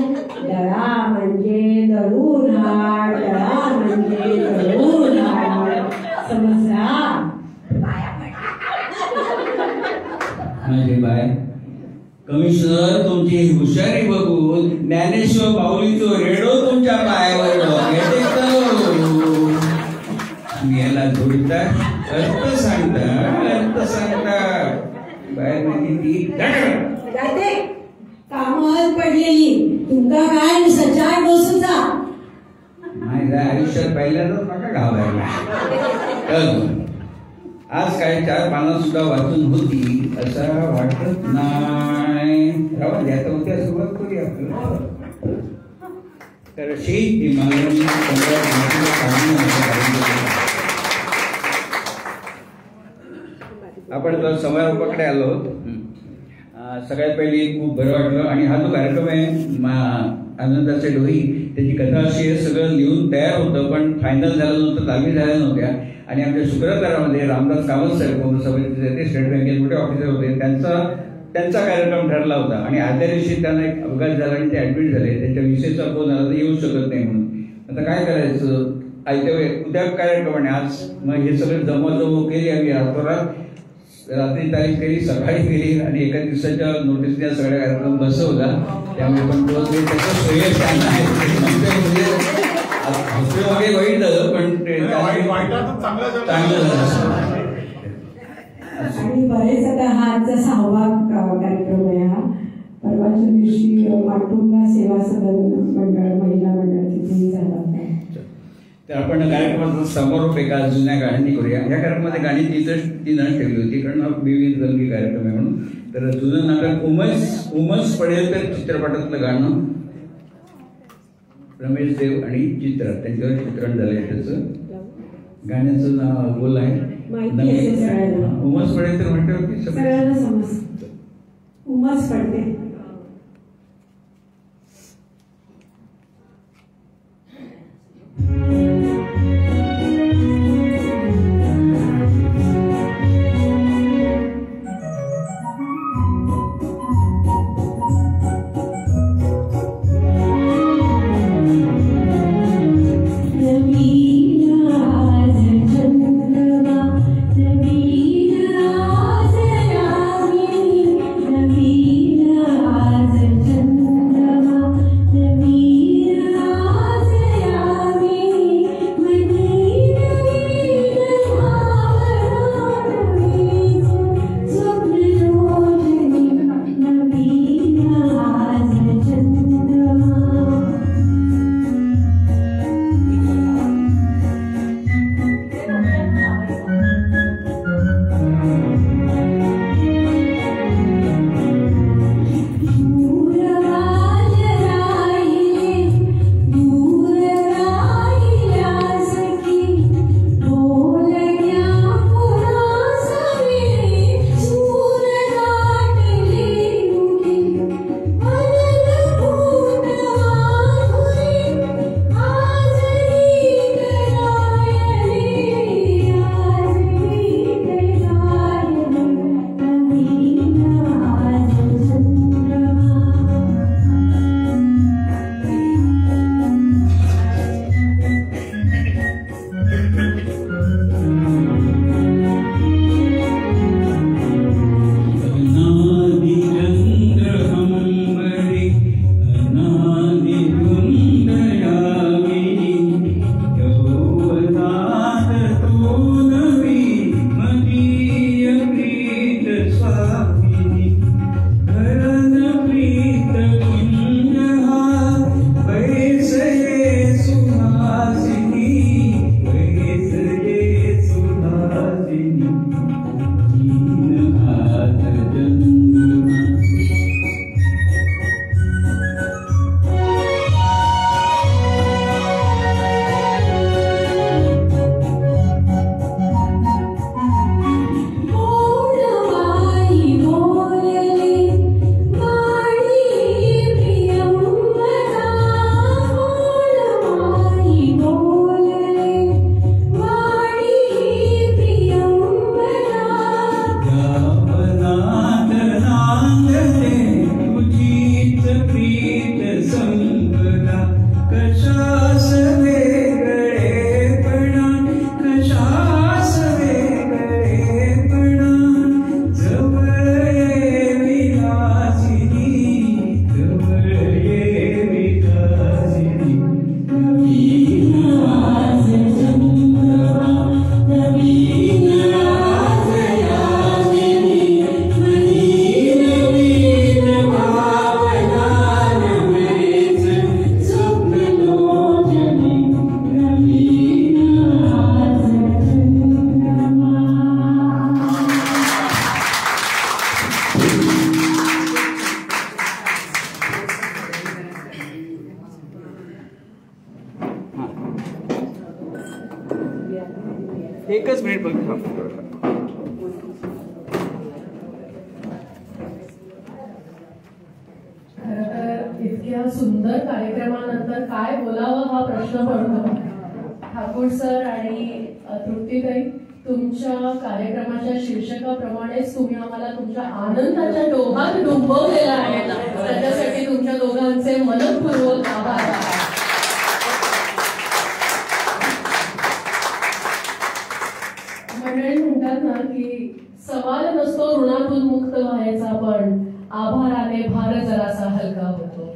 दळा म्हणजे दळून हाड, दळा म्हणजे दळून हाड. समजला? माझे बाय कमिशनर तुमची हुशारी बघून ज्ञानेश्वर बाहुलीचो रेडो तुमच्या पायावर याला जोडता अर्थ सांगता बाहेर कामावर पडलेली तुमका काय सचार बसून जा. माझ्या आयुष्यात पहिल्यांदाच नका घालायला. आज काय 4 पानं सुद्धा वाचून होती असं वाटत नाही. आता उद्या सुरुवात करूया आपलं. तर शेत आपण तर समारोपाकडे आलो. सगळ्यात पहिली खूप बरं वाटलं. आणि हा जो कार्यक्रम आहे आनंदाचे डोही, त्याची कथा अशी आहे, सगळं लिहून तयार होतं पण फायनल झालं नव्हतं, तालमी झाल्या नव्हत्या. आणि आमच्या शुक्रवारामध्ये रामदास कामत साहेब काँग्रेस समितीचे ते स्टेट बँकेत मोठे ऑफिसर होते, त्यांचा कार्यक्रम ठरला होता. आणि आदल्या दिवशी त्यांना एक अपघात झाला आणि ते ऍडमिट झाले. त्यांच्या विषयीचा फोन आला तर येऊ शकत नाही म्हणून. आता काय करायचं, उद्या कार्यक्रम आहे आज. मग हे सगळं जमवाजमव केली आम्ही रातोरात. रात्री तारीख केली, सकाळी केली आणि एका दिवसाच्या नोटीसने सगळ्या कार्यक्रम बसवला. त्यामुळे पण तो त्याचं श्रेय त्यांना आहे. मागे वाईट झालं पण चांगलं झालं. आणि बरेच आता हा आजचा 6वा कार्यक्रम आहे. हा परवाच्या दिवशी माटुंगा सेवा सदन मंडळ महिला मंडळ तिथेही झाला होता. तर आपण कार्यक्रमाचा समारोप एका जुन्या गाण्यांनी करूया. या कार्यक्रमामध्ये गाणी तिनं ठेवली होती कारण विविध रंगी कार्यक्रम आहे म्हणून. तर जुनं नाटक उमस पडेल तर चित्रपटातलं गाणं रमेश देव आणि चित्र त्यांच्यावर चित्रण झालंय. त्याचं गाण्याचं नाव बोल आहे उमस पडेल तर म्हटलं सगळ्यांना समजतं उमस पडते. एकच मिनिट बघ. इतक्या सुंदर कार्यक्रमानंतर काय बोलावं हा प्रश्न पडतो. ठाकूर सर आणि तृप्तीताई, तुमच्या कार्यक्रमाच्या शीर्षकाप्रमाणेच तुम्ही आम्हाला तुमच्या आनंदाच्या डोहात डुंबवलेला आहे. त्याच्यासाठी तुमच्या दोघांचे मनपूर्वक आभार. मंडळी म्हणतात ना की सवाल फक्त व्हायचा, पण आभाराने भार जरासा हलका होतो.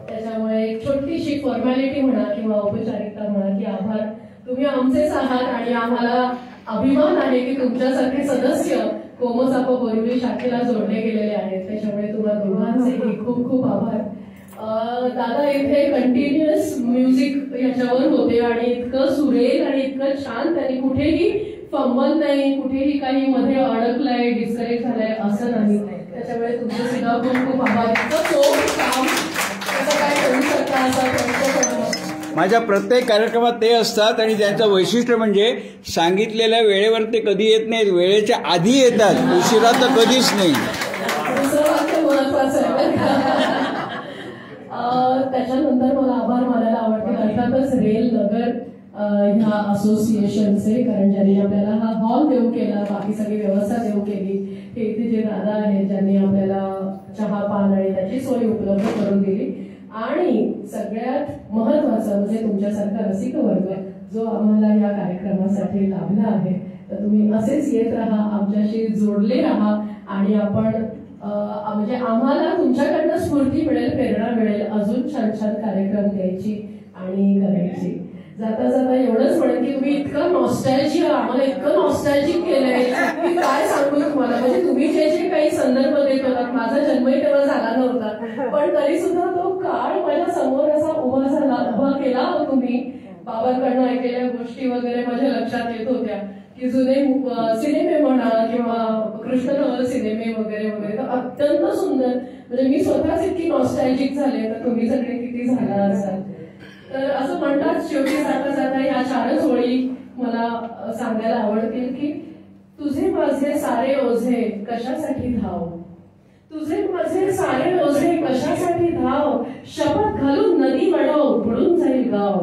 त्याच्यामुळे एक छोटीशी फॉर्मॅलिटी म्हणा किंवा औपचारिकता म्हणा की आभार, तुम्ही आमचेच आहात आणि आम्हाला अभिमान आहे की तुमच्यासारखे सदस्य कोमचापा बोरिवली शाखेला जोडले गेलेले आहेत. त्याच्यामुळे तुम्हाला दोघांचेही खूप खूप आभार. दादा इथे कंटिन्युअस म्युझिक याच्यावर होते आणि इतकं सुरेल आणि इतकं छान, त्यांनी कुठेही फंबल नाही, कुठेही काही मध्ये अडकलंय, डिस्करेक्ट झालंय असं नाही. त्याच्यामुळे तुमचे सुद्धा खूप खूप आभार. काम कसं काय करू शकता असा प्रश्न माझ्या प्रत्येक कार्यक्रमात ते असतात आणि त्यांचं वैशिष्ट्य म्हणजे सांगितलेल्या वेळेवर ते कधी येत नाहीत, वेळेच्या आधी येतात, उशिरा तर कधीच नाही. दुसरं वाक्य महत्वाचं आहे. त्याच्यानंतर मला आभार मानायला आवडतील अर्थातच रेल नगर ह्या असोसिएशनचे, कारण ज्यांनी आपल्याला हा हॉल देऊ केला, बाकी सगळी व्यवस्था देऊ केली. हे इथे जे दादा आहेत ज्यांनी आपल्याला चहा पान आणि त्याची सोय उपलब्ध करून दिली. आणि सगळ्यात महत्वाचं म्हणजे तुमच्यासारखा रसिक वर्ग जो आम्हाला या कार्यक्रमासाठी लाभला आहे. तर तुम्ही असेच येत राहा, आमच्याशी जोडले राहा आणि आपण म्हणजे आम्हाला तुमच्याकडनं स्फूर्ती मिळेल, प्रेरणा मिळेल अजून छान छान कार्यक्रम द्यायची आणि करायची. जाता जाता एवढंच म्हणेन की तुम्ही इतकं नॉस्टॅल्जिया, आम्हाला इतकं नॉस्टॅल्जिक केलंय की काय सांगू तुम्हाला. म्हणजे तुम्ही जे जे काही संदर्भ देत होतात, माझा जन्मही तेव्हा झाला नव्हता, पण तरी सुद्धा तो काळ माझ्या समोर असा उभा केला हो तुम्ही. बाबांकडनं ऐकलेल्या गोष्टी वगैरे माझ्या लक्षात येत होत्या की जुने सिनेमे म्हणा किंवा कृष्णनवल सिनेमे वगैरे वगैरे, तर अत्यंत सुंदर. म्हणजे मी स्वतःच इतकी नॉस्टॅल्जिक झाले, तर तुम्ही सगळे किती झाला असाल. तर असं म्हणतात शेवटी जाता जाता या 4च ओळी मला सांगायला आवडतील की तुझे माझे सारे ओझे कशासाठी धाव, तुझे माझे सारे ओझे कशासाठी धाव, शपथ घालून नदी वडव बुडून जाईल गाव.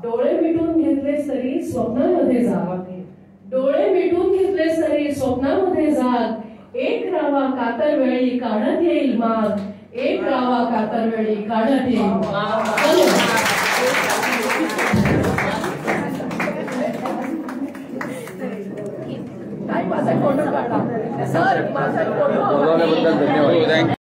डोळे मिटून घेतलेस तरी स्वप्नामध्ये जाग, डोळे मिटून घेतलेस तरी स्वप्नामध्ये जाग. एक रावा कातर वेळी काढत येईल माग, एक रावा कातर वेळी काढत येईल माग. माझा फोटो काढा सर, माझा फोटो. धन्यवाद.